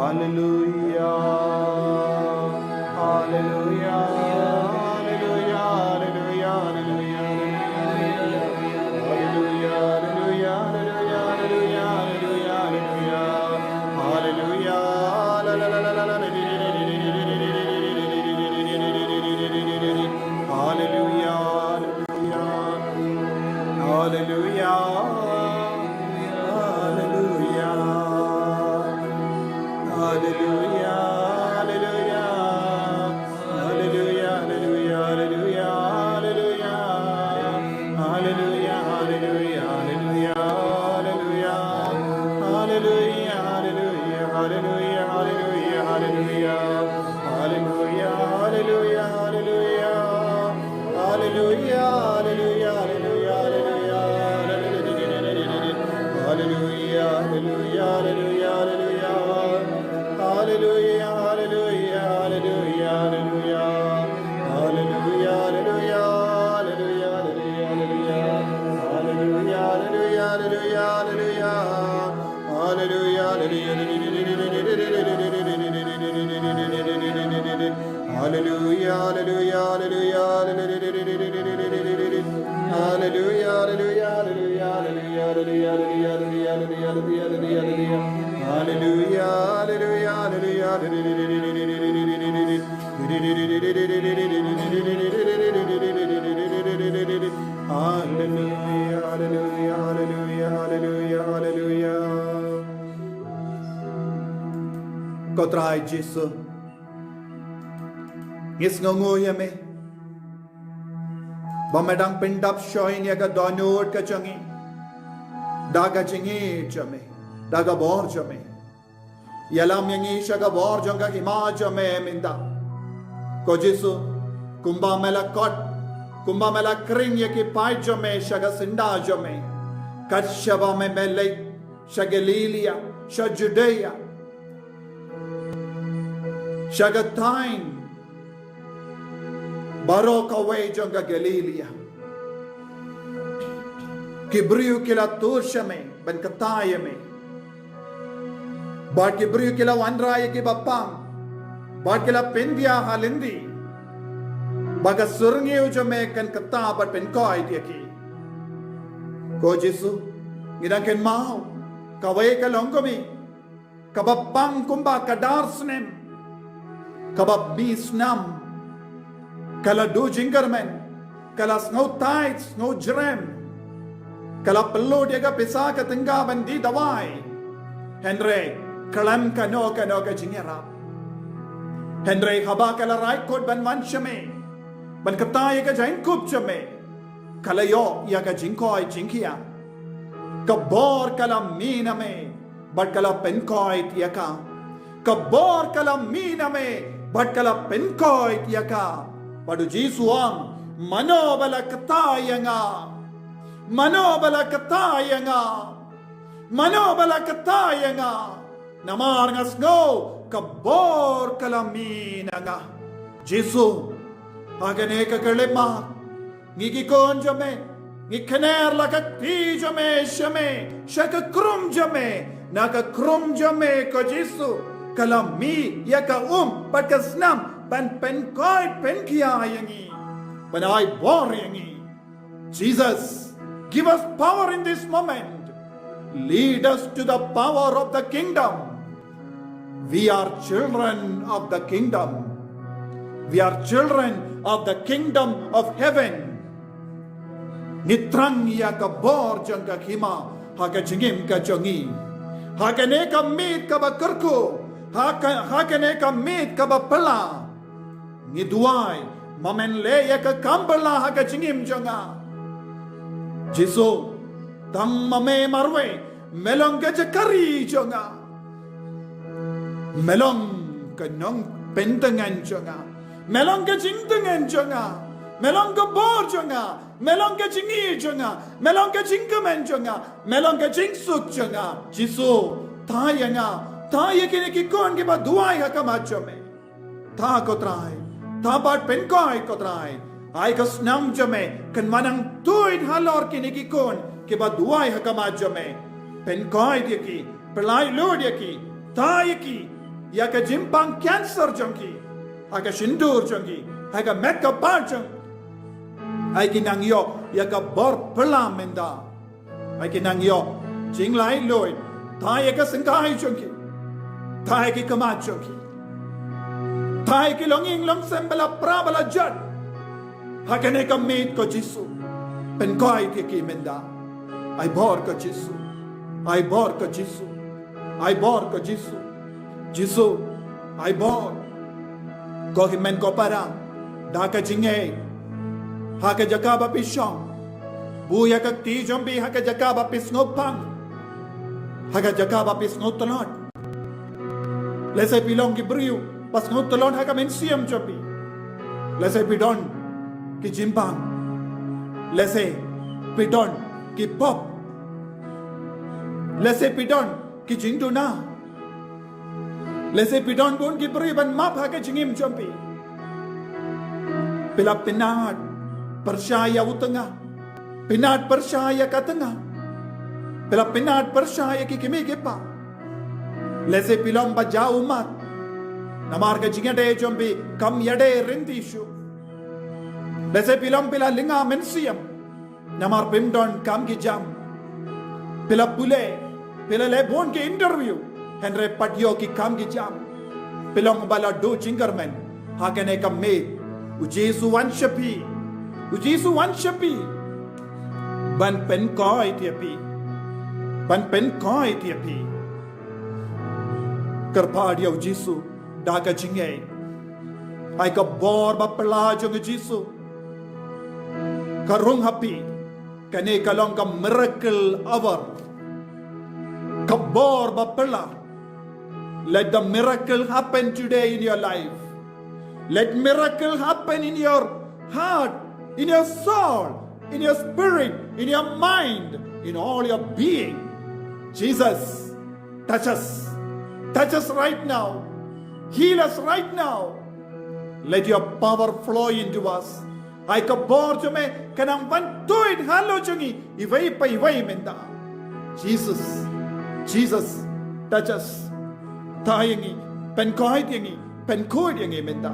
Speaker 7: Hallelujah. Hallelujah. Hallelujah. Hallelujah. Kotrai Jesu Ngis ngongoya me Bamedang pindap shoin yaga donut ka changi Daga chingi chame Daga bor chame Yalam yangi shaga bor jonga hima chame minda Ko Jesu Kumba mela kot Kumba mela kring yaki pai chame shaga sinda chame Kat shaba me melek Shagalilia Shajudea Shagatain Barok away jonga Galilia Kibriu kila turshame Ben katayame Bad kibriu kila wandraya ki bapang Bad kila pindia halindi baga surngiu jome kan kata bat pen koi dia ki ko Jesu ngidang ken mau kawai ka longkomi kabapang kumba kadar snem kabab bisnam kala do jingermen kala snow tight snow jrem kala pello dia ka pesa ka tengga bandi dawai Henry kalam kano ka jingera Henry haba kala right code ban man chame ban kata ya ka jain kup chame kala yo ya ka jingkoi jingkia kabor kala mina me but kala penkoi tiaka kabor kala mina me but kala penkoi tiaka padu jisuang manobala katayanga namar ngasno kabor kala mina nga Jesu hagane ka kalema ngigi konjame ngikhaner la ka tijame shame shaka krum jame naka krum jame ko Jesu kalami yaka patkasnam ban pen koi pen kia yangi ban I bor yangi Jesus give us power in this moment lead us to the power of the kingdom we are children of the kingdom we are children of the kingdom of heaven nitrang ya ka bor jang ka khima ha ka jingim ka jongi ha ka ne ka mit ka ba karko ha ka ne ka mit ka ba pala ni duai mamen le ya ka kambala ha ka jingim jonga Jesu tang mame marwe melong ka jakari jonga melong ka nong pentangan jonga melong ka jingtangan jonga melong ka bor jonga melong ka jingi jonga melong ka jingkamen jonga melong ka jingsuk jonga Jesu tayanga tayekine ki kon ke ba duai ha ka majome ta ko trai ta bat pen koi ko trai ai ka snam jome kan manang tuin halor kine ki kon ke ba duai ha ka majome pen koi dia ki pelai lo dia ki tayeki ya ka jimpang cancer jongi aga shindur jongi aga makeup bar jong ai kinang yo ya ka bor pelamenda ai kinang yo jinglai loi thai ka singkai jongi thai ki kama jongi thai ki longing long sembala prabala jat hakane ka meet ko Jesu pen koi ki menda ai bor ko Jesu ai bor ko Jesu ai bor ko Jesu Jesu ai bor ko himen ko para da ka jinge ha ka jakaba pishong buya ka ti jombi ha ka jakaba pisngopang ha ka jakaba pisngotlot lese pilong ki briu pas ngotlot ha ka men siam jombi lese pidon ki jimbang lese pidon ki pop lese pidon ki jingduna lese pidon bon ki bri ban map ha ka jingim jombi pila pinat percaya utengah pinat percaya ka tengah pila pinat percaya ki kimi kepa lese pilom ba jau mat namar ka jingade jombi kam yade rindishu lese pilom pila linga mensiam namar pimdon kam ki jam pila pule pila le bon ki interview Henry Padyo ki kam ki jam pilong bala do jingermen hakane kam me Jesu wan shapi ban pen koi tiapi kerpa dia Jesu daga jinge ai ka bor ba pela jong Jesu karung happy kane kalong ka miracle hour ka bor ba pela let the miracle happen today in your life. Let miracle happen in your heart, in your soul, in your spirit, in your mind, in all your being. Jesus, touch us. Touch us right now. Heal us right now. Let your power flow into us. I kabor jume kanang bantuin halo jungi iway pa iway menda. Jesus, touch us. Tayangi, pen koi tiangi, pen koi tiangi menda.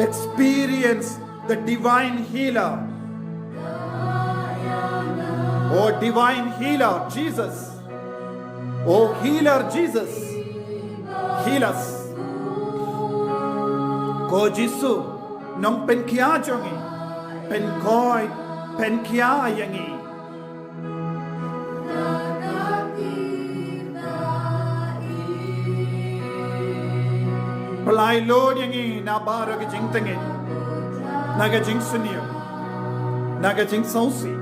Speaker 7: experience the divine healer. Oh, divine healer, Jesus. Oh, healer, Jesus. Heal us. Ko Jisu, nong pen kia jongi, pen koi, pen kia yangi. Palai Lord yangi na baro ke jing tengin, naga jing sunio, naga jing sausi.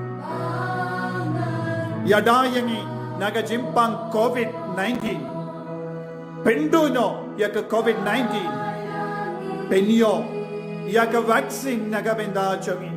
Speaker 7: Yada yangi naga jimpang COVID-19. Pendu no yaka COVID-19. Penyo yaka vaccine naga benda changi.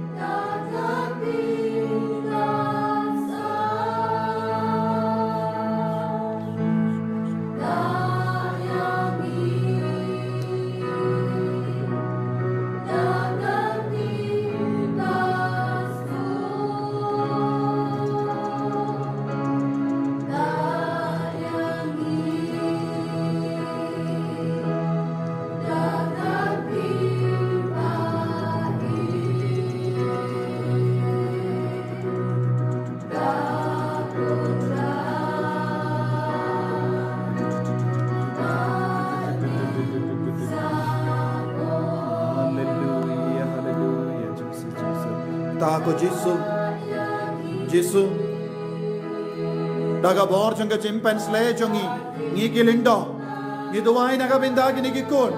Speaker 7: Tako Jisu daga bor janga chimpens le jongi ngi gilindo ngi duwai naga binda gini gikun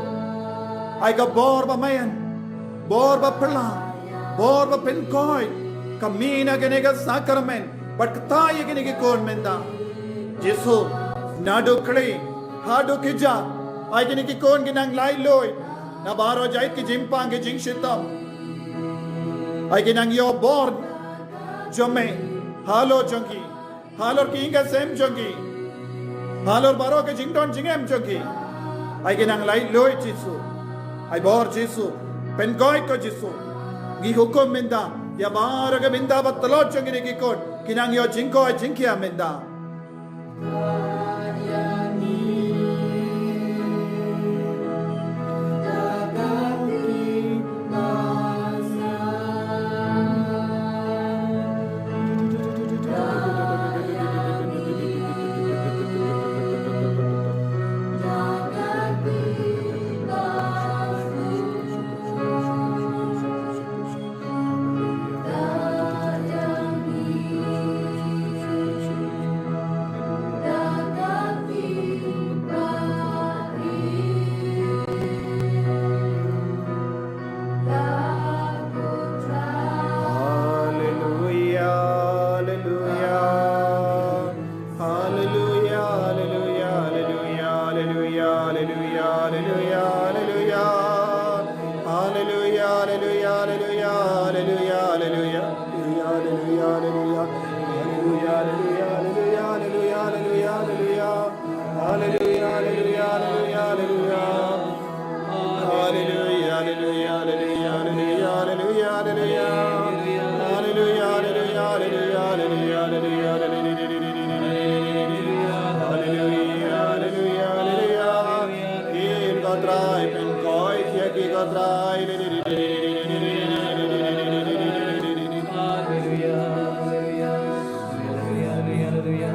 Speaker 7: ai ka bor ba mayan bor ba pala bor ba penkoi kamina gini ga sakramen but ktai gini gikun menda Jisu nadu kli hadu kija ai gini gikun ginang lai loy na baro jait ki jimpang ki jing shitam ai ginang yo bor jome halo jongi halor ki inga sem jongi halor baro ke jingdon jingem jongi ai ginang lai loy Jisu ai bor Jisu pen goy ko Jisu gi hukum menda ya baro ke menda batlo jongi ne ki kon kinang yo jingko ai jingkia menda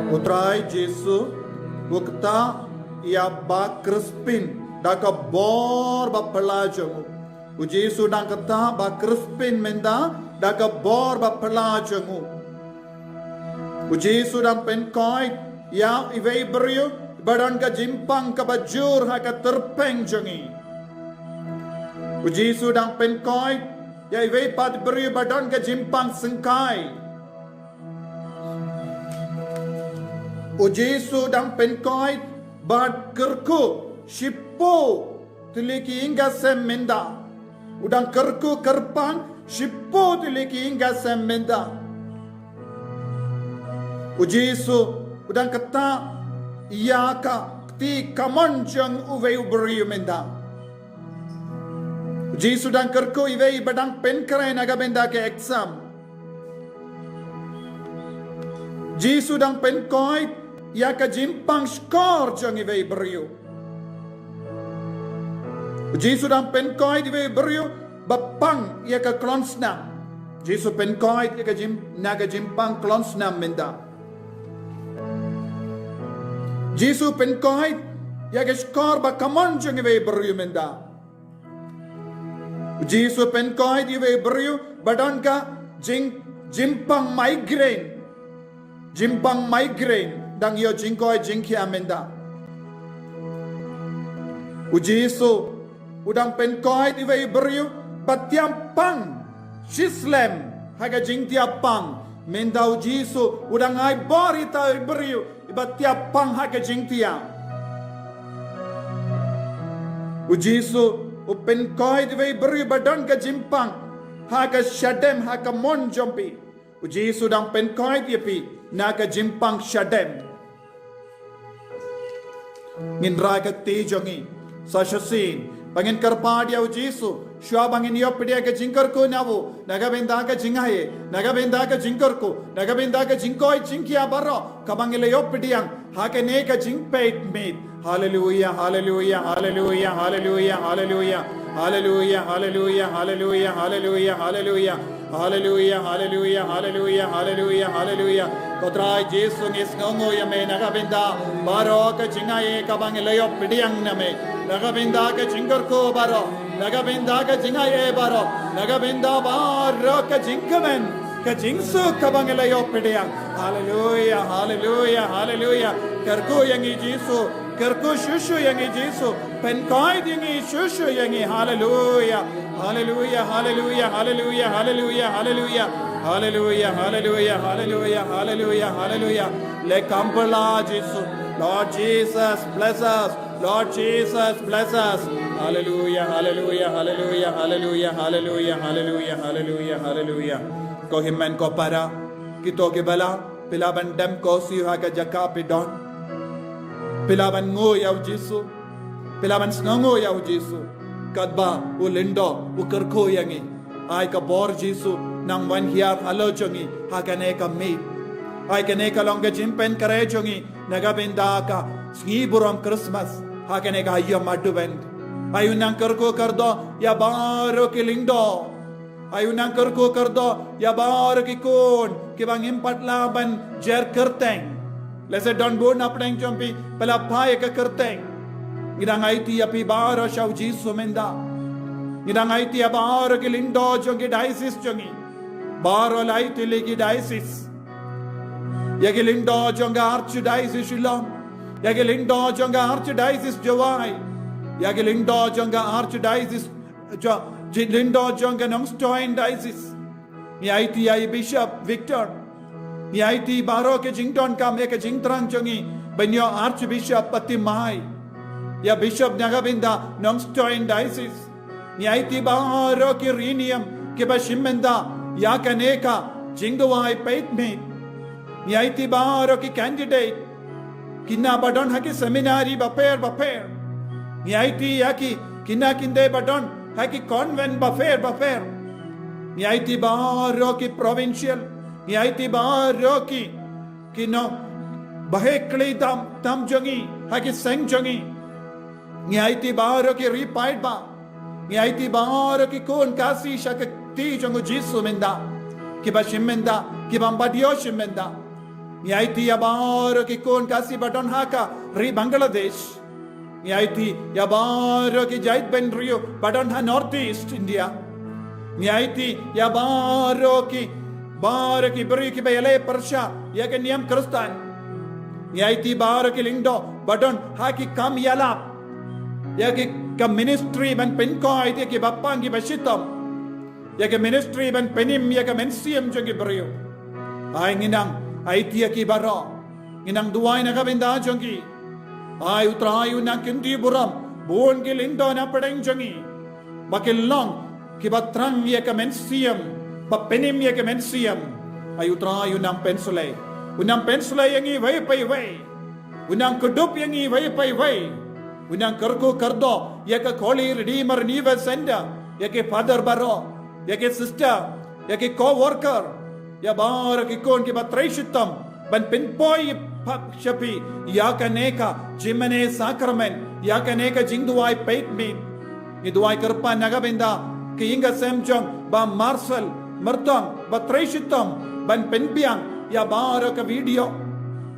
Speaker 7: Utrai Jisu Ukta ya ba crispin daka bor ba pelajamu Jisu dan kata ba crispin menda daka bor ba pelajamu Jisu dan penkoi ya iwei beriu badan ka jimpang ka bajur ha ka terpeng jongi Jisu dan penkoi ya iwei pad beriu badan ka jimpang sengkai Jisu dan penkoi bad kerku shippo tuliki inga semenda udang kerku kerpang shippo tuliki inga semenda Jisu udang kata iyaka ti kamonjang uve uberi menda Jisu dan kerku ive badang penkrai naga benda ke exam Jisu dan penkoi ya ka jimpang skor jang ive beriu Jisu dan penkoi ive beriu bapang ya ka klonsnam. Jesu penkoit ya ka naga jimpang klonsnam menda. Jesu penkoit ya ka skor ba kamon jeng ve beryu menda. Jesu penkoit ya ve beryu badan ka jimpang migraine. Jimpang migraine dang yo jingkoi jingkia menda. Jesu udang penkoit ya ve beryu batiam pang Shislem haga jingtia pang menda Jesu udang ai borita beryu ibat tiap pang haga jingtia. Jesu upen koi dve beryu badan ka jimpang haga shadem haga mon jompi. Jesu dang pen koi diapi naga jimpang shadem. Ngin raga tijongi sa shasin bangin karpadia Jesu Shua bangin yo pidia ka jinkar ko nawo naga benda ka jingaye naga benda ka jinkar ko naga benda ka jinkoi jinkia baro kabangile yo pidiang hake ne ka jinkpeit meet. Hallelujah, hallelujah, hallelujah, hallelujah, hallelujah, hallelujah, hallelujah, hallelujah, hallelujah, hallelujah, hallelujah, hallelujah, hallelujah, hallelujah, hallelujah. Kotrai Jesu ngis ngongo yame naga benda baro ka jingaye kabangile yo pidiang name naga benda ka jinkar ko baro naga benda ka jingaye baro naga benda baro ka jinkamen ka jingsu kabangile yo pidiang. Hallelujah, hallelujah, hallelujah. Karko yangi Jesu Kerku shushu yangi Jesu penkoi dingi shushu yangi. Hallelujah, hallelujah, hallelujah, hallelujah, hallelujah, hallelujah, hallelujah, hallelujah, hallelujah, hallelujah, hallelujah. Le kampala Jesu. Lord Jesus bless us. Lord Jesus bless us. Hallelujah, hallelujah, hallelujah, hallelujah, hallelujah, hallelujah, hallelujah, hallelujah. Ko himmen ko para kito ke bala pilaban dem ko siha ka jaka pidon. Pilaban ngo yaw Jesu, pilaban snango yaw Jesu, kadba ulindo ukerko yangi, ay ka bor Jesu nang wan hiar halo jongi hakane ka meet, ay kane ka longa jimpen kare jongi nagabenda ka sniburam Christmas hakane ka ayam advent, ay unang kerko kardo ya baro kilindo, ay unang kerko kardo ya baro kikon kibang impat laban jer kerteng. Lese don bon apneng jompi pela pae ka kerteng. Ngidang aiti api baro shaw Jesu menda. Ngidang aiti abaro ki lindo jongi diocese jongi. Baro laiti ligi diocese. Yagi lindo jonga archdiocese Shillong. Yagi lindo jonga archdiocese Jawai. Yagi lindo jonga archdiocese lindo jonga Nongstoin diocese. Ni aiti ai Bishop Victor. Ni IT baro ke jington kam ek jingtrang jongi banyo Archbishop Patimai ya Bishop Nagabinda Nongstoin diocese ni IT baro ke Rinium ke bashimenda ya kaneka jingdwai paitmate ni IT baro ke candidate kinna badon haki seminary baper ni IT yaki kinna kinde badon haki convent baper ni IT baro ke provincial ni aiti baro ki no bahekli tam jongi haki seng jongi ni aiti baro ki repaid ba ni aiti baro ki kon kasi shakti jongu Jesu menda ki bashimenda ki bambadio shimenda ni aiti baro ki kon kasi badon haka ri Bangladesh ni aiti baro ki jait ben rio badon ha northeast India ni aiti baro ki Bar ki beri ki bayale persha ya ke niam Kristan yaiti bar ki lindo badon haki kam yala ya ki kam ministry ban penkoi ya ki bapang ki bashitam ya ke ministry ban penim ya ke mensiam jongi beriu ai nginang aiti ya ki baro nginang duai na kabinda jongi ai utrayu na kindi buram bon ki lindo na padeng jongi bakilong ki batrang ya ke mensiam Papenim ya ke mensiam ayutra yunang pensule unang pensule yangi vai pai vai unang kudup yangi vai pai vai unang kerko kardo ya ke Holy Redeemer Niva Senda ya ke father baro ya ke sister ya ke co-worker ya bar ki kon ki batrai shitam ban pinpoi shapi ya ke neka jimene sacrament ya ke neka jingduai pait min ni duai karpa nagabenda ke inga sem jong ba Marcel mertong ba Tracitom ban penpiang ya bara ka video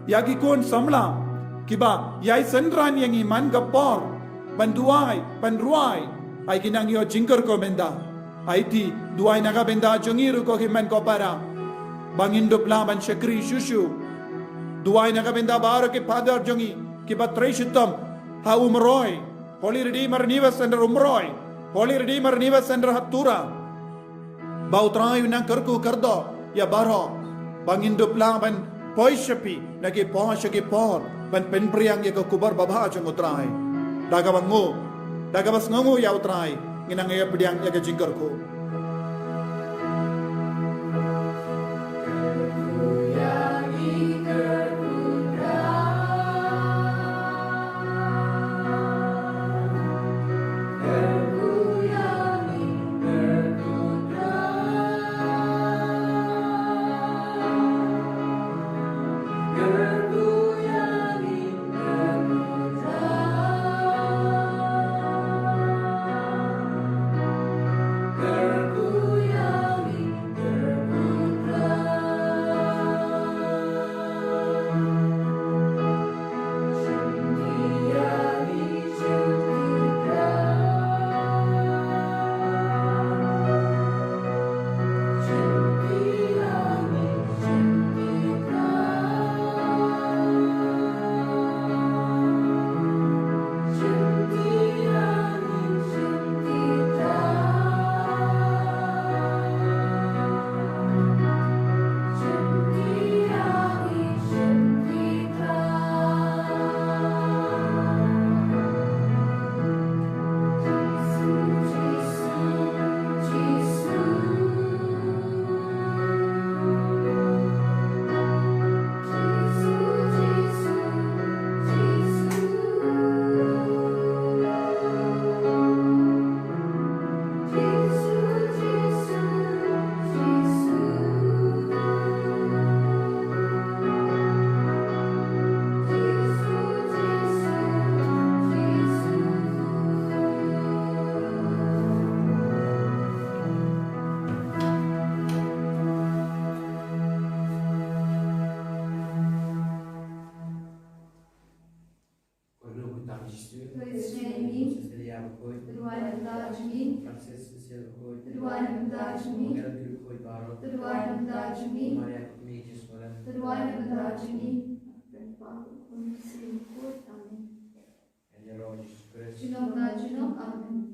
Speaker 7: ya ki kun samla kiba yai senran yang iman gapor ban duai ban ruai ai kinang yo jingker ko menda ai ti duai naga benda jongiru ko himan ko para bangin dupla ban shakri shushu duai naga benda bara ke father jongi kiba Tracitom ha umroy Holy Redeemer Niva Center umroy Holy Redeemer Niva Center Hattura bautrai nang kerku kerdo ya baro bangin dupla ban poishapi nagi pohasha ke por ban penpriang ya ko kubar babha jong utrai daga bangu daga bas ngangu ya utrai nginang ya pediang ya ke jingkar ko
Speaker 1: Amen.